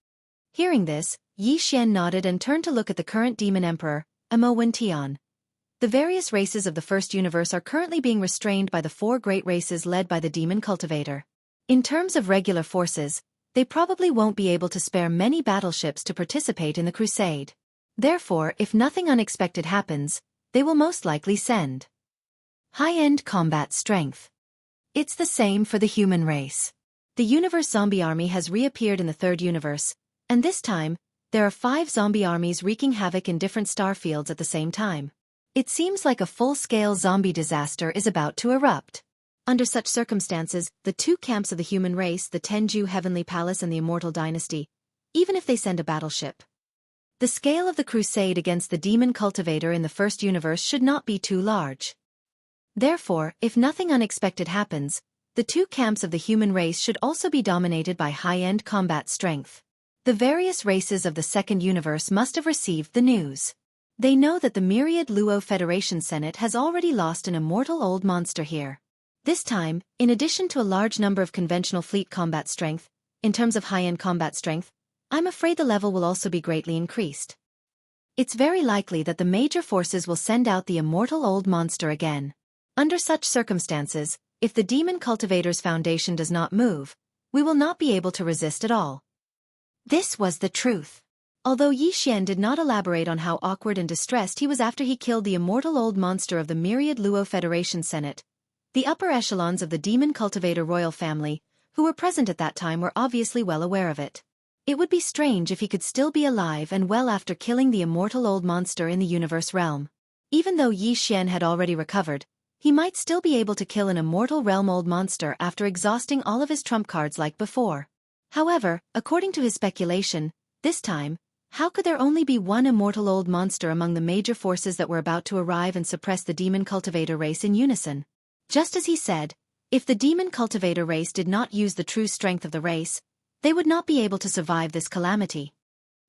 Hearing this, Yi Xian nodded and turned to look at the current Demon Emperor, Mo Wen-Tian. The various races of the first universe are currently being restrained by the 4 great races led by the Demon Cultivator. In terms of regular forces, they probably won't be able to spare many battleships to participate in the crusade. Therefore, if nothing unexpected happens, they will most likely send high-end combat strength. It's the same for the human race. The universe zombie army has reappeared in the third universe, and this time, there are 5 zombie armies wreaking havoc in different star fields at the same time. It seems like a full-scale zombie disaster is about to erupt. Under such circumstances, the 2 camps of the human race, the Tenju Heavenly Palace and the Immortal Dynasty, even if they send a battleship, the scale of the crusade against the Demon Cultivator in the first universe should not be too large. Therefore, if nothing unexpected happens, the 2 camps of the human race should also be dominated by high-end combat strength. The various races of the second universe must have received the news. They know that the Myriad Luo Federation Senate has already lost an immortal old monster here. This time, in addition to a large number of conventional fleet combat strength, in terms of high-end combat strength, I'm afraid the level will also be greatly increased. It's very likely that the major forces will send out the immortal old monster again. Under such circumstances, if the Demon Cultivator's foundation does not move, we will not be able to resist at all. This was the truth. Although Yi Xian did not elaborate on how awkward and distressed he was after he killed the immortal old monster of the Myriad Luo Federation Senate, the upper echelons of the Demon Cultivator royal family, who were present at that time, were obviously well aware of it. It would be strange if he could still be alive and well after killing the immortal old monster in the universe realm. Even though Yi Xian had already recovered, he might still be able to kill an immortal realm old monster after exhausting all of his trump cards like before. However, according to his speculation, this time, how could there only be one immortal old monster among the major forces that were about to arrive and suppress the Demon Cultivator race in unison? Just as he said, if the Demon Cultivator race did not use the true strength of the race, they would not be able to survive this calamity.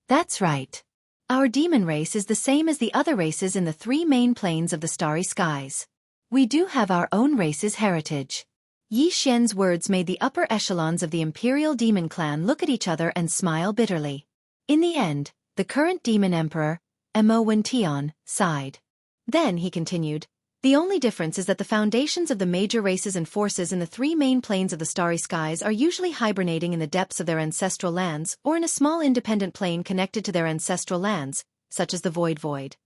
That's right. Our demon race is the same as the other races in the 3 main planes of the starry skies. We do have our own race's heritage. Yi Xian's words made the upper echelons of the Imperial Demon Clan look at each other and smile bitterly. In the end, the current Demon Emperor, Mo Wen-Tian, sighed. Then he continued, The only difference is that the foundations of the major races and forces in the three main planes of the starry skies are usually hibernating in the depths of their ancestral lands or in a small independent plane connected to their ancestral lands, such as the Void.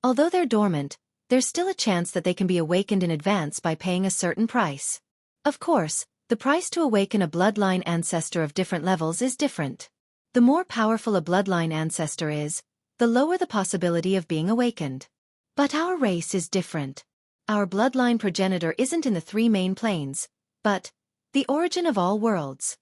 Although they're dormant, there's still a chance that they can be awakened in advance by paying a certain price. Of course, the price to awaken a bloodline ancestor of different levels is different. The more powerful a bloodline ancestor is, the lower the possibility of being awakened. But our race is different. Our bloodline progenitor isn't in the three main planes, but the origin of all worlds.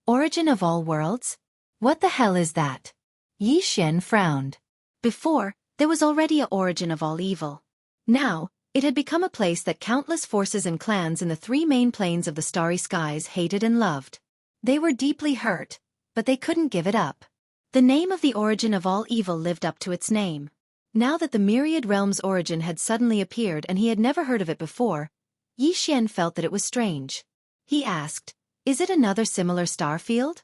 Origin of all worlds? What the hell is that? Yi Xian frowned. Before, there was already a origin of all evil. Now, it had become a place that countless forces and clans in the three main planes of the starry skies hated and loved. They were deeply hurt, but they couldn't give it up. The name of the origin of all evil lived up to its name. Now that the myriad realm's origin had suddenly appeared and he had never heard of it before, Yi Xian felt that it was strange. He asked, "Is it another similar star field?"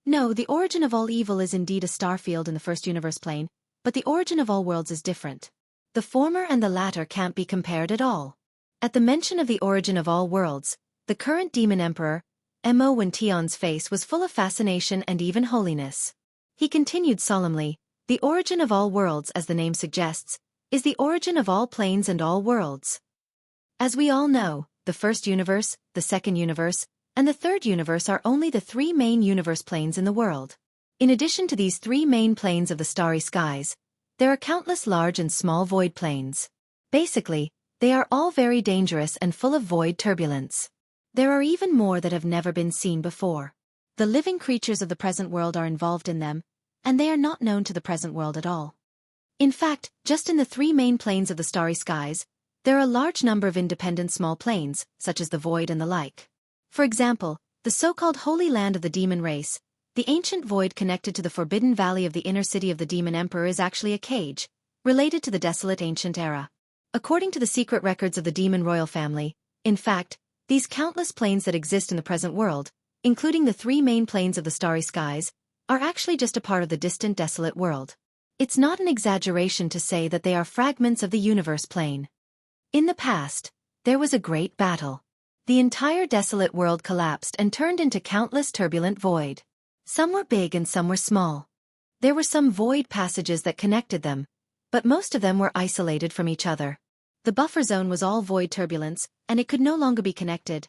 No, the origin of all evil is indeed a star field in the first universe plane, but the origin of all worlds is different. The former and the latter can't be compared at all. At the mention of the origin of all worlds, the current demon emperor, Mo Wention's face was full of fascination and even holiness. He continued solemnly, "The origin of all worlds, as the name suggests, is the origin of all planes and all worlds. As we all know, the first universe, the second universe, and the third universe are only the three main universe planes in the world. In addition to these three main planes of the starry skies, there are countless large and small void planes. Basically, they are all very dangerous and full of void turbulence. There are even more that have never been seen before. The living creatures of the present world are involved in them, and they are not known to the present world at all. In fact, just in the three main planes of the starry skies, there are a large number of independent small planes, such as the void and the like. For example, the so-called Holy Land of the demon race, the ancient void connected to the forbidden valley of the inner city of the demon emperor is actually a cage, related to the desolate ancient era. According to the secret records of the demon royal family, in fact, these countless planes that exist in the present world, including the three main planes of the starry skies, are actually just a part of the distant desolate world. It's not an exaggeration to say that they are fragments of the universe plane. In the past, there was a great battle. The entire desolate world collapsed and turned into countless turbulent void. Some were big and some were small. There were some void passages that connected them, but most of them were isolated from each other. The buffer zone was all void turbulence, and it could no longer be connected.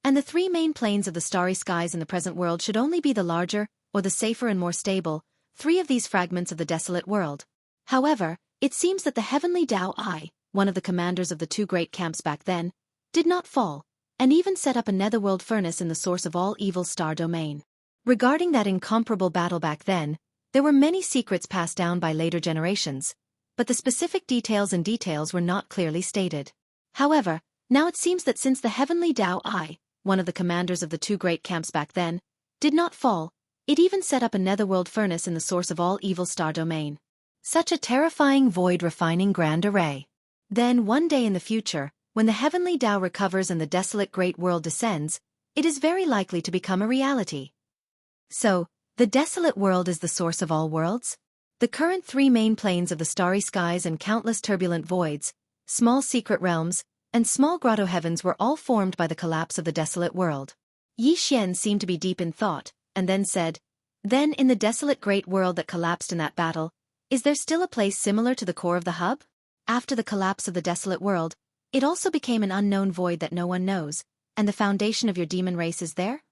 And the three main planes of the starry skies in the present world should only be the larger, or the safer and more stable, three of these fragments of the desolate world. However, it seems that the heavenly Tao I, one of the commanders of the two great camps back then, did not fall, and even set up a netherworld furnace in the source of all evil star domain. Regarding that incomparable battle back then, there were many secrets passed down by later generations, but the specific details were not clearly stated. However, now it seems that since the heavenly Tao I, one of the commanders of the two great camps back then, did not fall, it even set up a netherworld furnace in the source of all evil star domain. Such a terrifying void refining grand array. Then one day in the future, when the heavenly Tao recovers and the desolate great world descends, it is very likely to become a reality. So, the desolate world is the source of all worlds? The current three main planes of the starry skies and countless turbulent voids, small secret realms, and small grotto heavens were all formed by the collapse of the desolate world. Yi Xian seemed to be deep in thought, and then said, "Then in the desolate great world that collapsed in that battle, is there still a place similar to the core of the hub? After the collapse of the desolate world, it also became an unknown void that no one knows, and the foundation of your demon race is there?"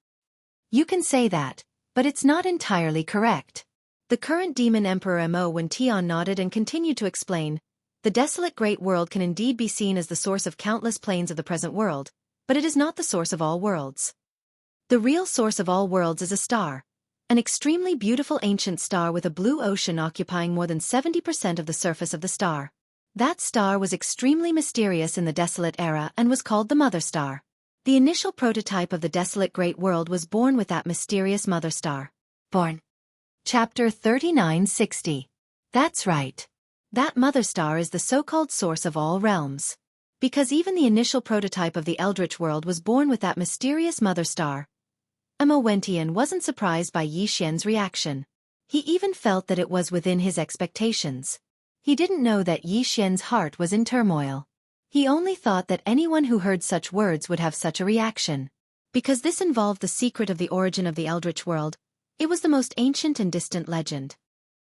You can say that, but it's not entirely correct. The current demon emperor Mo Wention nodded and continued to explain, "The desolate great world can indeed be seen as the source of countless planes of the present world, but it is not the source of all worlds. The real source of all worlds is a star, an extremely beautiful ancient star with a blue ocean occupying more than 70% of the surface of the star. That star was extremely mysterious in the desolate era and was called the Mother Star. The initial prototype of the desolate great world was born with that mysterious Mother Star. Born. Chapter 3960. That's right. That Mother Star is the so-called source of all realms. Because even the initial prototype of the Eldritch world was born with that mysterious Mother Star, Mo Wention wasn't surprised by Yi Xian's reaction. He even felt that it was within his expectations. He didn't know that Yi Xian's heart was in turmoil. He only thought that anyone who heard such words would have such a reaction. Because this involved the secret of the origin of the Eldritch world, it was the most ancient and distant legend.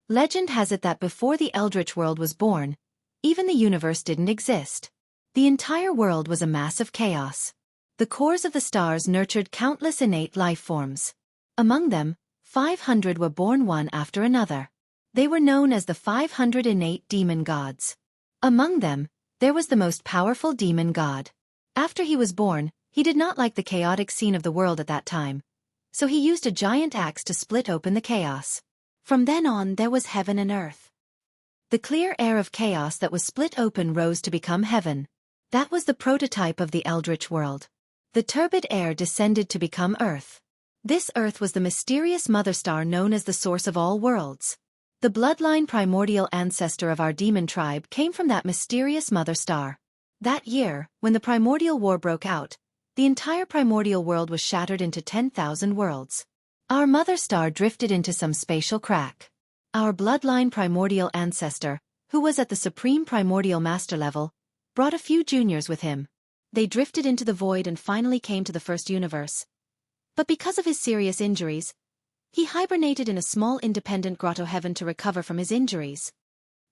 Legend has it that before the Eldritch world was born, even the universe didn't exist. The entire world was a mass of chaos. The cores of the stars nurtured countless innate life forms. Among them, 500 were born one after another. They were known as the 500 innate demon gods. Among them, there was the most powerful demon god. After he was born, he did not like the chaotic scene of the world at that time, so he used a giant axe to split open the chaos. From then on, there was heaven and earth. The clear air of chaos that was split open rose to become heaven. That was the prototype of the Eldritch world. The turbid air descended to become earth. This earth was the mysterious mother star known as the source of all worlds. The bloodline primordial ancestor of our demon tribe came from that mysterious mother star. That year, when the primordial war broke out, the entire primordial world was shattered into 10,000 worlds. Our mother star drifted into some spatial crack. Our bloodline primordial ancestor, who was at the supreme primordial master level, brought a few juniors with him. They drifted into the void and finally came to the first universe. But because of his serious injuries, he hibernated in a small independent grotto heaven to recover from his injuries.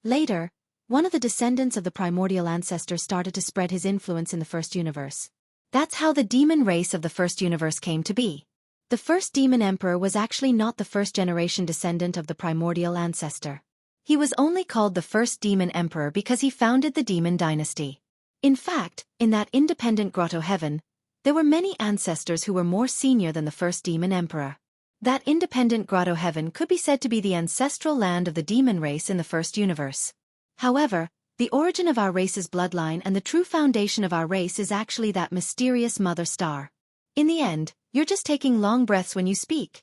Later, one of the descendants of the primordial ancestor started to spread his influence in the first universe. That's how the demon race of the first universe came to be. The first demon emperor was actually not the first-generation descendant of the primordial ancestor. He was only called the first demon emperor because he founded the demon dynasty. In fact, in that independent grotto heaven, there were many ancestors who were more senior than the first demon emperor. That independent grotto heaven could be said to be the ancestral land of the demon race in the first universe. However, the origin of our race's bloodline and the true foundation of our race is actually that mysterious mother star. In the end, you're just taking long breaths when you speak.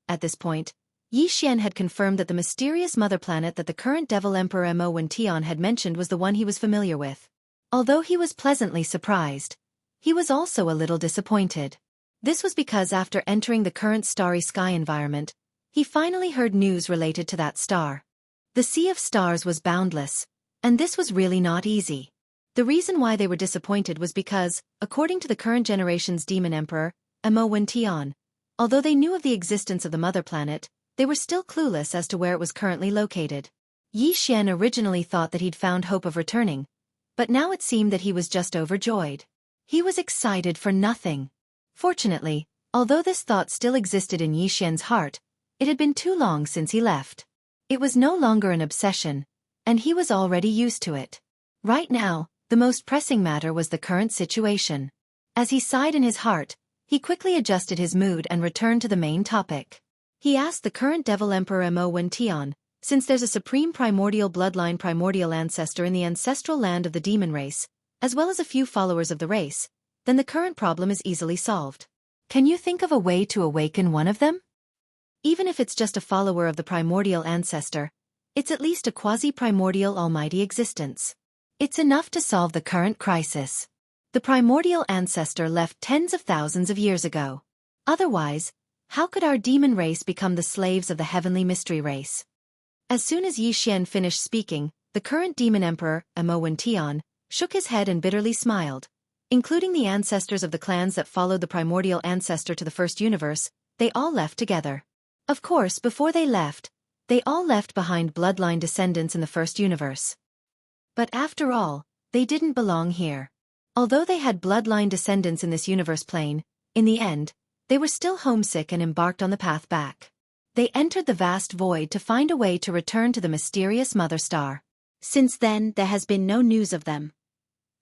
At this point, Yi Xian had confirmed that the mysterious mother planet that the current Devil Emperor Mo Wention had mentioned was the one he was familiar with. Although he was pleasantly surprised, he was also a little disappointed. This was because after entering the current starry sky environment, he finally heard news related to that star. The sea of stars was boundless, and this was really not easy. The reason why they were disappointed was because, according to the current generation's demon emperor, Mo Wention, although they knew of the existence of the mother planet, they were still clueless as to where it was currently located. Yi Xian originally thought that he'd found hope of returning, but now it seemed that he was just overjoyed. He was excited for nothing. Fortunately, although this thought still existed in Yi Xian's heart, it had been too long since he left. It was no longer an obsession, and he was already used to it. Right now, the most pressing matter was the current situation. As he sighed in his heart, he quickly adjusted his mood and returned to the main topic. He asked the current Devil Emperor Mo Wention, since there's a supreme primordial bloodline primordial ancestor in the ancestral land of the demon race, as well as a few followers of the race, then the current problem is easily solved. Can you think of a way to awaken one of them? Even if it's just a follower of the primordial ancestor, it's at least a quasi-primordial almighty existence. It's enough to solve the current crisis. The primordial ancestor left tens of thousands of years ago. Otherwise, how could our demon race become the slaves of the heavenly mystery race? As soon as Yi Xian finished speaking, the current demon emperor, Mo Wention, shook his head and bitterly smiled. Including the ancestors of the clans that followed the primordial ancestor to the first universe, they all left together. Of course, before they left, they all left behind bloodline descendants in the first universe. But after all, they didn't belong here. Although they had bloodline descendants in this universe plane, in the end, they were still homesick and embarked on the path back. They entered the vast void to find a way to return to the mysterious mother star. Since then, there has been no news of them.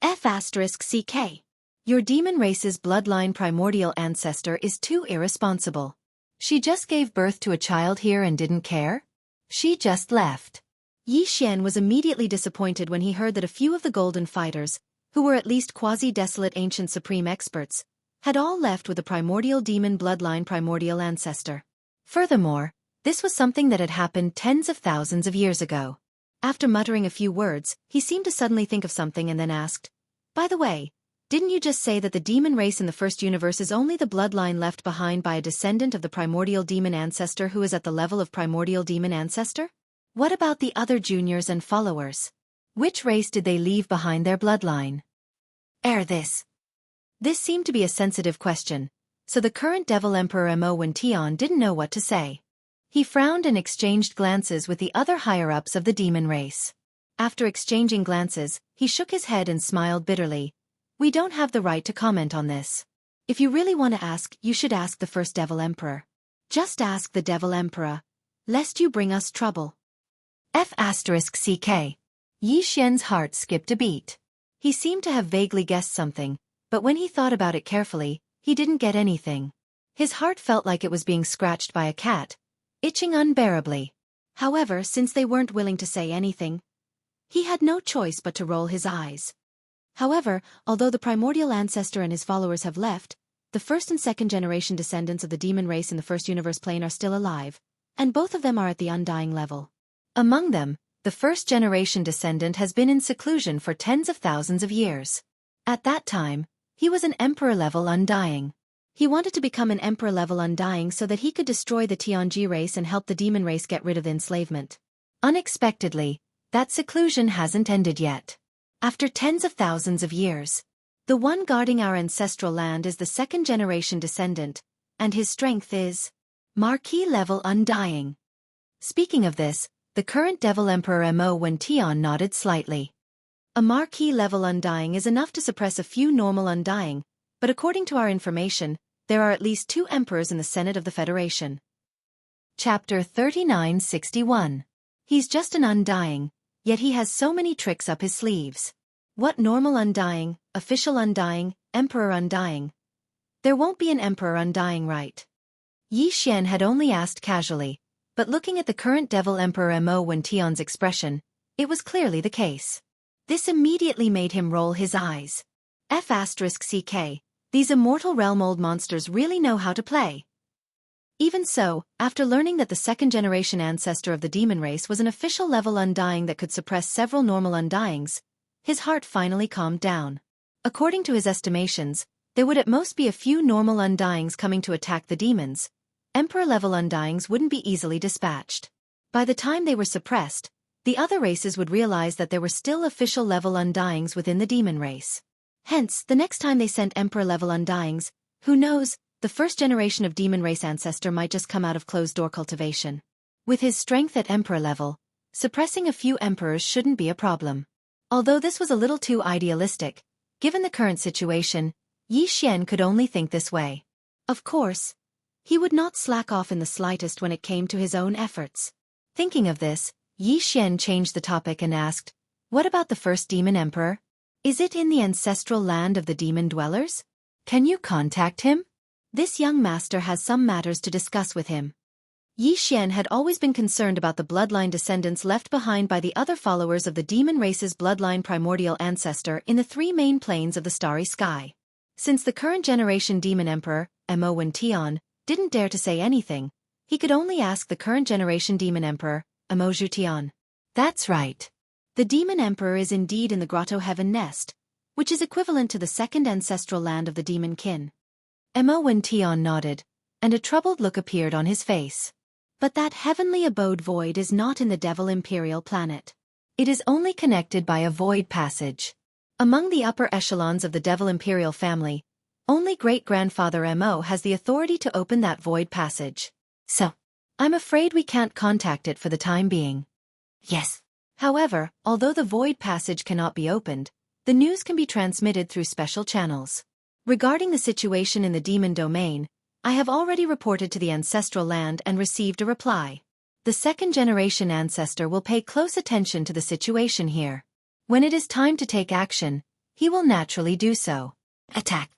F***CK. Your demon race's bloodline primordial ancestor is too irresponsible. She just gave birth to a child here and didn't care? She just left. Yi Xian was immediately disappointed when he heard that a few of the golden fighters, who were at least quasi-desolate ancient supreme experts, had all left with the primordial demon bloodline primordial ancestor. Furthermore, this was something that had happened tens of thousands of years ago. After muttering a few words, he seemed to suddenly think of something and then asked, "By the way, didn't you just say that the demon race in the first universe is only the bloodline left behind by a descendant of the primordial demon ancestor who is at the level of primordial demon ancestor? What about the other juniors and followers? Which race did they leave behind their bloodline?" This. This seemed to be a sensitive question, so the current Devil Emperor Mo Wention didn't know what to say. He frowned and exchanged glances with the other higher-ups of the demon race. After exchanging glances, he shook his head and smiled bitterly. We don't have the right to comment on this. If you really want to ask, you should ask the first Devil Emperor. Just ask the Devil Emperor, lest you bring us trouble. F***CK. Yi Xian's heart skipped a beat. He seemed to have vaguely guessed something, but when he thought about it carefully, he didn't get anything. His heart felt like it was being scratched by a cat, itching unbearably. However, since they weren't willing to say anything, he had no choice but to roll his eyes. However, although the primordial ancestor and his followers have left, the first and second generation descendants of the demon race in the first universe plane are still alive, and both of them are at the undying level. Among them, the first generation descendant has been in seclusion for tens of thousands of years. At that time, he was an emperor-level undying. He wanted to become an emperor-level undying so that he could destroy the Tianji race and help the demon race get rid of the enslavement. Unexpectedly, that seclusion hasn't ended yet. After tens of thousands of years, the one guarding our ancestral land is the second generation descendant, and his strength is Marquis-level undying. Speaking of this, the current Devil Emperor Mo Wention nodded slightly. A Marquis-level undying is enough to suppress a few normal undying, but according to our information, there are at least 2 emperors in the Senate of the Federation. Chapter 3961. He's just an undying, yet he has so many tricks up his sleeves. What normal undying, official undying, emperor undying? There won't be an emperor undying, right? Yi Xian had only asked casually, but looking at the current Devil Emperor Mo Wention's expression, it was clearly the case. This immediately made him roll his eyes. F***CK, these immortal realm old monsters really know how to play. Even so, after learning that the second-generation ancestor of the demon race was an official level undying that could suppress several normal undyings, his heart finally calmed down. According to his estimations, there would at most be a few normal undyings coming to attack the demons. Emperor-level undyings wouldn't be easily dispatched. By the time they were suppressed, the other races would realize that there were still official-level undyings within the demon race. Hence, the next time they sent Emperor-level undyings, who knows, the first generation of demon race ancestor might just come out of closed-door cultivation. With his strength at Emperor level, suppressing a few emperors shouldn't be a problem. Although this was a little too idealistic, given the current situation, Yi Xian could only think this way. Of course, he would not slack off in the slightest when it came to his own efforts. Thinking of this, Yi Xian changed the topic and asked, what about the first demon emperor? Is it in the ancestral land of the demon dwellers? Can you contact him? This young master has some matters to discuss with him. Yi Xian had always been concerned about the bloodline descendants left behind by the other followers of the demon race's bloodline primordial ancestor in the 3 main planes of the starry sky. Since the current generation demon emperor, Mo Wention, didn't dare to say anything, he could only ask the current generation demon emperor, Mo Zhutian. That's right. The demon emperor is indeed in the grotto heaven nest, which is equivalent to the second ancestral land of the demon kin. Mo Wention nodded, and a troubled look appeared on his face. But that heavenly abode void is not in the Devil Imperial planet. It is only connected by a void passage. Among the upper echelons of the Devil Imperial family, only great-grandfather Mo has the authority to open that void passage. So, I'm afraid we can't contact it for the time being. Yes. However, although the void passage cannot be opened, the news can be transmitted through special channels. Regarding the situation in the demon domain, I have already reported to the ancestral land and received a reply. The second-generation ancestor will pay close attention to the situation here. When it is time to take action, he will naturally do so. Attack.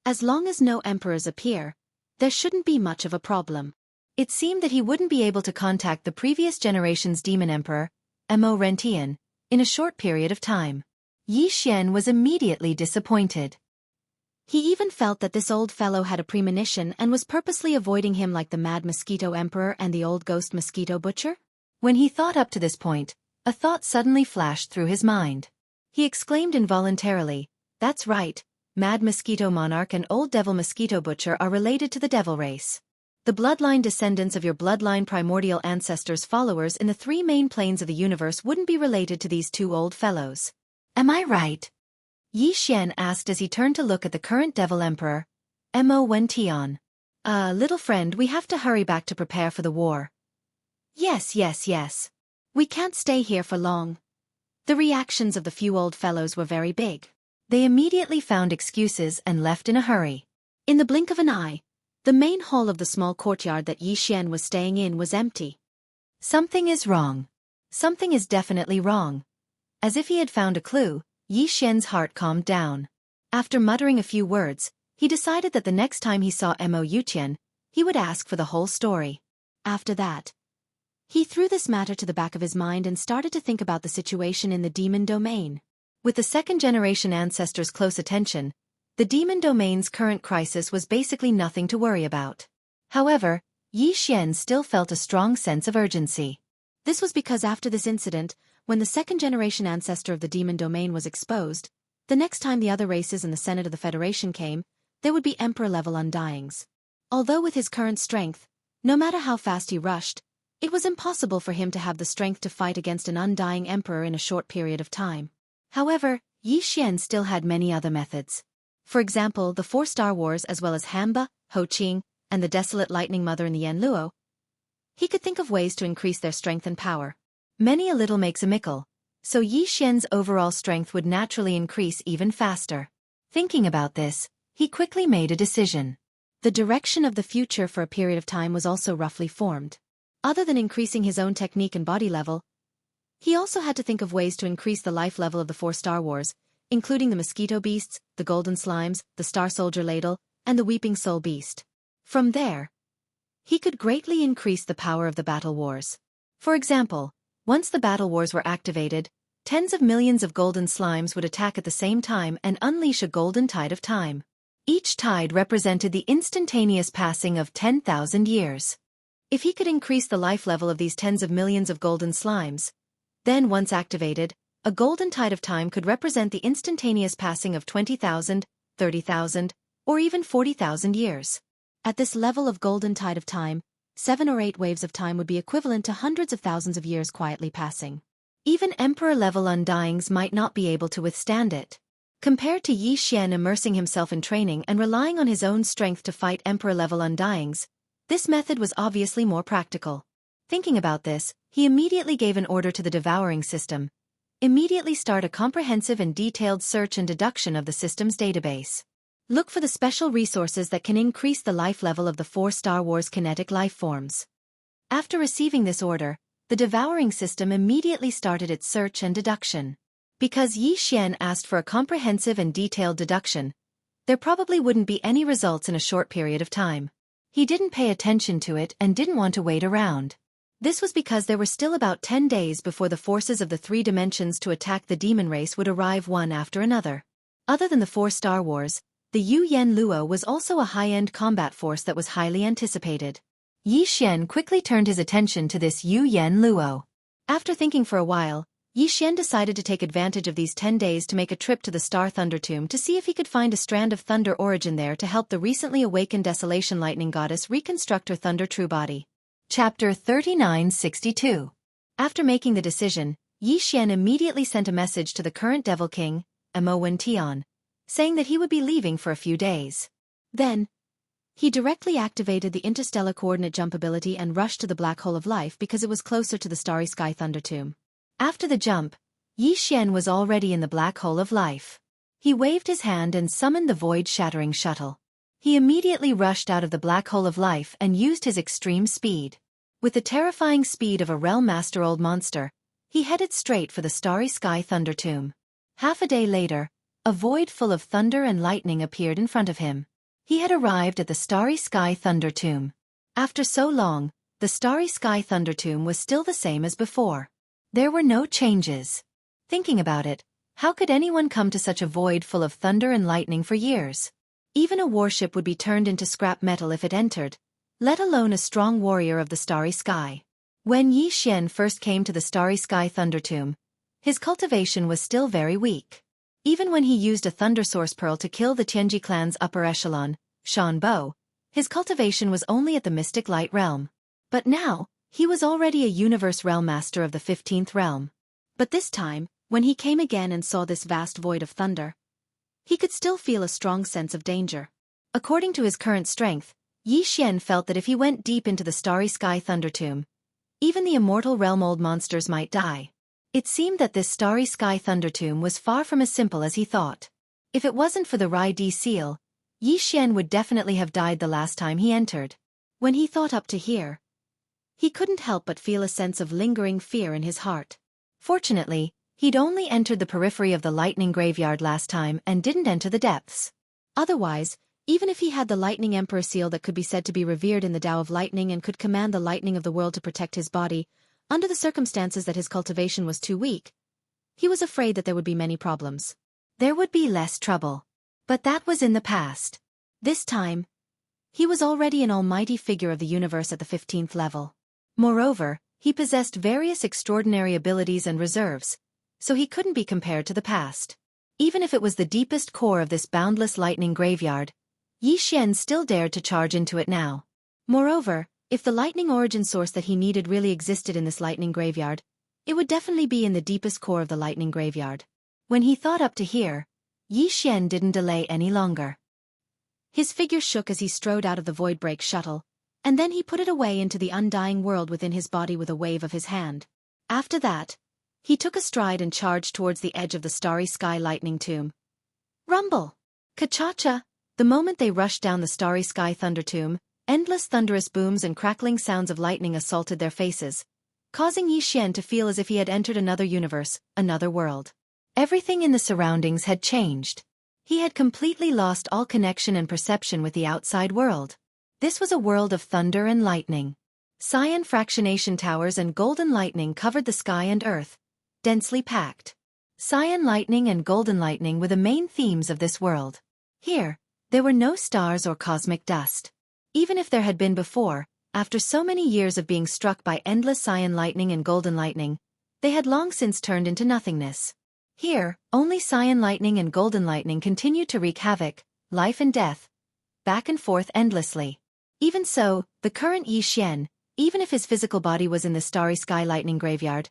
As long as no emperors appear, there shouldn't be much of a problem. It seemed that he wouldn't be able to contact the previous generation's demon emperor, Mo Wention, in a short period of time. Yi Xian was immediately disappointed. He even felt that this old fellow had a premonition and was purposely avoiding him like the mad mosquito emperor and the old ghost mosquito butcher. When he thought up to this point, a thought suddenly flashed through his mind. He exclaimed involuntarily, "That's right, mad mosquito monarch and old devil mosquito butcher are related to the devil race. The bloodline descendants of your bloodline primordial ancestors' followers in the 3 main planes of the universe wouldn't be related to these 2 old fellows. Am I right?" Yi Xian asked as he turned to look at the current Devil Emperor, Mo Wention. Little friend, we have to hurry back to prepare for the war. Yes. We can't stay here for long. The reactions of the few old fellows were very big. They immediately found excuses and left in a hurry. In the blink of an eye, the main hall of the small courtyard that Yi Xian was staying in was empty. Something is wrong. Something is definitely wrong. As if he had found a clue, Yi Xian's heart calmed down. After muttering a few words, he decided that the next time he saw Mo Yuqian, he would ask for the whole story. After that, he threw this matter to the back of his mind and started to think about the situation in the demon domain. With the second-generation ancestors' close attention, the demon domain's current crisis was basically nothing to worry about. However, Yi Xian still felt a strong sense of urgency. This was because after this incident, when the second-generation ancestor of the demon domain was exposed, the next time the other races in the Senate of the Federation came, there would be Emperor-level undyings. Although with his current strength, no matter how fast he rushed, it was impossible for him to have the strength to fight against an undying emperor in a short period of time. However, Yi Xian still had many other methods. For example, the 4 Star Wars as well as Hamba, Ho Qing, and the Desolate Lightning Mother in the Yanluo. He could think of ways to increase their strength and power. Many a little makes a mickle, so Yi Xian's overall strength would naturally increase even faster. Thinking about this, he quickly made a decision. The direction of the future for a period of time was also roughly formed. Other than increasing his own technique and body level, he also had to think of ways to increase the life level of the 4 Star Wars, including the Mosquito Beasts, the Golden Slimes, the Star Soldier Ladle, and the Weeping Soul Beast. From there, he could greatly increase the power of the Battle Wars. For example, once the Battle Wars were activated, tens of millions of golden slimes would attack at the same time and unleash a golden tide of time. Each tide represented the instantaneous passing of 10,000 years. If he could increase the life level of these tens of millions of golden slimes, then once activated, a golden tide of time could represent the instantaneous passing of 20,000, 30,000, or even 40,000 years. At this level of golden tide of time, 7 or 8 waves of time would be equivalent to hundreds of thousands of years quietly passing. Even Emperor-level undyings might not be able to withstand it. Compared to Yi Xian immersing himself in training and relying on his own strength to fight Emperor-level undyings, this method was obviously more practical. Thinking about this, he immediately gave an order to the devouring system. Immediately start a comprehensive and detailed search and deduction of the system's database. Look for the special resources that can increase the life level of the 4 Star Wars kinetic life forms. After receiving this order, the devouring system immediately started its search and deduction. Because Yi Xian asked for a comprehensive and detailed deduction, there probably wouldn't be any results in a short period of time. He didn't pay attention to it and didn't want to wait around. This was because there were still about 10 days before the forces of the 3 dimensions to attack the demon race would arrive one after another. Other than the 4 Star Wars, the Yu Yen Luo was also a high-end combat force that was highly anticipated. Yi Xian quickly turned his attention to this Yu Yen Luo. After thinking for a while, Yi Xian decided to take advantage of these 10 days to make a trip to the Star Thunder Tomb to see if he could find a strand of thunder origin there to help the recently awakened Desolation Lightning Goddess reconstruct her thunder true body. Chapter 3962. After making the decision, Yi Xian immediately sent a message to the current Devil King, Mo Wention, saying that he would be leaving for a few days. Then, he directly activated the interstellar coordinate jump ability and rushed to the Black Hole of Life because it was closer to the Starry Sky Thunder Tomb. After the jump, Yi Xian was already in the Black Hole of Life. He waved his hand and summoned the void-shattering shuttle. He immediately rushed out of the Black Hole of Life and used his extreme speed. With the terrifying speed of a Realm Master old monster, he headed straight for the Starry Sky Thunder Tomb. Half a day later, a void full of thunder and lightning appeared in front of him. He had arrived at the Starry Sky Thunder Tomb. After so long, the Starry Sky Thunder Tomb was still the same as before. There were no changes. Thinking about it, how could anyone come to such a void full of thunder and lightning for years? Even a warship would be turned into scrap metal if it entered, let alone a strong warrior of the Starry Sky. When Yi Xian first came to the Starry Sky Thunder Tomb, his cultivation was still very weak. Even when he used a Thunder Source Pearl to kill the Tianji clan's upper echelon, Shan Bo, his cultivation was only at the Mystic Light Realm. But now, he was already a Universe Realm Master of the 15th Realm. But this time, when he came again and saw this vast void of thunder, he could still feel a strong sense of danger. According to his current strength, Yi Xian felt that if he went deep into the starry sky thunder tomb, even the immortal realm old monsters might die. It seemed that this starry sky thunder tomb was far from as simple as he thought. If it wasn't for the Rai-D seal, Yi Xian would definitely have died the last time he entered. When he thought up to here, he couldn't help but feel a sense of lingering fear in his heart. Fortunately, he'd only entered the periphery of the lightning graveyard last time and didn't enter the depths. Otherwise, even if he had the lightning emperor seal that could be said to be revered in the Tao of lightning and could command the lightning of the world to protect his body, under the circumstances that his cultivation was too weak, he was afraid that there would be many problems. There would be less trouble. But that was in the past. This time, he was already an almighty figure of the universe at the 15th level. Moreover, he possessed various extraordinary abilities and reserves, so he couldn't be compared to the past. Even if it was the deepest core of this boundless lightning graveyard, Yi Xian still dared to charge into it now. Moreover, if the lightning origin source that he needed really existed in this lightning graveyard, it would definitely be in the deepest core of the lightning graveyard. When he thought up to here, Yi Xian didn't delay any longer. His figure shook as he strode out of the void break shuttle, and then he put it away into the undying world within his body with a wave of his hand. After that, he took a stride and charged towards the edge of the starry sky lightning tomb. Rumble! Ka-cha-cha! The moment they rushed down the starry sky thunder tomb, endless thunderous booms and crackling sounds of lightning assaulted their faces, causing Yi Xian to feel as if he had entered another universe, another world. Everything in the surroundings had changed. He had completely lost all connection and perception with the outside world. This was a world of thunder and lightning. Cyan fractionation towers and golden lightning covered the sky and earth, densely packed. Cyan lightning and golden lightning were the main themes of this world. Here, there were no stars or cosmic dust. Even if there had been before, after so many years of being struck by endless cyan lightning and golden lightning, they had long since turned into nothingness. Here, only cyan lightning and golden lightning continued to wreak havoc, life and death, back and forth endlessly. Even so, the current Yi Xian, even if his physical body was in the starry sky lightning graveyard,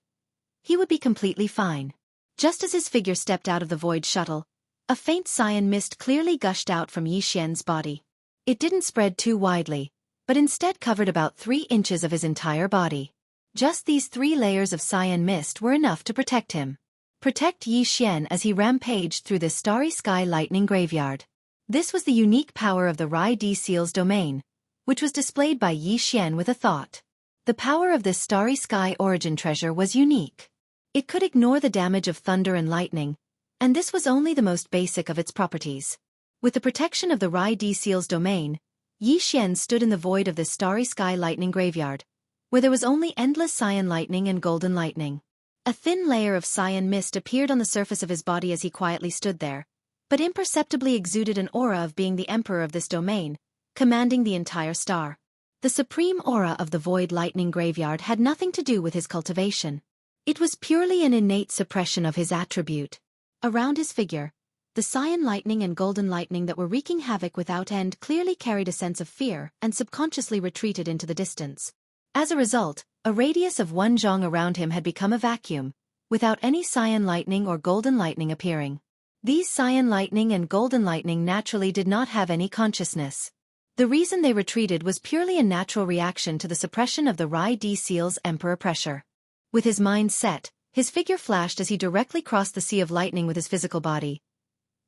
he would be completely fine. Just as his figure stepped out of the void shuttle, a faint cyan mist clearly gushed out from Yi Xian's body. It didn't spread too widely, but instead covered about 3 inches of his entire body. Just these 3 layers of cyan mist were enough to protect him. Protect Yi Xian as he rampaged through this starry sky lightning graveyard. This was the unique power of the Rai-D seal's domain, which was displayed by Yi Xian with a thought. The power of this starry sky origin treasure was unique. It could ignore the damage of thunder and lightning, and this was only the most basic of its properties. With the protection of the Rai-D seal's domain, Yi Xian stood in the void of this starry sky lightning graveyard, where there was only endless cyan lightning and golden lightning. A thin layer of cyan mist appeared on the surface of his body as he quietly stood there, but imperceptibly exuded an aura of being the emperor of this domain, commanding the entire star. The supreme aura of the void lightning graveyard had nothing to do with his cultivation. It was purely an innate suppression of his attribute. Around his figure, the cyan lightning and golden lightning that were wreaking havoc without end clearly carried a sense of fear and subconsciously retreated into the distance. As a result, a radius of 1 zhong around him had become a vacuum, without any cyan lightning or golden lightning appearing. These cyan lightning and golden lightning naturally did not have any consciousness. The reason they retreated was purely a natural reaction to the suppression of the Rai-D seal's emperor pressure. With his mind set, his figure flashed as he directly crossed the sea of lightning with his physical body.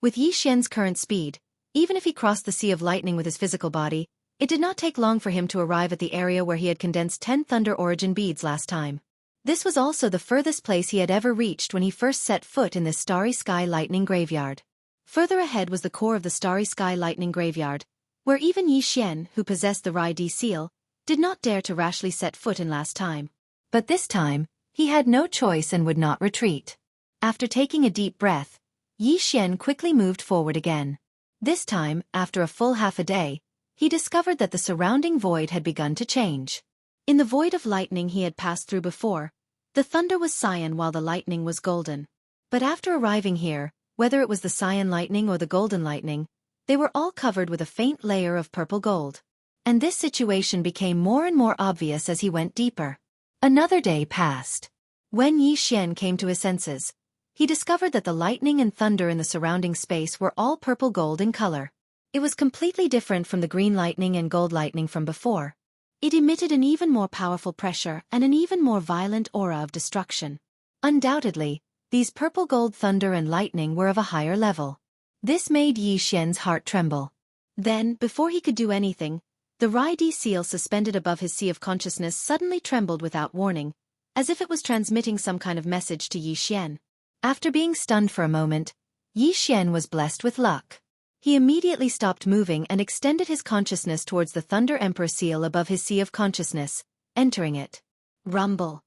With Yi Xian's current speed, even if he crossed the sea of lightning with his physical body, it did not take long for him to arrive at the area where he had condensed 10 thunder origin beads last time. This was also the furthest place he had ever reached when he first set foot in this starry sky lightning graveyard. Further ahead was the core of the starry sky lightning graveyard, where even Yi Xian, who possessed the Rai-D seal, did not dare to rashly set foot in last time. But this time, he had no choice and would not retreat. After taking a deep breath, Yi Xian quickly moved forward again. This time, after a full half a day, he discovered that the surrounding void had begun to change. In the void of lightning he had passed through before, the thunder was cyan while the lightning was golden. But after arriving here, whether it was the cyan lightning or the golden lightning, they were all covered with a faint layer of purple gold. And this situation became more and more obvious as he went deeper. Another day passed. When Yi Xian came to his senses, he discovered that the lightning and thunder in the surrounding space were all purple gold in color. It was completely different from the green lightning and gold lightning from before. It emitted an even more powerful pressure and an even more violent aura of destruction. Undoubtedly, these purple gold thunder and lightning were of a higher level. This made Yi Xian's heart tremble. Then, before he could do anything, the Rai-Di seal suspended above his sea of consciousness suddenly trembled without warning, as if it was transmitting some kind of message to Yi Xian. After being stunned for a moment, Yi Xian was blessed with luck. He immediately stopped moving and extended his consciousness towards the Thunder Emperor seal above his sea of consciousness, entering it. Rumble.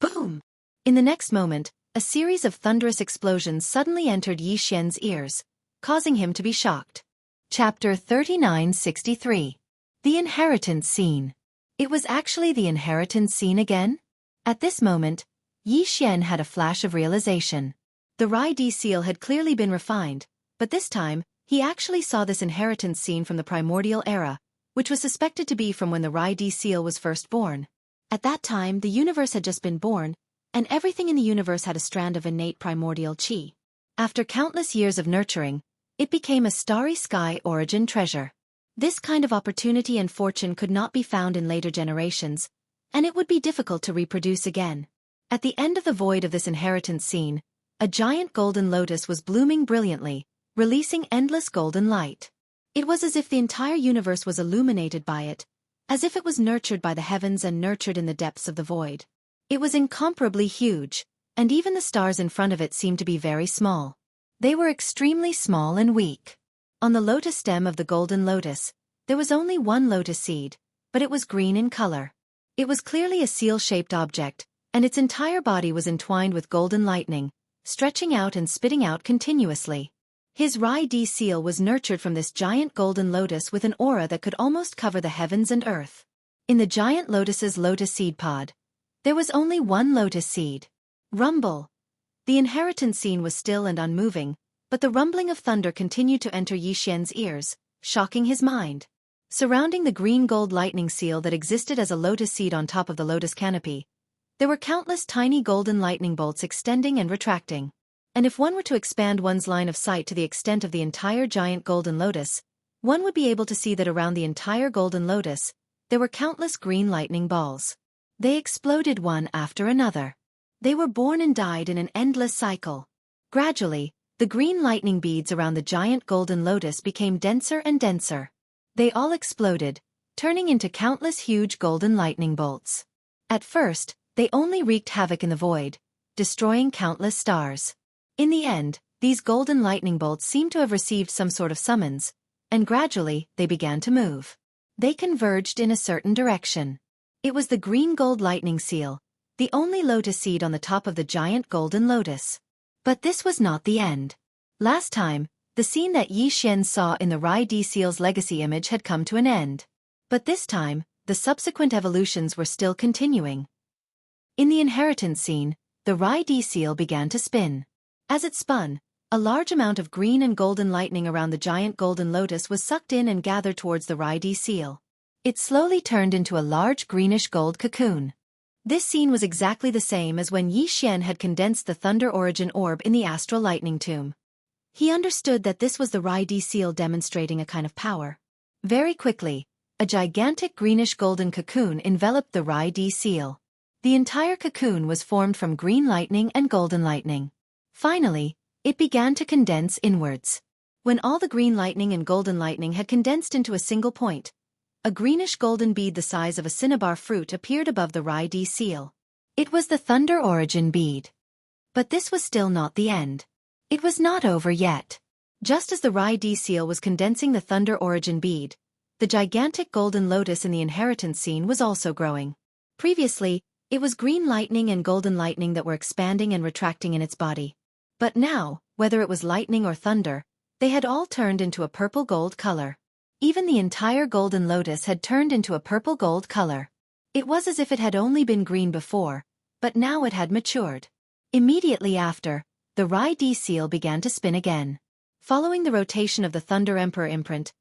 Boom! In the next moment, a series of thunderous explosions suddenly entered Yi Xian's ears, causing him to be shocked. Chapter 3963. The Inheritance Scene. It was actually the inheritance scene again? At this moment, Yi Xian had a flash of realization. The Rai-Di seal had clearly been refined, but this time, he actually saw this inheritance scene from the primordial era, which was suspected to be from when the Rai-Di seal was first born. At that time, the universe had just been born, and everything in the universe had a strand of innate primordial qi. After countless years of nurturing, it became a starry sky origin treasure. This kind of opportunity and fortune could not be found in later generations, and it would be difficult to reproduce again. At the end of the void of this inheritance scene, a giant golden lotus was blooming brilliantly, releasing endless golden light. It was as if the entire universe was illuminated by it, as if it was nurtured by the heavens and nurtured in the depths of the void. It was incomparably huge, and even the stars in front of it seemed to be very small. They were extremely small and weak. On the lotus stem of the golden lotus, there was only one lotus seed, but it was green in color. It was clearly a seal-shaped object, and its entire body was entwined with golden lightning, stretching out and spitting out continuously. His Rai-Di seal was nurtured from this giant golden lotus with an aura that could almost cover the heavens and earth. In the giant lotus's lotus seed pod, there was only one lotus seed. Rumble. The inheritance scene was still and unmoving, but the rumbling of thunder continued to enter Yi Xian's ears, shocking his mind. Surrounding the green gold lightning seal that existed as a lotus seed on top of the lotus canopy, there were countless tiny golden lightning bolts extending and retracting. And if one were to expand one's line of sight to the extent of the entire giant golden lotus, one would be able to see that around the entire golden lotus, there were countless green lightning balls. They exploded one after another. They were born and died in an endless cycle. Gradually, the green lightning beads around the giant golden lotus became denser and denser. They all exploded, turning into countless huge golden lightning bolts. At first, they only wreaked havoc in the void, destroying countless stars. In the end, these golden lightning bolts seemed to have received some sort of summons, and gradually, they began to move. They converged in a certain direction. It was the green gold lightning seal, the only lotus seed on the top of the giant golden lotus. But this was not the end. Last time, the scene that Yi Xian saw in the Rai-Di seal's legacy image had come to an end. But this time, the subsequent evolutions were still continuing. In the inheritance scene, the Rai-Di seal began to spin. As it spun, a large amount of green and golden lightning around the giant golden lotus was sucked in and gathered towards the Rai-Di seal. It slowly turned into a large greenish gold cocoon. This scene was exactly the same as when Yi Xian had condensed the Thunder Origin Orb in the Astral Lightning Tomb. He understood that this was the Rai-Di seal demonstrating a kind of power. Very quickly, a gigantic greenish golden cocoon enveloped the Rai-Di seal. The entire cocoon was formed from green lightning and golden lightning. Finally, it began to condense inwards. When all the green lightning and golden lightning had condensed into a single point, a greenish-golden bead the size of a cinnabar fruit appeared above the Rai-Di seal. It was the Thunder Origin bead. But this was still not the end. It was not over yet. Just as the Rai-Di seal was condensing the Thunder Origin bead, the gigantic golden lotus in the inheritance scene was also growing. Previously, it was green lightning and golden lightning that were expanding and retracting in its body. But now, whether it was lightning or thunder, they had all turned into a purple-gold color. Even the entire golden lotus had turned into a purple-gold color. It was as if it had only been green before, but now it had matured. Immediately after, the Rai-Di seal began to spin again. Following the rotation of the Thunder Emperor imprint,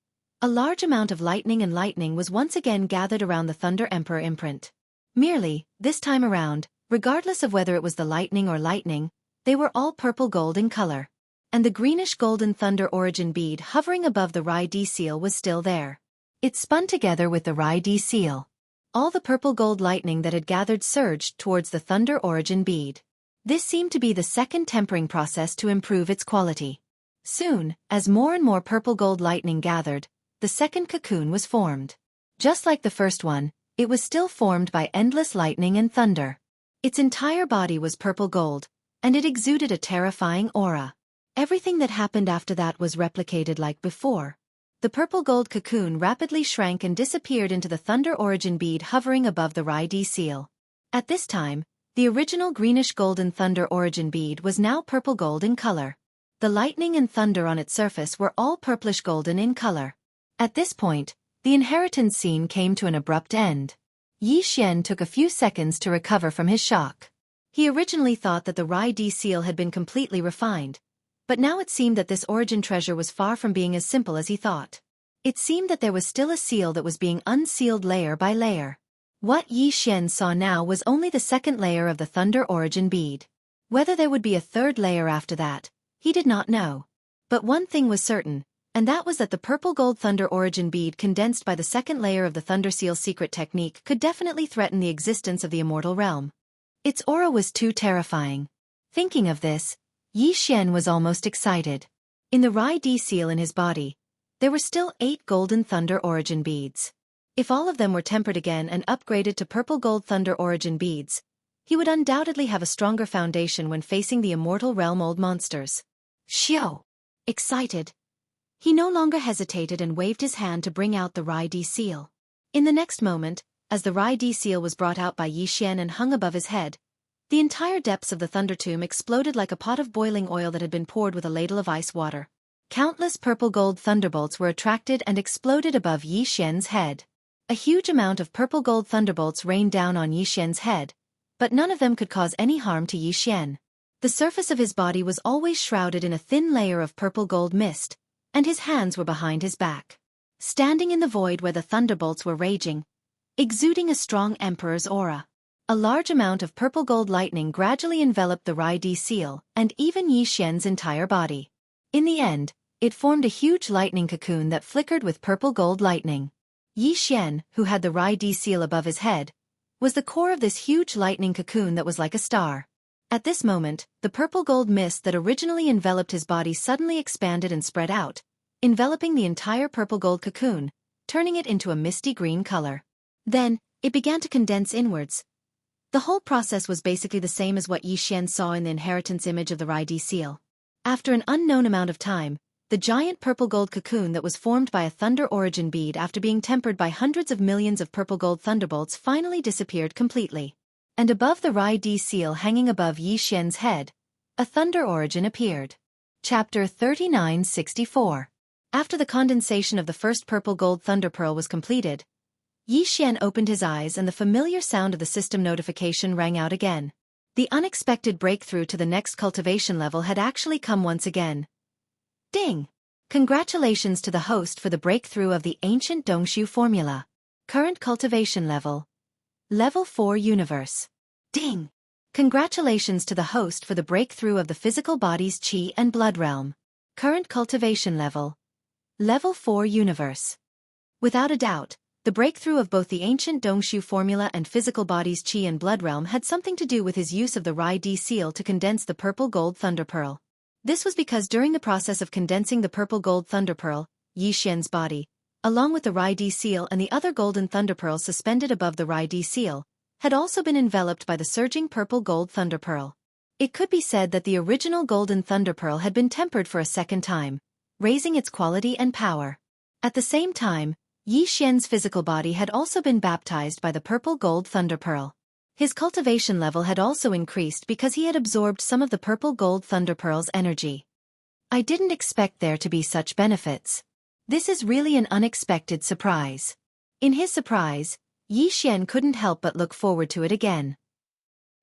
a large amount of lightning was once again gathered around the Thunder Emperor imprint. Merely, this time around, regardless of whether it was the lightning or lightning, They were all purple gold in color. And the greenish-golden thunder origin bead hovering above the Rai-D seal was still there. It spun together with the Rai-D seal. All the purple gold lightning that had gathered surged towards the thunder origin bead. This seemed to be the second tempering process to improve its quality. Soon, as more and more purple gold lightning gathered, the second cocoon was formed. Just like the first one, it was still formed by endless lightning and thunder. Its entire body was purple gold, and it exuded a terrifying aura. Everything that happened after that was replicated like before. The purple gold cocoon rapidly shrank and disappeared into the thunder origin bead hovering above the Rai-D seal. At this time, the original greenish-golden thunder origin bead was now purple gold in color. The lightning and thunder on its surface were all purplish-golden in color. At this point, the inheritance scene came to an abrupt end. Yi Xian took a few seconds to recover from his shock. He originally thought that the Rai-D seal had been completely refined, but now it seemed that this origin treasure was far from being as simple as he thought. It seemed that there was still a seal that was being unsealed layer by layer. What Yi Xian saw now was only the second layer of the thunder origin bead. Whether there would be a third layer after that, he did not know. But one thing was certain, and that was that the purple gold thunder origin bead condensed by the second layer of the thunder seal secret technique could definitely threaten the existence of the immortal realm. Its aura was too terrifying. Thinking of this, Yi Xian was almost excited. In the Rai-D seal in his body, there were still 8 golden thunder origin beads. If all of them were tempered again and upgraded to purple gold thunder origin beads, he would undoubtedly have a stronger foundation when facing the immortal realm old monsters. Xiao! Excited, he no longer hesitated and waved his hand to bring out the Rai-D seal. In the next moment, as the Rai-D seal was brought out by Yi Xian and hung above his head, the entire depths of the thunder tomb exploded like a pot of boiling oil that had been poured with a ladle of ice water. Countless purple gold thunderbolts were attracted and exploded above Yi Xian's head. A huge amount of purple gold thunderbolts rained down on Yi Xian's head, but none of them could cause any harm to Yi Xian. The surface of his body was always shrouded in a thin layer of purple gold mist, and his hands were behind his back. Standing in the void where the thunderbolts were raging, exuding a strong emperor's aura. A large amount of purple gold lightning gradually enveloped the Rai-D seal and even Yi Xian's entire body. In the end, it formed a huge lightning cocoon that flickered with purple gold lightning. Yi Xian, who had the Rai-D seal above his head, was the core of this huge lightning cocoon that was like a star. At this moment, the purple gold mist that originally enveloped his body suddenly expanded and spread out, enveloping the entire purple gold cocoon, turning it into a misty green color. Then, it began to condense inwards. The whole process was basically the same as what Yi Xian saw in the inheritance image of the Rai-D seal. After an unknown amount of time, the giant purple gold cocoon that was formed by a thunder origin bead after being tempered by hundreds of millions of purple gold thunderbolts finally disappeared completely. And above the Rai-D seal hanging above Yi Xian's head, a thunder origin appeared. Chapter 3964. After the condensation of the first purple gold thunder pearl was completed, Yi Xian opened his eyes and the familiar sound of the system notification rang out again. The unexpected breakthrough to the next cultivation level had actually come once again. Ding! Congratulations to the host for the breakthrough of the ancient Dongshu formula. Current cultivation level. Level 4 Universe. Ding! Congratulations to the host for the breakthrough of the physical body's Qi and Blood realm. Current cultivation level. Level 4 Universe. Without a doubt, the breakthrough of both the ancient Dongshu formula and physical body's Qi and Blood realm had something to do with his use of the Rai-D seal to condense the purple gold thunder pearl. This was because during the process of condensing the purple gold thunder pearl, Yi Xian's body, along with the Rai-D seal and the other golden thunder pearls suspended above the Rai-D seal, had also been enveloped by the surging purple gold thunder pearl. It could be said that the original golden thunder pearl had been tempered for a second time, raising its quality and power. At the same time, Yi Xian's physical body had also been baptized by the purple gold thunder pearl. His cultivation level had also increased because he had absorbed some of the purple gold thunder pearl's energy. I didn't expect there to be such benefits. This is really an unexpected surprise. In his surprise, Yi Xian couldn't help but look forward to it again.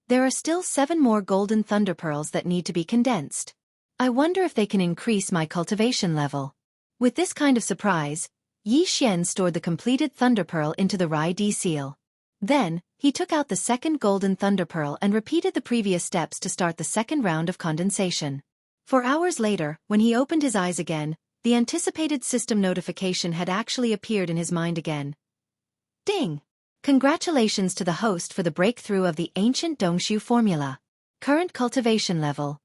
There are still 7 more golden thunder pearls that need to be condensed. I wonder if they can increase my cultivation level. With this kind of surprise, Yi Xian stored the completed thunder pearl into the Rai-D seal. Then, he took out the second golden thunder pearl and repeated the previous steps to start the second round of condensation. 4 hours later, when he opened his eyes again, the anticipated system notification had actually appeared in his mind again. Ding! Congratulations to the host for the breakthrough of the ancient Dongshu formula. Current cultivation level.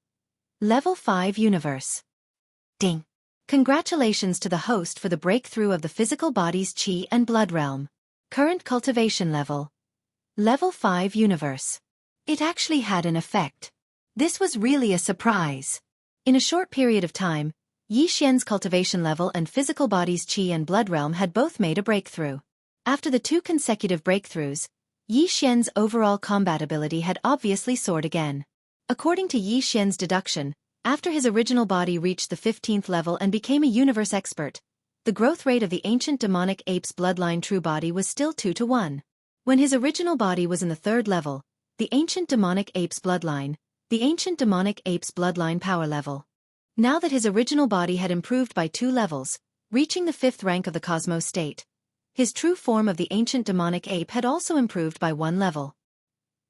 Level 5 Universe. Ding! Congratulations to the host for the breakthrough of the physical body's Qi and blood realm. Current cultivation level. Level 5 Universe. It actually had an effect. This was really a surprise. In a short period of time, Yi Xian's cultivation level and physical body's Qi and blood realm had both made a breakthrough. After the 2 consecutive breakthroughs, Yi Xian's overall combat ability had obviously soared again. According to Yi Xian's deduction, after his original body reached the 15th level and became a universe expert, the growth rate of the ancient demonic ape's bloodline true body was still 2 to 1. When his original body was in the 3rd level, the ancient demonic ape's bloodline power level. Now that his original body had improved by 2 levels, reaching the 5th rank of the Cosmos state, his true form of the ancient demonic ape had also improved by 1 level.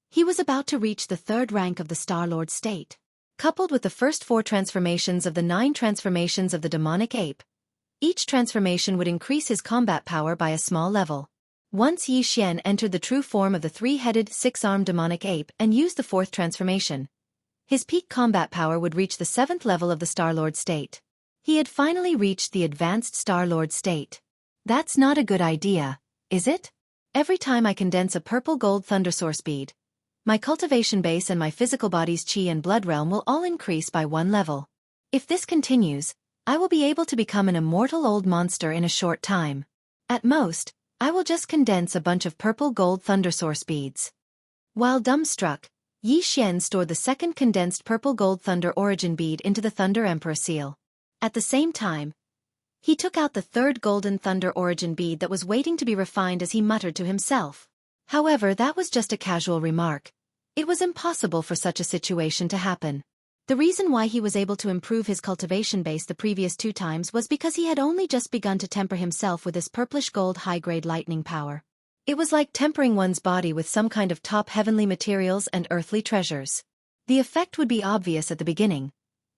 He was about to reach the 3rd rank of the Star-Lord state. Coupled with the first 4 transformations of the 9 transformations of the demonic ape, each transformation would increase his combat power by a small level. Once Yi Xian entered the true form of the 3-headed, 6-armed demonic ape and used the 4th transformation, his peak combat power would reach the 7th level of the Star-Lord state. He had finally reached the advanced Star-Lord state. That's not a good idea, is it? Every time I condense a purple gold thunder source bead, my cultivation base and my physical body's Qi and blood realm will all increase by 1 level. If this continues, I will be able to become an immortal old monster in a short time. At most, I will just condense a bunch of purple gold thunder source beads. While dumbstruck, Yi Xian stored the second condensed purple gold thunder origin bead into the Thunder Emperor seal. At the same time, he took out the 3rd golden thunder origin bead that was waiting to be refined as he muttered to himself. However, that was just a casual remark. It was impossible for such a situation to happen. The reason why he was able to improve his cultivation base the previous 2 times was because he had only just begun to temper himself with this purplish gold high-grade lightning power. It was like tempering one's body with some kind of top heavenly materials and earthly treasures. The effect would be obvious at the beginning,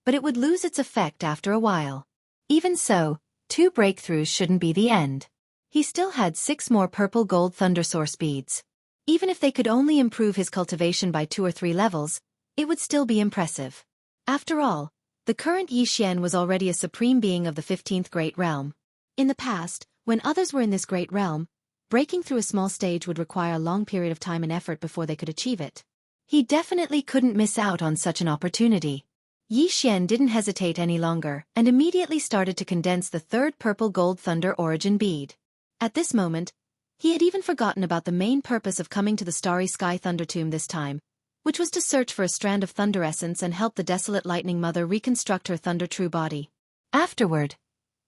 but it would lose its effect after a while. Even so, 2 breakthroughs shouldn't be the end. He still had 6 more purple gold thunder source beads. Even if they could only improve his cultivation by 2 or 3 levels, it would still be impressive. After all, the current Yi Xian was already a supreme being of the 15th Great Realm. In the past, when others were in this great realm, breaking through a small stage would require a long period of time and effort before they could achieve it. He definitely couldn't miss out on such an opportunity. Yi Xian didn't hesitate any longer and immediately started to condense the 3rd purple gold thunder origin bead. At this moment, he had even forgotten about the main purpose of coming to the Starry Sky Thunder Tomb this time, which was to search for a strand of thunder essence and help the desolate Lightning Mother reconstruct her thunder true body. Afterward.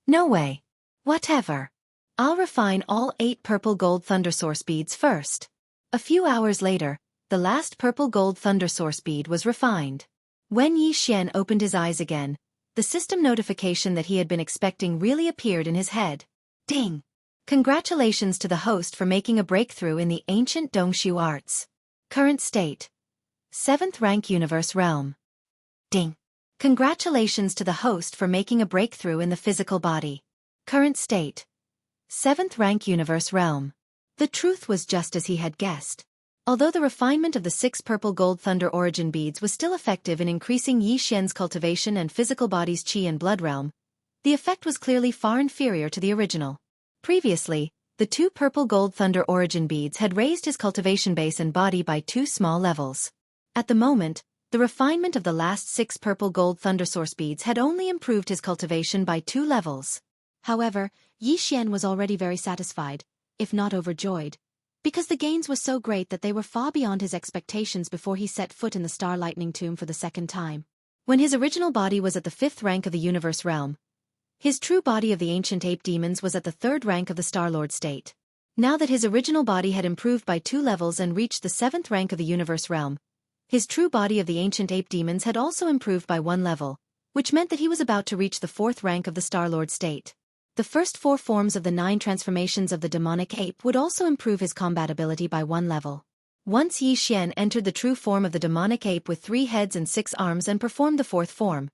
No way. Whatever. I'll refine all 8 purple gold thunder source beads first. A few hours later, the last purple gold thunder source bead was refined. When Yi Xian opened his eyes again, the system notification that he had been expecting really appeared in his head. Ding! Congratulations to the host for making a breakthrough in the ancient Dongshu arts. Current state. 7th rank Universe Realm. Ding! Congratulations to the host for making a breakthrough in the physical body. Current state. 7th rank Universe Realm. The truth was just as he had guessed. Although the refinement of the 6 purple gold thunder origin beads was still effective in increasing Yi Xian's cultivation and physical body's Qi and blood realm, the effect was clearly far inferior to the original. Previously, the 2 purple gold thunder origin beads had raised his cultivation base and body by 2 small levels. At the moment, the refinement of the last 6 purple gold thunder source beads had only improved his cultivation by 2 levels. However, Yi Xian was already very satisfied, if not overjoyed, because the gains were so great that they were far beyond his expectations before he set foot in the Star Lightning Tomb for the 2nd time. When his original body was at the 5th rank of the Universe Realm, his true body of the ancient ape demons was at the 3rd rank of the Star-Lord state. Now that his original body had improved by 2 levels and reached the 7th rank of the Universe Realm, his true body of the ancient ape demons had also improved by 1 level, which meant that he was about to reach the 4th rank of the Star-Lord state. The first 4 forms of the 9 transformations of the demonic ape would also improve his combat ability by 1 level. Once Yi Xian entered the true form of the demonic ape with 3 heads and 6 arms and performed the 4th form,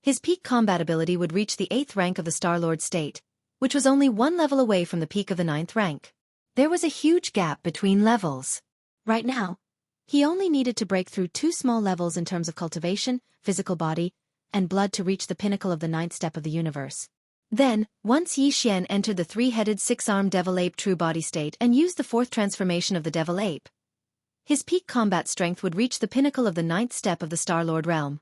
his peak combat ability would reach the 8th rank of the Star-Lord state, which was only 1 level away from the peak of the 9th rank. There was a huge gap between levels. Right now, he only needed to break through 2 small levels in terms of cultivation, physical body, and blood to reach the pinnacle of the 9th step of the universe. Then, once Yi Xian entered the 3-headed 6-armed devil ape true body state and used the 4th transformation of the devil ape, his peak combat strength would reach the pinnacle of the 9th step of the Star-Lord realm.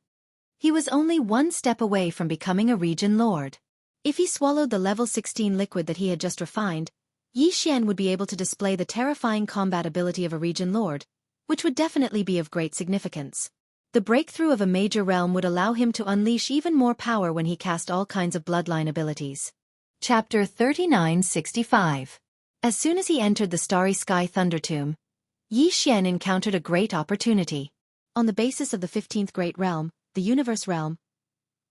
He was only 1 step away from becoming a region lord. If he swallowed the level 16 liquid that he had just refined, Yi Xian would be able to display the terrifying combat ability of a region lord, which would definitely be of great significance. The breakthrough of a major realm would allow him to unleash even more power when he cast all kinds of bloodline abilities. Chapter 3965. As soon as he entered the Starry Sky Thunder Tomb, Yi Xian encountered a great opportunity. On the basis of the 15th Great Realm, the Universe Realm,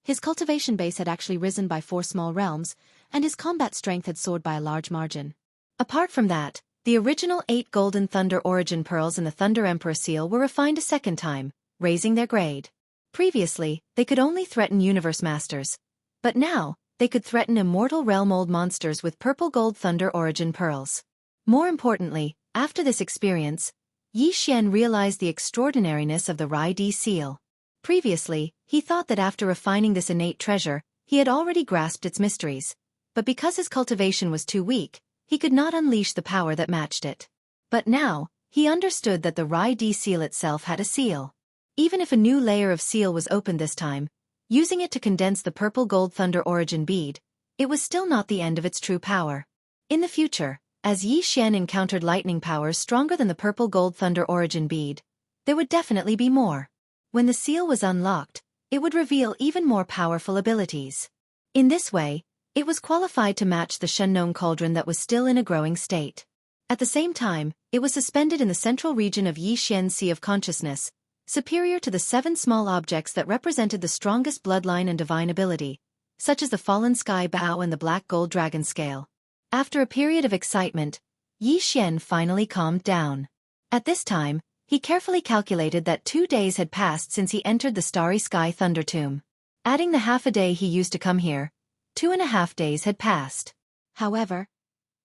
his cultivation base had actually risen by 4 small realms, and his combat strength had soared by a large margin. Apart from that, the original 8 golden Thunder Origin Pearls and the Thunder Emperor Seal were refined a second time, raising their grade. Previously, they could only threaten Universe Masters, but now, they could threaten immortal realm-old monsters with Purple Gold Thunder Origin Pearls. More importantly, after this experience, Yi Xian realized the extraordinariness of the Rai-D seal. Previously, he thought that after refining this innate treasure, he had already grasped its mysteries, but because his cultivation was too weak, he could not unleash the power that matched it. But now, he understood that the Rai-D seal itself had a seal. Even if a new layer of seal was opened this time, using it to condense the Purple Gold Thunder Origin bead, it was still not the end of its true power. In the future, as Yi Xian encountered lightning powers stronger than the Purple Gold Thunder Origin bead, there would definitely be more. When the seal was unlocked, it would reveal even more powerful abilities. In this way, it was qualified to match the Shengnong cauldron that was still in a growing state. At the same time, it was suspended in the central region of Yi Xian's Sea of Consciousness, superior to the 7 small objects that represented the strongest bloodline and divine ability, such as the Fallen Sky Bow and the Black Gold Dragon Scale. After a period of excitement, Yi Xian finally calmed down. At this time, he carefully calculated that 2 days had passed since he entered the Starry Sky Thunder Tomb. Adding the half a day he used to come here, 2.5 days had passed. However,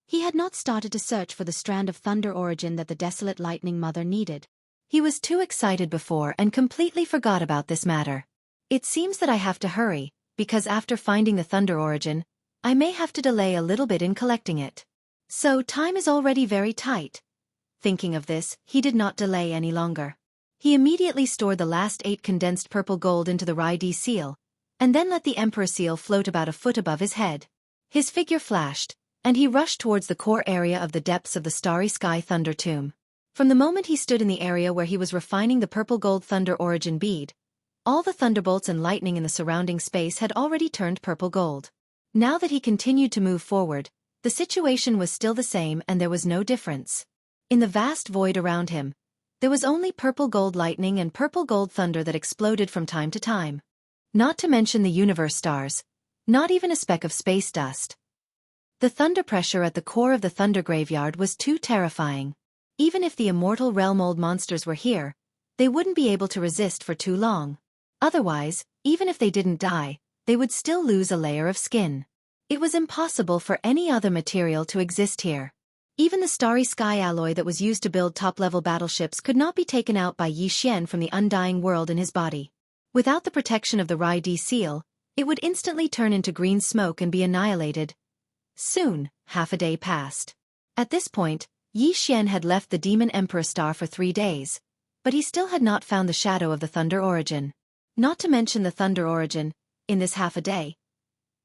he had not started to search for the strand of thunder origin that the desolate Lightning Mother needed. He was too excited before and completely forgot about this matter. It seems that I have to hurry, because after finding the thunder origin, I may have to delay a little bit in collecting it. So time is already very tight. Thinking of this, he did not delay any longer. He immediately stored the last 8 condensed purple gold into the Rai-D seal, and then let the Emperor seal float about a foot above his head. His figure flashed, and he rushed towards the core area of the depths of the Starry Sky Thunder Tomb. From the moment he stood in the area where he was refining the Purple Gold Thunder Origin bead, all the thunderbolts and lightning in the surrounding space had already turned purple gold. Now that he continued to move forward, the situation was still the same and there was no difference. In the vast void around him, there was only purple gold lightning and purple gold thunder that exploded from time to time. Not to mention the universe stars, not even a speck of space dust. The thunder pressure at the core of the thunder graveyard was too terrifying. Even if the immortal realm-old monsters were here, they wouldn't be able to resist for too long. Otherwise, even if they didn't die, they would still lose a layer of skin. It was impossible for any other material to exist here. Even the starry sky alloy that was used to build top-level battleships could not be taken out by Yi Xian from the undying world in his body. Without the protection of the Rai-D seal, it would instantly turn into green smoke and be annihilated. Soon, half a day passed. At this point, Yi Xian had left the Demon Emperor Star for 3 days, but he still had not found the shadow of the Thunder Origin. Not to mention the Thunder Origin, in this half a day,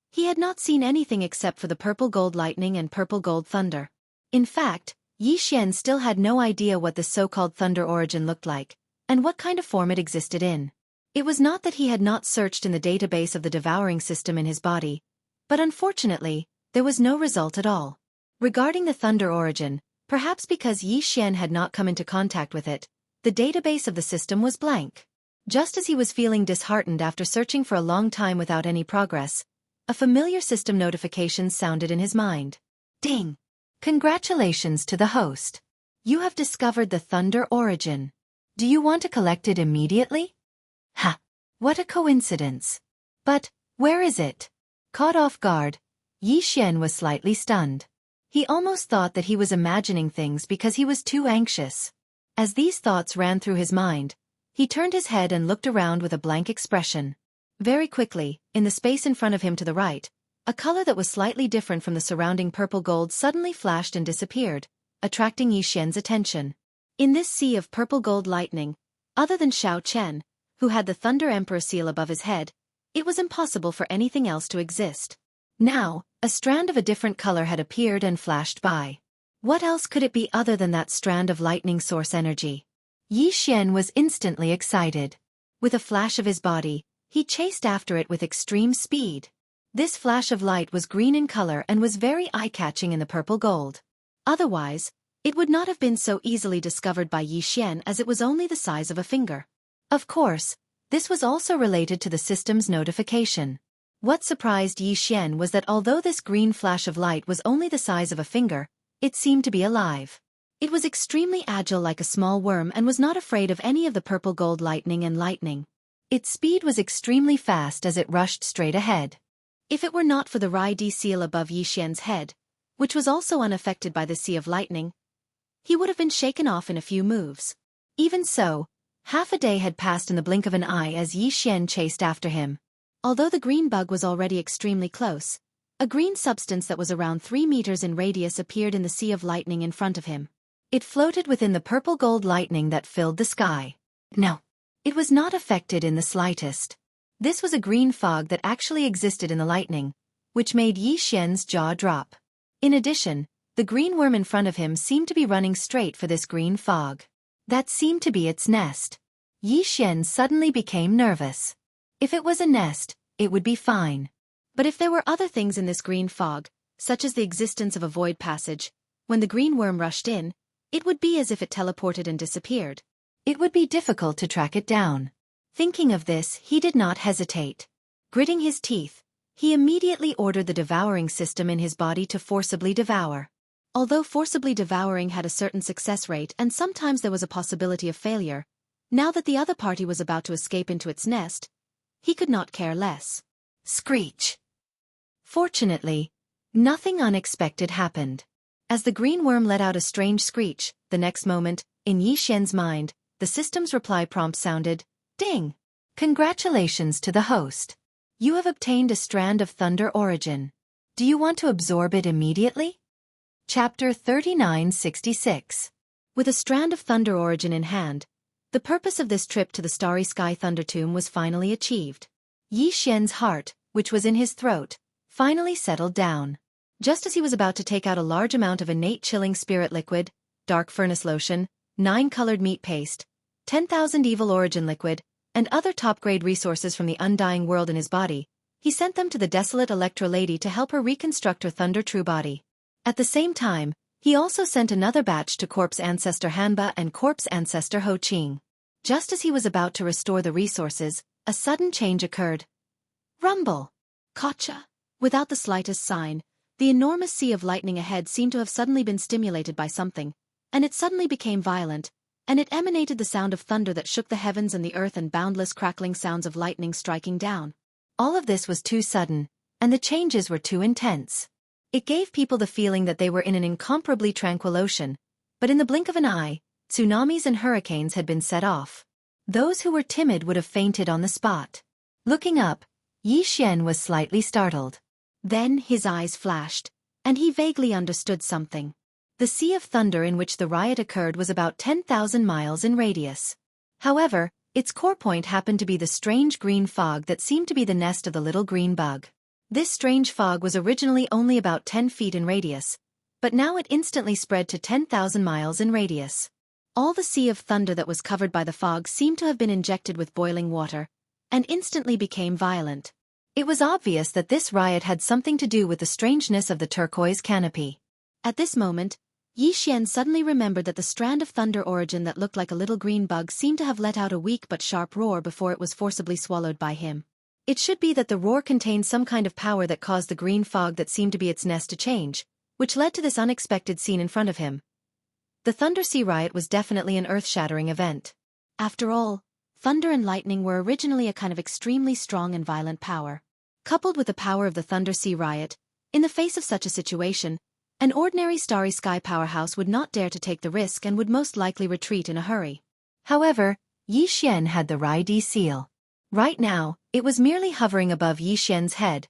he had not seen anything except for the purple gold lightning and purple gold thunder. In fact, Yi Xian still had no idea what this so-called Thunder Origin looked like, and what kind of form it existed in. It was not that he had not searched in the database of the devouring system in his body, but unfortunately, there was no result at all. Regarding the Thunder Origin, perhaps because Yi Xian had not come into contact with it, the database of the system was blank. Just as he was feeling disheartened after searching for a long time without any progress, A familiar system notification sounded in his mind. Ding! Congratulations to the host. You have discovered the thunder origin. Do you want to collect it immediately? Ha! What a coincidence. But, where is it? Caught off guard, Yi Xian was slightly stunned. He almost thought that he was imagining things because he was too anxious. As these thoughts ran through his mind, he turned his head and looked around with a blank expression. Very quickly, in the space in front of him to the right, a color that was slightly different from the surrounding purple gold suddenly flashed and disappeared, attracting Yi Xian's attention. In this sea of purple gold lightning, other than Xiao Chen, who had the Thunder Emperor seal above his head, it was impossible for anything else to exist. Now, a strand of a different color had appeared and flashed by. What else could it be other than that strand of lightning source energy? Yi Xian was instantly excited. With a flash of his body, he chased after it with extreme speed. This flash of light was green in color and was very eye-catching in the purple gold. Otherwise, it would not have been so easily discovered by Yi Xian as it was only the size of a finger. Of course, this was also related to the system's notification. What surprised Yi Xian was that although this green flash of light was only the size of a finger, it seemed to be alive. It was extremely agile like a small worm and was not afraid of any of the purple gold lightning and lightning. Its speed was extremely fast as it rushed straight ahead. If it were not for the Rai-D seal above Yi Xian's head, which was also unaffected by the sea of lightning, he would have been shaken off in a few moves. Even so, half a day had passed in the blink of an eye as Yi Xian chased after him. Although the green bug was already extremely close, a green substance that was around 3 meters in radius appeared in the sea of lightning in front of him. It floated within the purple gold lightning that filled the sky. No, it was not affected in the slightest. This was a green fog that actually existed in the lightning, which made Yi Xian's jaw drop. In addition, the green worm in front of him seemed to be running straight for this green fog. That seemed to be its nest. Yi Xian suddenly became nervous. If it was a nest, it would be fine. But if there were other things in this green fog, such as the existence of a void passage, when the green worm rushed in, it would be as if it teleported and disappeared. It would be difficult to track it down. Thinking of this, he did not hesitate. Gritting his teeth, he immediately ordered the devouring system in his body to forcibly devour. Although forcibly devouring had a certain success rate and sometimes there was a possibility of failure, now that the other party was about to escape into its nest, he could not care less. Screech! Fortunately, nothing unexpected happened. As the green worm let out a strange screech, the next moment, in Yi Xian's mind, the system's reply prompt sounded, Ding! Congratulations to the host. You have obtained a strand of thunder origin. Do you want to absorb it immediately? Chapter 3966. With a strand of thunder origin in hand, the purpose of this trip to the Starry Sky Thunder Tomb was finally achieved. Yi Xian's heart, which was in his throat, finally settled down. Just as he was about to take out a large amount of innate chilling spirit liquid, dark furnace lotion, 9-colored meat paste, 10,000 evil origin liquid, and other top-grade resources from the undying world in his body, he sent them to the desolate Electra Lady to help her reconstruct her Thunder True body. At the same time, he also sent another batch to Corpse Ancestor Hanba and Corpse Ancestor Ho Qing. Just as he was about to restore the resources, a sudden change occurred. Rumble! Gotcha! Without the slightest sign, the enormous sea of lightning ahead seemed to have suddenly been stimulated by something, and it suddenly became violent, and it emanated the sound of thunder that shook the heavens and the earth and boundless crackling sounds of lightning striking down. All of this was too sudden, and the changes were too intense. It gave people the feeling that they were in an incomparably tranquil ocean, but in the blink of an eye, tsunamis and hurricanes had been set off. Those who were timid would have fainted on the spot. Looking up, Yi Xian was slightly startled. Then his eyes flashed, and he vaguely understood something. The Sea of Thunder in which the riot occurred was about 10,000 miles in radius. However, its core point happened to be the strange green fog that seemed to be the nest of the little green bug. This strange fog was originally only about 10 feet in radius, but now it instantly spread to 10,000 miles in radius. All the Sea of Thunder that was covered by the fog seemed to have been injected with boiling water, and instantly became violent. It was obvious that this riot had something to do with the strangeness of the turquoise canopy. At this moment, Yi Xian suddenly remembered that the strand of thunder origin that looked like a little green bug seemed to have let out a weak but sharp roar before it was forcibly swallowed by him. It should be that the roar contained some kind of power that caused the green fog that seemed to be its nest to change, which led to this unexpected scene in front of him. The Thunder Sea Riot was definitely an earth-shattering event. After all, thunder and lightning were originally a kind of extremely strong and violent power. Coupled with the power of the Thunder Sea Riot, in the face of such a situation, an ordinary Starry Sky powerhouse would not dare to take the risk and would most likely retreat in a hurry. However, Yi Xian had the Rai-D seal. Right now, it was merely hovering above Yi Xian's head,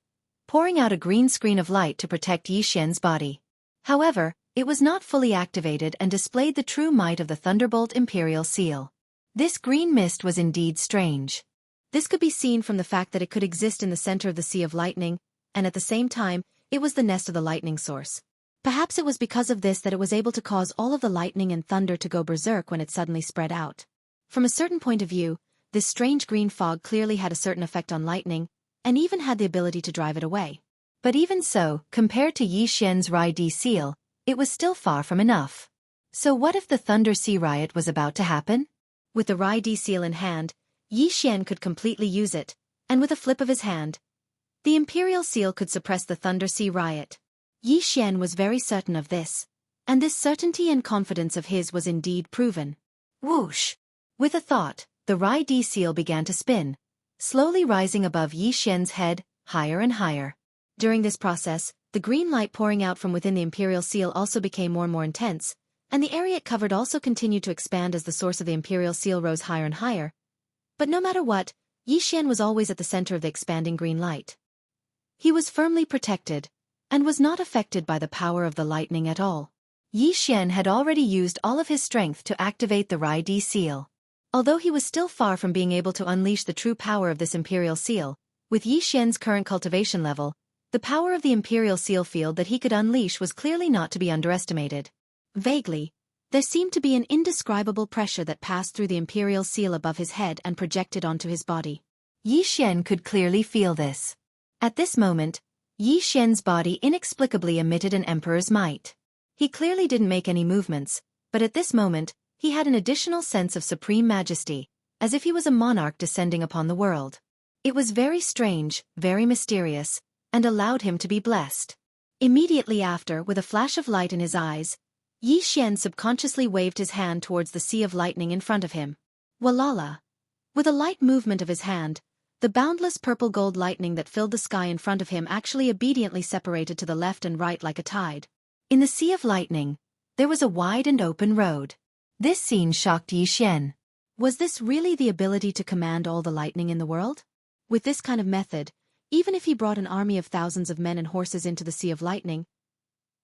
pouring out a green screen of light to protect Yi Xian's body. However, it was not fully activated and displayed the true might of the Thunderbolt Imperial Seal. This green mist was indeed strange. This could be seen from the fact that it could exist in the center of the Sea of Lightning, and at the same time, it was the nest of the lightning source. Perhaps it was because of this that it was able to cause all of the lightning and thunder to go berserk when it suddenly spread out. From a certain point of view, this strange green fog clearly had a certain effect on lightning, and even had the ability to drive it away. But even so, compared to Yi Xian's Rai-D seal, it was still far from enough. So what if the Thunder Sea Riot was about to happen? With the Rai-D seal in hand, Yi Xian could completely use it, and with a flip of his hand, the Imperial Seal could suppress the Thunder Sea Riot. Yi Xian was very certain of this, and this certainty and confidence of his was indeed proven. Whoosh! With a thought, the Rai-D seal began to spin, slowly rising above Yi Xian's head, higher and higher. During this process, the green light pouring out from within the Imperial Seal also became more and more intense, and the area it covered also continued to expand as the source of the Imperial Seal rose higher and higher. But no matter what, Yi Xian was always at the center of the expanding green light. He was firmly protected, and was not affected by the power of the lightning at all. Yi Xian had already used all of his strength to activate the Rai-D seal. Although he was still far from being able to unleash the true power of this Imperial Seal, with Yi Xian's current cultivation level, the power of the Imperial Seal field that he could unleash was clearly not to be underestimated. Vaguely, there seemed to be an indescribable pressure that passed through the Imperial Seal above his head and projected onto his body. Yi Xian could clearly feel this. At this moment, Yi Xian's body inexplicably emitted an emperor's might. He clearly didn't make any movements, but at this moment, he had an additional sense of supreme majesty, as if he was a monarch descending upon the world. It was very strange, very mysterious, and allowed him to be blessed. Immediately after, with a flash of light in his eyes, Yi Xian subconsciously waved his hand towards the Sea of Lightning in front of him. Walala! With a light movement of his hand, the boundless purple-gold lightning that filled the sky in front of him actually obediently separated to the left and right like a tide. In the Sea of Lightning, there was a wide and open road. This scene shocked Yi Xian. Was this really the ability to command all the lightning in the world? With this kind of method, even if he brought an army of thousands of men and horses into the Sea of Lightning,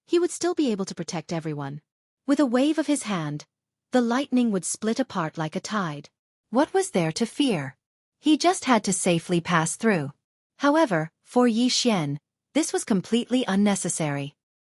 he would still be able to protect everyone. With a wave of his hand, the lightning would split apart like a tide. What was there to fear? He just had to safely pass through. However, for Yi Xian, this was completely unnecessary.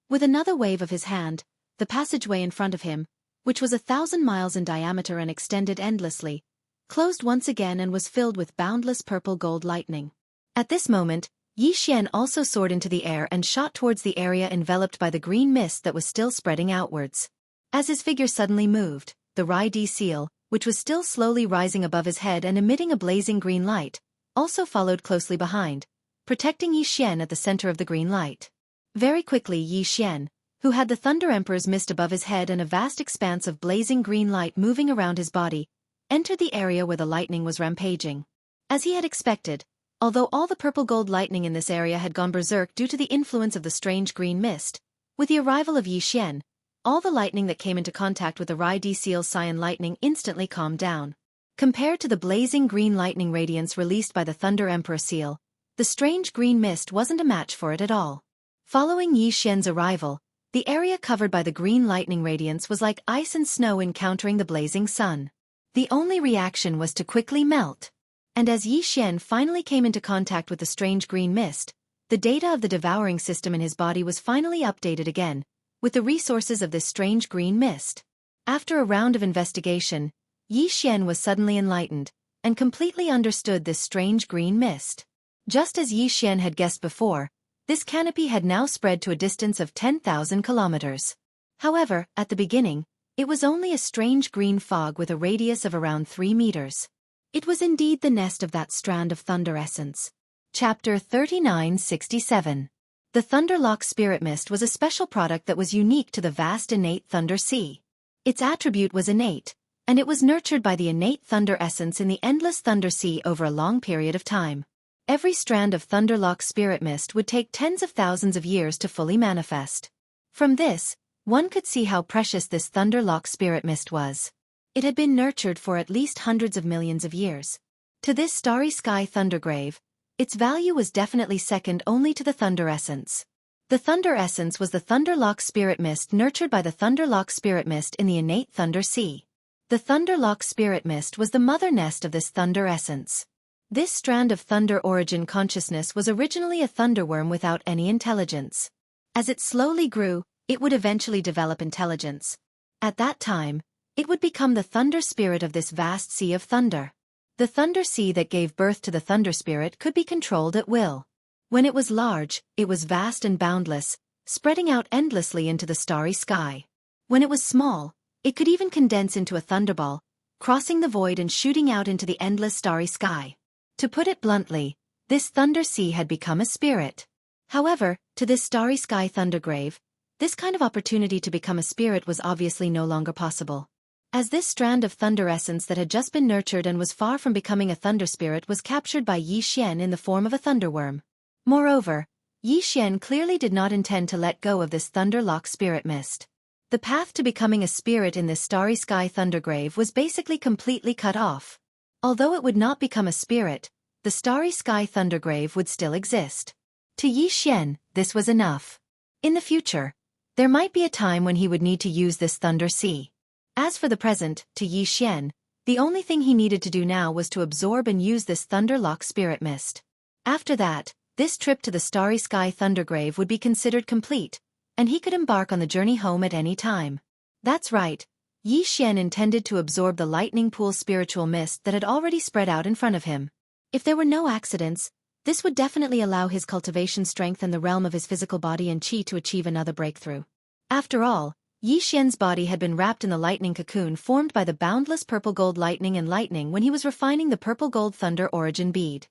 With another wave of his hand, the passageway in front of him, which was 1,000 miles in diameter and extended endlessly, closed once again and was filled with boundless purple-gold lightning. At this moment, Yi Xian also soared into the air and shot towards the area enveloped by the green mist that was still spreading outwards. As his figure suddenly moved, the Rai-D seal, which was still slowly rising above his head and emitting a blazing green light, also followed closely behind, protecting Yi Xian at the center of the green light. Very quickly Yi Xian, who had the Thunder Emperor's mist above his head and a vast expanse of blazing green light moving around his body, entered the area where the lightning was rampaging. As he had expected, although all the purple-gold lightning in this area had gone berserk due to the influence of the strange green mist, with the arrival of Yi Xian, all the lightning that came into contact with the Rai-D seal's cyan lightning instantly calmed down. Compared to the blazing green lightning radiance released by the Thunder Emperor seal, the strange green mist wasn't a match for it at all. Following Yi Xian's arrival, the area covered by the green lightning radiance was like ice and snow encountering the blazing sun. The only reaction was to quickly melt. And as Yi Xian finally came into contact with the strange green mist, the data of the devouring system in his body was finally updated again, with the resources of this strange green mist. After a round of investigation, Yi Xian was suddenly enlightened, and completely understood this strange green mist. Just as Yi Xian had guessed before, this canopy had now spread to a distance of 10,000 kilometers. However, at the beginning, it was only a strange green fog with a radius of around 3 meters. It was indeed the nest of that strand of thunder essence. Chapter 3967. The Thunderlock Spirit Mist was a special product that was unique to the vast innate Thunder Sea. Its attribute was innate, and it was nurtured by the innate thunder essence in the endless Thunder Sea over a long period of time. Every strand of Thunderlock Spirit Mist would take tens of thousands of years to fully manifest. From this, one could see how precious this Thunderlock Spirit Mist was. It had been nurtured for at least hundreds of millions of years. To this starry sky Thundergrave, its value was definitely second only to the Thunder Essence. The Thunder Essence was the Thunderlock Spirit Mist nurtured by the Thunderlock Spirit Mist in the innate Thunder Sea. The Thunderlock Spirit Mist was the mother nest of this Thunder Essence. This strand of Thunder origin consciousness was originally a thunderworm without any intelligence. As it slowly grew, it would eventually develop intelligence. At that time, it would become the Thunder Spirit of this vast sea of thunder. The Thunder Sea that gave birth to the Thunder Spirit could be controlled at will. When it was large, it was vast and boundless, spreading out endlessly into the starry sky. When it was small, it could even condense into a thunderball, crossing the void and shooting out into the endless starry sky. To put it bluntly, this Thunder Sea had become a spirit. However, to this starry sky Thundergrave, this kind of opportunity to become a spirit was obviously no longer possible. As this strand of Thunder Essence that had just been nurtured and was far from becoming a Thunder Spirit was captured by Yi Xian in the form of a thunderworm. Moreover, Yi Xian clearly did not intend to let go of this Thunderlock Spirit Mist. The path to becoming a spirit in this starry sky Thundergrave was basically completely cut off. Although it would not become a spirit, the starry sky Thundergrave would still exist. To Yi Xian, this was enough. In the future, there might be a time when he would need to use this Thunder Sea. As for the present, to Yi Xian, the only thing he needed to do now was to absorb and use this Thunderlock Spirit Mist. After that, this trip to the starry sky Thundergrave would be considered complete, and he could embark on the journey home at any time. That's right, Yi Xian intended to absorb the lightning pool spiritual mist that had already spread out in front of him. If there were no accidents, this would definitely allow his cultivation strength and the realm of his physical body and chi to achieve another breakthrough. After all, Yi Xian's body had been wrapped in the lightning cocoon formed by the boundless purple gold lightning and lightning when he was refining the purple gold thunder origin bead.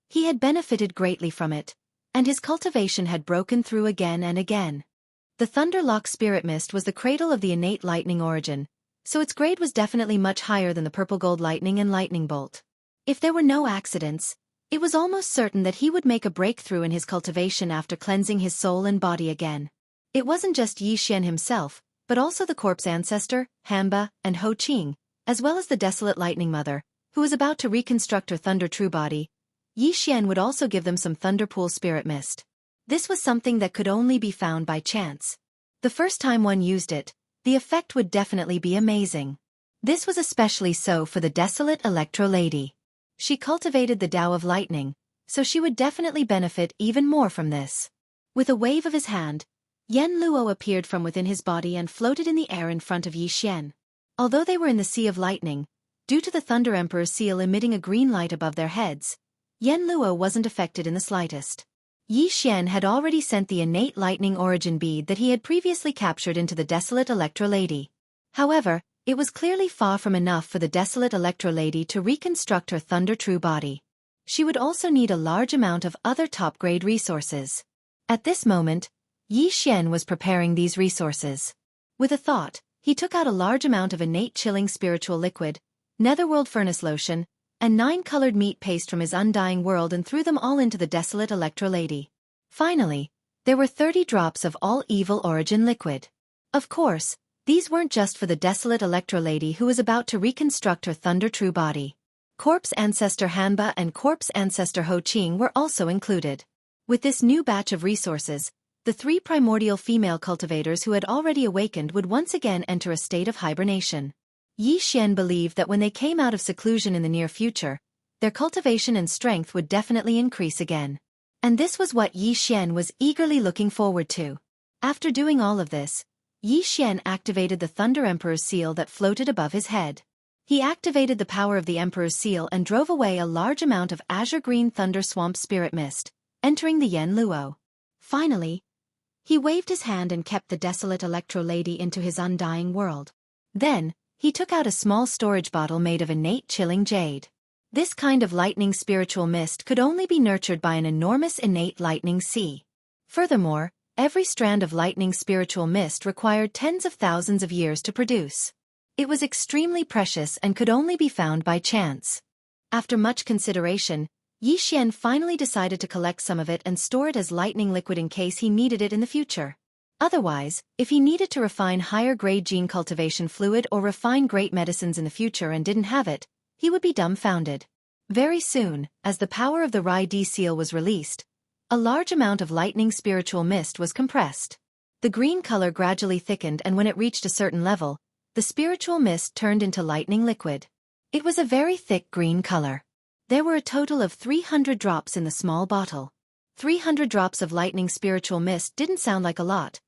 He had benefited greatly from it, and his cultivation had broken through again and again. The Thunderlock Spirit Mist was the cradle of the innate lightning origin, so its grade was definitely much higher than the purple gold lightning and lightning bolt. If there were no accidents, it was almost certain that he would make a breakthrough in his cultivation after cleansing his soul and body again. It wasn't just Yi Xian himself, but also the corpse ancestor, Hanba, and Ho Qing, as well as the desolate lightning mother, who was about to reconstruct her thunder true body. Yi Xian would also give them some thunderpool spirit mist. This was something that could only be found by chance. The first time one used it, the effect would definitely be amazing. This was especially so for the desolate Electro Lady. She cultivated the Tao of Lightning, so she would definitely benefit even more from this. With a wave of his hand, Yen Luo appeared from within his body and floated in the air in front of Yi Xian. Although they were in the Sea of Lightning, due to the Thunder Emperor's seal emitting a green light above their heads, Yen Luo wasn't affected in the slightest. Yi Xian had already sent the innate lightning origin bead that he had previously captured into the desolate Electro Lady. However, it was clearly far from enough for the desolate Electro Lady to reconstruct her thunder true body. She would also need a large amount of other top-grade resources. At this moment, Yi Xian was preparing these resources. With a thought, he took out a large amount of innate chilling spiritual liquid, netherworld furnace lotion, and 9-colored meat paste from his undying world and threw them all into the desolate Electro Lady. Finally, there were 30 drops of all evil origin liquid. Of course, these weren't just for the desolate Electro Lady who was about to reconstruct her thunder true body. Corpse Ancestor Hanba and Corpse Ancestor Ho Qing were also included. With this new batch of resources, the 3 primordial female cultivators who had already awakened would once again enter a state of hibernation. Yi Xian believed that when they came out of seclusion in the near future, their cultivation and strength would definitely increase again. And this was what Yi Xian was eagerly looking forward to. After doing all of this, Yi Xian activated the Thunder Emperor's seal that floated above his head. He activated the power of the Emperor's seal and drove away a large amount of azure green thunder swamp spirit mist, entering the Yen Luo. Finally, he waved his hand and kept the desolate Electro Lady into his undying world. Then, he took out a small storage bottle made of innate chilling jade. This kind of lightning spiritual mist could only be nurtured by an enormous innate lightning sea. Furthermore, every strand of lightning spiritual mist required tens of thousands of years to produce. It was extremely precious and could only be found by chance. After much consideration, Yi Xian finally decided to collect some of it and store it as lightning liquid in case he needed it in the future. Otherwise, if he needed to refine higher-grade gene cultivation fluid or refine great medicines in the future and didn't have it, he would be dumbfounded. Very soon, as the power of the Rai D seal was released, a large amount of lightning spiritual mist was compressed. The green color gradually thickened, and when it reached a certain level, the spiritual mist turned into lightning liquid. It was a very thick green color. There were a total of 300 drops in the small bottle. 300 drops of lightning spiritual mist didn't sound like a lot,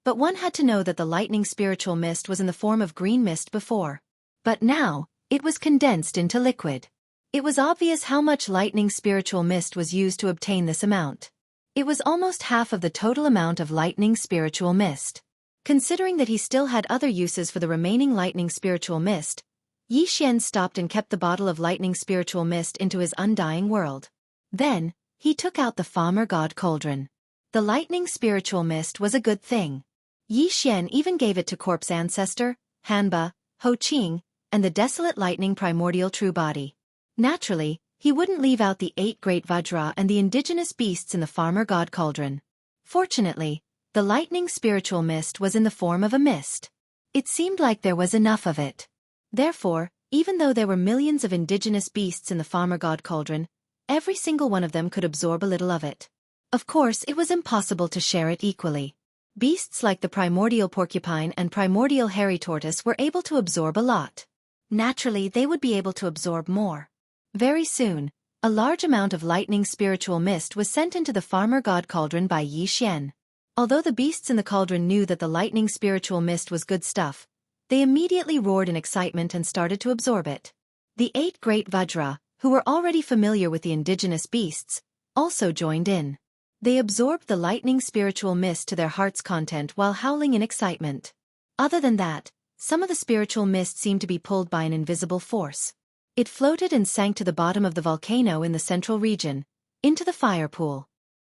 but one had to know that the lightning spiritual mist was in the form of green mist before. But now, it was condensed into liquid. It was obvious how much lightning spiritual mist was used to obtain this amount. It was almost half of the total amount of lightning spiritual mist. Considering that he still had other uses for the remaining lightning spiritual mist, Yi Xian stopped and kept the bottle of lightning spiritual mist into his undying world. Then, he took out the farmer god cauldron. The lightning spiritual mist was a good thing. Yi Xian even gave it to corpse ancestor, Hanba, Ho Qing, and the desolate lightning primordial true body. Naturally, he wouldn't leave out the 8 great Vajra and the indigenous beasts in the farmer god cauldron. Fortunately, the lightning spiritual mist was in the form of a mist. It seemed like there was enough of it. Therefore, even though there were millions of indigenous beasts in the farmer god cauldron, every single one of them could absorb a little of it. Of course, it was impossible to share it equally. Beasts like the primordial porcupine and primordial hairy tortoise were able to absorb a lot. Naturally, they would be able to absorb more. Very soon, a large amount of lightning spiritual mist was sent into the farmer god cauldron by Yi Xian. Although the beasts in the cauldron knew that the lightning spiritual mist was good stuff, they immediately roared in excitement and started to absorb it. The 8 great Vajra, who were already familiar with the indigenous beasts, also joined in. They absorbed the lightning spiritual mist to their heart's content while howling in excitement. Other than that, some of the spiritual mist seemed to be pulled by an invisible force. It floated and sank to the bottom of the volcano in the central region, into the fire pool.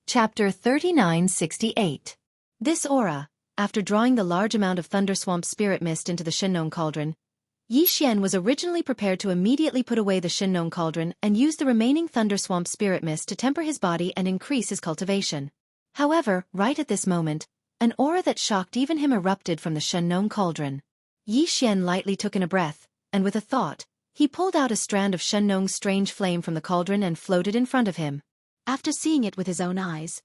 Chapter 3968. This aura, after drawing the large amount of Thunderswamp spirit mist into the Shinnon cauldron, Yi Xian was originally prepared to immediately put away the Shinnon cauldron and use the remaining Thunderswamp spirit mist to temper his body and increase his cultivation. However, right at this moment, an aura that shocked even him erupted from the Shinnon cauldron. Yi Xian lightly took in a breath, and with a thought, he pulled out a strand of Shennong's strange flame from the cauldron and floated in front of him. After seeing it with his own eyes,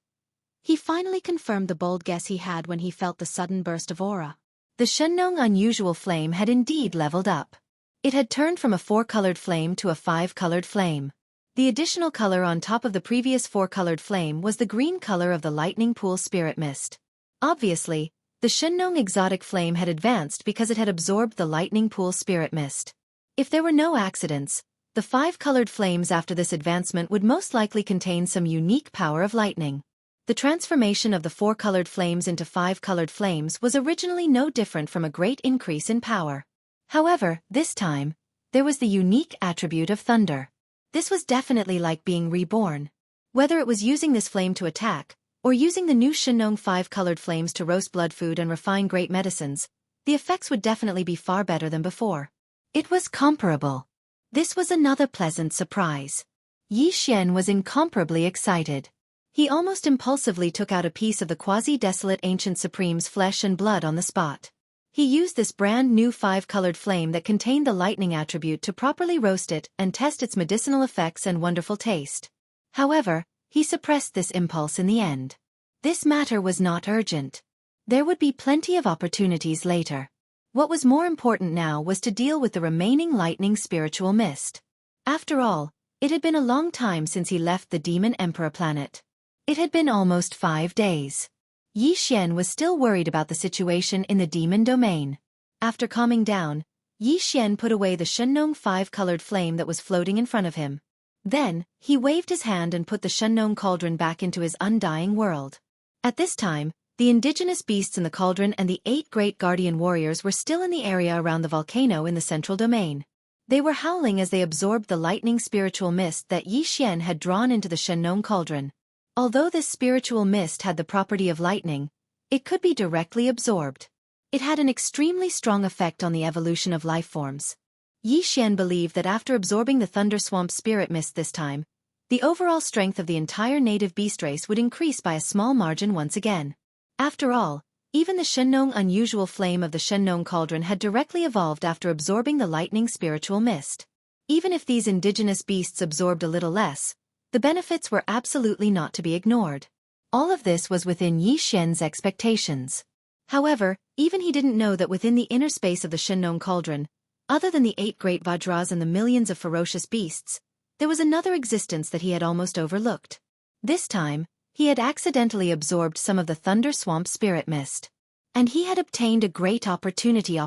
he finally confirmed the bold guess he had when he felt the sudden burst of aura. The Shennong unusual flame had indeed leveled up. It had turned from a 4-colored flame to a 5-colored flame. The additional color on top of the previous 4-colored flame was the green color of the lightning pool spirit mist. Obviously, the Shennong exotic flame had advanced because it had absorbed the lightning pool spirit mist. If there were no accidents, the 5-colored flames after this advancement would most likely contain some unique power of lightning. The transformation of the 4-colored flames into 5-colored flames was originally no different from a great increase in power. However, this time, there was the unique attribute of thunder. This was definitely like being reborn. Whether it was using this flame to attack, or using the new Shinnon 5-colored flames to roast blood food and refine great medicines, the effects would definitely be far better than before. It was comparable. This was another pleasant surprise. Yi Xian was incomparably excited. He almost impulsively took out a piece of the quasi-desolate Ancient Supreme's flesh and blood on the spot. He used this brand new 5-colored flame that contained the lightning attribute to properly roast it and test its medicinal effects and wonderful taste. However, he suppressed this impulse in the end. This matter was not urgent. There would be plenty of opportunities later. What was more important now was to deal with the remaining lightning spiritual mist. After all, it had been a long time since he left the Demon Emperor planet. It had been almost 5 days. Yi Xian was still worried about the situation in the demon domain. After calming down, Yi Xian put away the Shenong 5-colored flame that was floating in front of him. Then, he waved his hand and put the Shenong cauldron back into his undying world. At this time, the indigenous beasts in the cauldron and the 8 great guardian warriors were still in the area around the volcano in the central domain. They were howling as they absorbed the lightning spiritual mist that Yi Xian had drawn into the Shenong cauldron. Although this spiritual mist had the property of lightning, it could be directly absorbed. It had an extremely strong effect on the evolution of life forms. Yi Xian believed that after absorbing the Thunder Swamp spirit mist this time, the overall strength of the entire native beast race would increase by a small margin once again. After all, even the Shenong unusual flame of the Shenong cauldron had directly evolved after absorbing the lightning spiritual mist. Even if these indigenous beasts absorbed a little less, the benefits were absolutely not to be ignored. All of this was within Yi Xian's expectations. However, even he didn't know that within the inner space of the Shenong cauldron, other than the 8 great Vajras and the millions of ferocious beasts, there was another existence that he had almost overlooked. This time, he had accidentally absorbed some of the Thunder Swamp spirit mist. And he had obtained a great opportunity.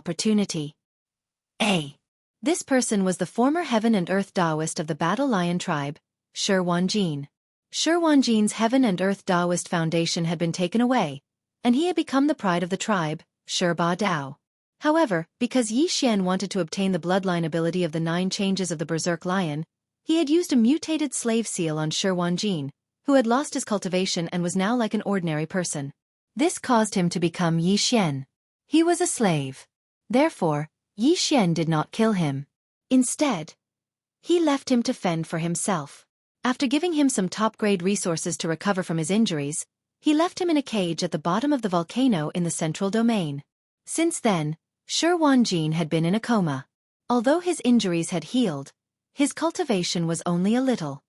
This person was the former Heaven and Earth Taoist of the Battle Lion tribe, Shi Wanjin. Shi Wanjin's Heaven and Earth Taoist foundation had been taken away, and he had become the pride of the tribe, Shi Ba Dao. However, because Yi Xian wanted to obtain the bloodline ability of the 9 changes of the Berserk Lion, he had used a mutated slave seal on Shi Wanjin, who had lost his cultivation and was now like an ordinary person. This caused him to become Yi Xian. He was a slave. Therefore, Yi Xian did not kill him. Instead, he left him to fend for himself. After giving him some top-grade resources to recover from his injuries, he left him in a cage at the bottom of the volcano in the central domain. Since then, Shi Wanjin had been in a coma. Although his injuries had healed, his cultivation was only a little.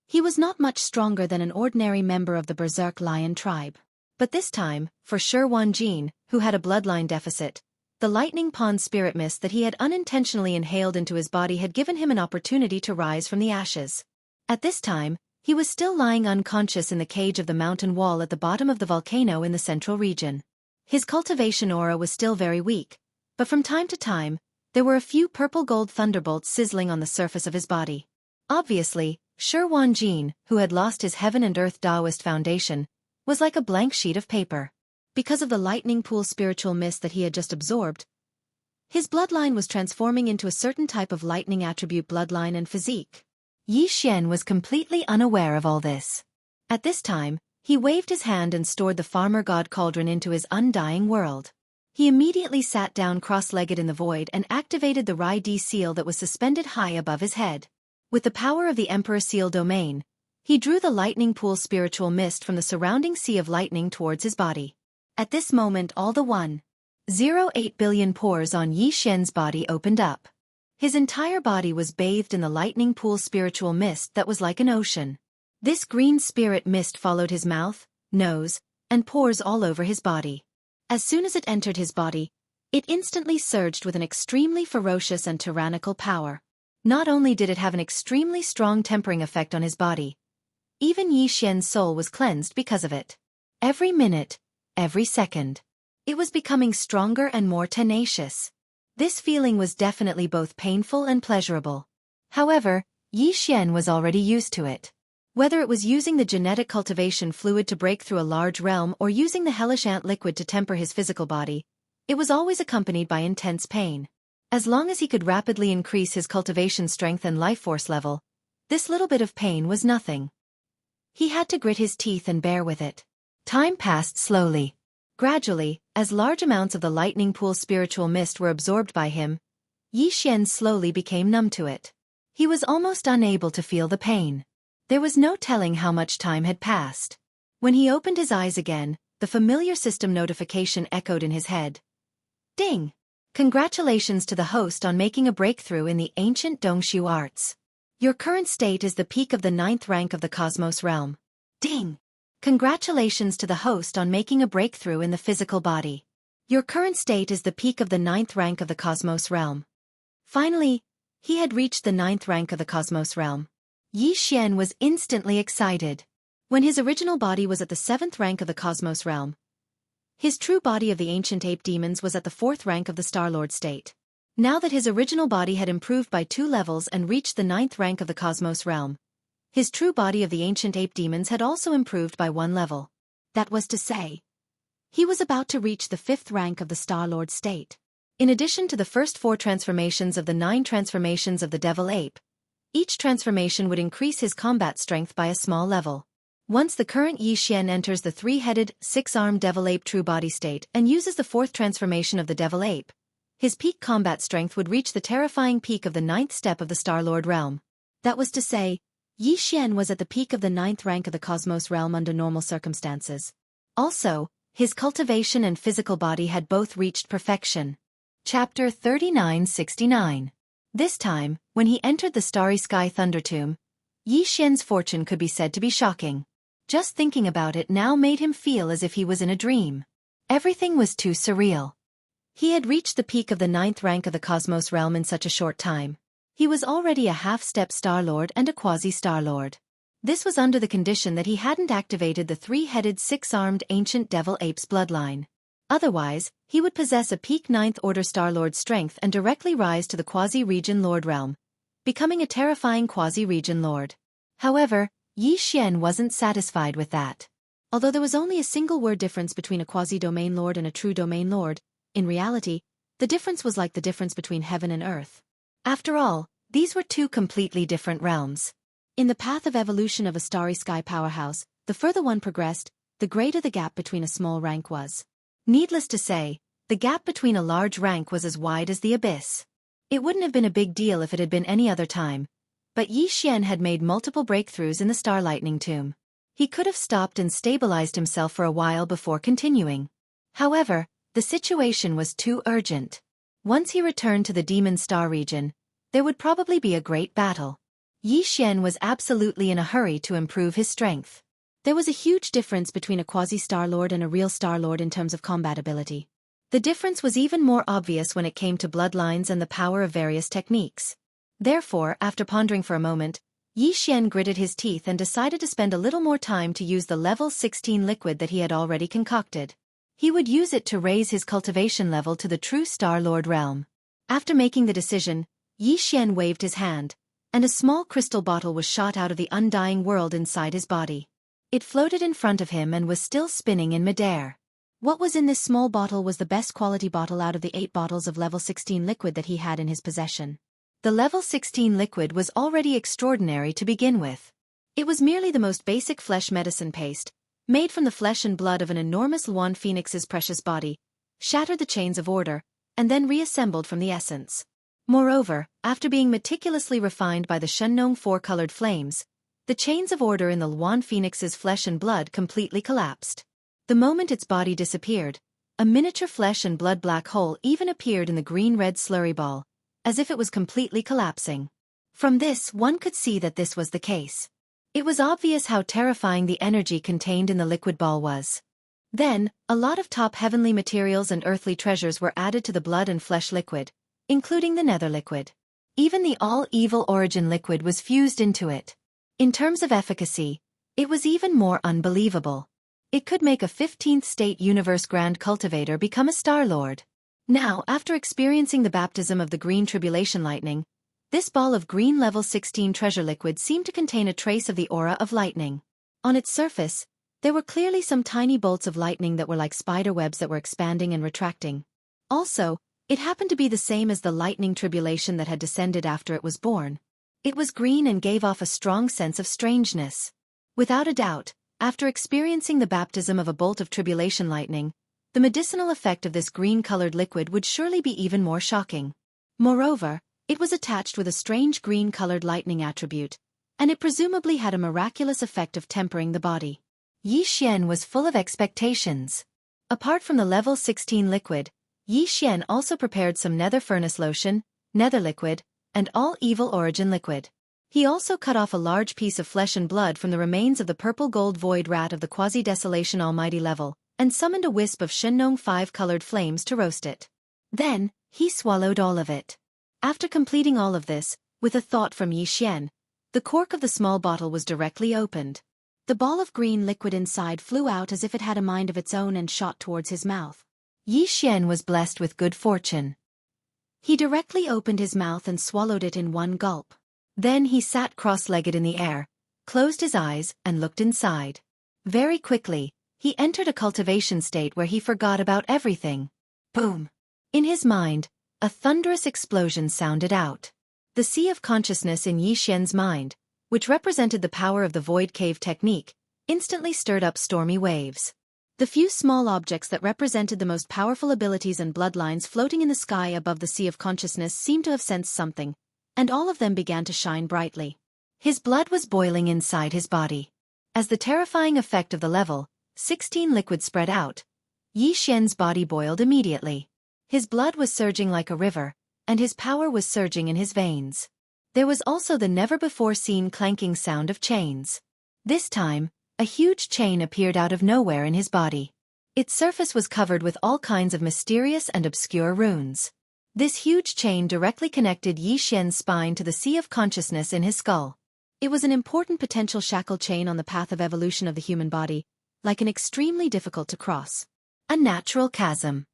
He was not much stronger than an ordinary member of the Berserk Lion tribe. But this time, for Shi Wanjin, who had a bloodline deficit, the lightning pond spirit mist that he had unintentionally inhaled into his body had given him an opportunity to rise from the ashes. At this time, he was still lying unconscious in the cage of the mountain wall at the bottom of the volcano in the central region. His cultivation aura was still very weak, but from time to time, there were a few purple-gold thunderbolts sizzling on the surface of his body. Obviously, Shi Wanjin, who had lost his Heaven and Earth Taoist foundation, was like a blank sheet of paper. Because of the lightning pool spiritual mist that he had just absorbed, his bloodline was transforming into a certain type of lightning attribute bloodline and physique. Yi Xian was completely unaware of all this. At this time, he waved his hand and stored the farmer god cauldron into his undying world. He immediately sat down cross-legged in the void and activated the Rai Di seal that was suspended high above his head. With the power of the Emperor Seal domain, he drew the lightning pool spiritual mist from the surrounding sea of lightning towards his body. At this moment all the 1.08 billion pores on Yi Xian's body opened up. His entire body was bathed in the lightning pool spiritual mist that was like an ocean. This green spirit mist followed his mouth, nose, and pores all over his body. As soon as it entered his body, it instantly surged with an extremely ferocious and tyrannical power. Not only did it have an extremely strong tempering effect on his body, even Yi Xian's soul was cleansed because of it. Every minute, every second, it was becoming stronger and more tenacious. This feeling was definitely both painful and pleasurable. However, Yi Xian was already used to it. Whether it was using the genetic cultivation fluid to break through a large realm or using the hellish ant liquid to temper his physical body, it was always accompanied by intense pain. As long as he could rapidly increase his cultivation strength and life force level, this little bit of pain was nothing. He had to grit his teeth and bear with it. Time passed slowly. Gradually, as large amounts of the lightning pool spiritual mist were absorbed by him, Yi Xian slowly became numb to it. He was almost unable to feel the pain. There was no telling how much time had passed. When he opened his eyes again, the familiar system notification echoed in his head. Ding! Congratulations to the host on making a breakthrough in the ancient Dongshu arts. Your current state is the peak of the 9th rank of the Cosmos realm. Ding! Congratulations to the host on making a breakthrough in the physical body. Your current state is the peak of the 9th rank of the Cosmos realm. Finally, he had reached the 9th rank of the Cosmos realm. Yi Xian was instantly excited. When his original body was at the 7th rank of the Cosmos realm, his true body of the ancient ape demons was at the 4th rank of the Star-Lord state. Now that his original body had improved by 2 levels and reached the 9th rank of the Cosmos realm, his true body of the ancient ape demons had also improved by 1 level. That was to say, he was about to reach the 5th rank of the Star-Lord state. In addition to the first 4 transformations of the 9 transformations of the Devil Ape, each transformation would increase his combat strength by a small level. Once the current Yi Xian enters the 3-headed, 6-armed Devil Ape true body state and uses the 4th transformation of the Devil Ape, his peak combat strength would reach the terrifying peak of the 9th step of the Star-Lord realm. That was to say, Yi Xian was at the peak of the 9th rank of the Cosmos realm under normal circumstances. Also, his cultivation and physical body had both reached perfection. Chapter 3969. This time, when he entered the Starry Sky Thunder Tomb, Yi Xian's fortune could be said to be shocking. Just thinking about it now made him feel as if he was in a dream. Everything was too surreal. He had reached the peak of the 9th rank of the Cosmos realm in such a short time. He was already a half-step Star-Lord and a quasi-Star-Lord. This was under the condition that he hadn't activated the 3-headed 6-armed ancient Devil Ape's bloodline. Otherwise, he would possess a peak 9th order Star-Lord strength and directly rise to the quasi-Region Lord realm, becoming a terrifying quasi-Region Lord. However, Yi Xian wasn't satisfied with that. Although there was only a single word difference between a quasi-domain lord and a true domain lord, in reality, the difference was like the difference between heaven and earth. After all, these were 2 completely different realms. In the path of evolution of a starry sky powerhouse, the further one progressed, the greater the gap between a small rank was. Needless to say, the gap between a large rank was as wide as the abyss. It wouldn't have been a big deal if it had been any other time, but Yi Xian had made multiple breakthroughs in the Star Lightning Tomb. He could have stopped and stabilized himself for a while before continuing. However, the situation was too urgent. Once he returned to the Demon Star region, there would probably be a great battle. Yi Xian was absolutely in a hurry to improve his strength. There was a huge difference between a quasi-Star-Lord and a real Star-Lord in terms of combat ability. The difference was even more obvious when it came to bloodlines and the power of various techniques. Therefore, after pondering for a moment, Yi Xian gritted his teeth and decided to spend a little more time to use the level 16 liquid that he had already concocted. He would use it to raise his cultivation level to the true Star-Lord realm. After making the decision, Yi Xian waved his hand, and a small crystal bottle was shot out of the undying world inside his body. It floated in front of him and was still spinning in midair. What was in this small bottle was the best quality bottle out of the 8 bottles of level 16 liquid that he had in his possession. The level 16 liquid was already extraordinary to begin with. It was merely the most basic flesh medicine paste, made from the flesh and blood of an enormous Luan Phoenix's precious body, shattered the chains of order, and then reassembled from the essence. Moreover, after being meticulously refined by the Shenong 4-colored flames, the chains of order in the Luan Phoenix's flesh and blood completely collapsed. The moment its body disappeared, a miniature flesh and blood black hole even appeared in the green-red slurry ball, as if it was completely collapsing. From this, one could see that this was the case. It was obvious how terrifying the energy contained in the liquid ball was. Then, a lot of top heavenly materials and earthly treasures were added to the blood and flesh liquid, including the nether liquid. Even the all-evil origin liquid was fused into it. In terms of efficacy, it was even more unbelievable. It could make a 15th state universe grand cultivator become a Star-Lord. Now, after experiencing the baptism of the green tribulation lightning, this ball of green level 16 treasure liquid seemed to contain a trace of the aura of lightning. On its surface, there were clearly some tiny bolts of lightning that were like spider webs that were expanding and retracting. Also, it happened to be the same as the lightning tribulation that had descended after it was born. It was green and gave off a strong sense of strangeness. Without a doubt, after experiencing the baptism of a bolt of tribulation lightning, the medicinal effect of this green-colored liquid would surely be even more shocking. Moreover, it was attached with a strange green-colored lightning attribute, and it presumably had a miraculous effect of tempering the body. Yi Xian was full of expectations. Apart from the level 16 liquid, Yi Xian also prepared some nether furnace lotion, nether liquid, and all-evil origin liquid. He also cut off a large piece of flesh and blood from the remains of the purple-gold void rat of the quasi-desolation almighty level, and summoned a wisp of Shenong 5-colored flames to roast it. Then, he swallowed all of it. After completing all of this, with a thought from Yi Xian, the cork of the small bottle was directly opened. The ball of green liquid inside flew out as if it had a mind of its own and shot towards his mouth. Yi Xian was blessed with good fortune. He directly opened his mouth and swallowed it in one gulp. Then he sat cross-legged in the air, closed his eyes, and looked inside. Very quickly, he entered a cultivation state where he forgot about everything. Boom! In his mind, a thunderous explosion sounded out. The sea of consciousness in Yi Xian's mind, which represented the power of the void cave technique, instantly stirred up stormy waves. The few small objects that represented the most powerful abilities and bloodlines floating in the sky above the sea of consciousness seemed to have sensed something, and all of them began to shine brightly. His blood was boiling inside his body. As the terrifying effect of the level 16 liquid spread out, Yi Xian's body boiled immediately. His blood was surging like a river, and his power was surging in his veins. There was also the never-before-seen clanking sound of chains. This time, a huge chain appeared out of nowhere in his body. Its surface was covered with all kinds of mysterious and obscure runes. This huge chain directly connected Yi Xian's spine to the sea of consciousness in his skull. It was an important potential shackle chain on the path of evolution of the human body, like an extremely difficult to cross. A natural chasm.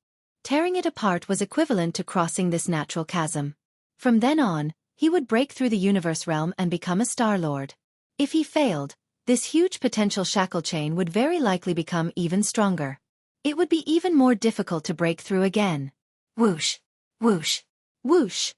Tearing it apart was equivalent to crossing this natural chasm. From then on, he would break through the universe realm and become a Star Lord. If he failed, this huge potential shackle chain would very likely become even stronger. It would be even more difficult to break through again. Whoosh! Whoosh! Whoosh!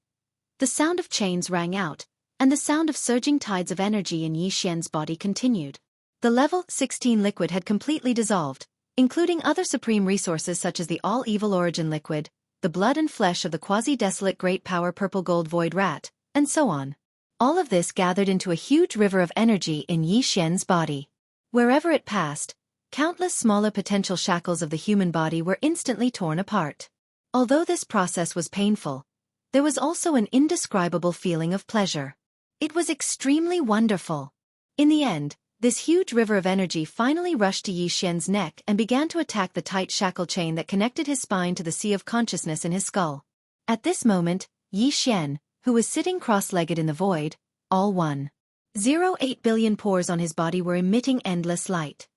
The sound of chains rang out, and the sound of surging tides of energy in Yi Xian's body continued. The level 16 liquid had completely dissolved, including other supreme resources such as the all-evil origin liquid, the blood and flesh of the quasi-desolate great power purple gold void rat, and so on. All of this gathered into a huge river of energy in Yi Xian's body. Wherever it passed, countless smaller potential shackles of the human body were instantly torn apart. Although this process was painful, there was also an indescribable feeling of pleasure. It was extremely wonderful. In the end, this huge river of energy finally rushed to Yi Xian's neck and began to attack the tight shackle chain that connected his spine to the sea of consciousness in his skull. At this moment, Yi Xian, who was sitting cross-legged in the void, all 1.08 billion pores on his body were emitting endless light.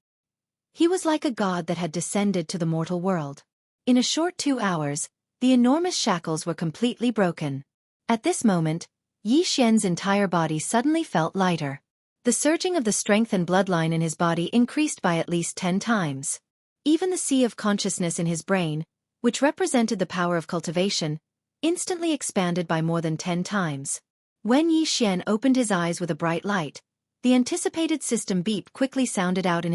He was like a god that had descended to the mortal world. In a short 2 hours, the enormous shackles were completely broken. At this moment, Yi Xian's entire body suddenly felt lighter. The surging of the strength and bloodline in his body increased by at least 10 times. Even the sea of consciousness in his brain, which represented the power of cultivation, instantly expanded by more than 10 times. When Yi Xian opened his eyes with a bright light, the anticipated system beep quickly sounded out in his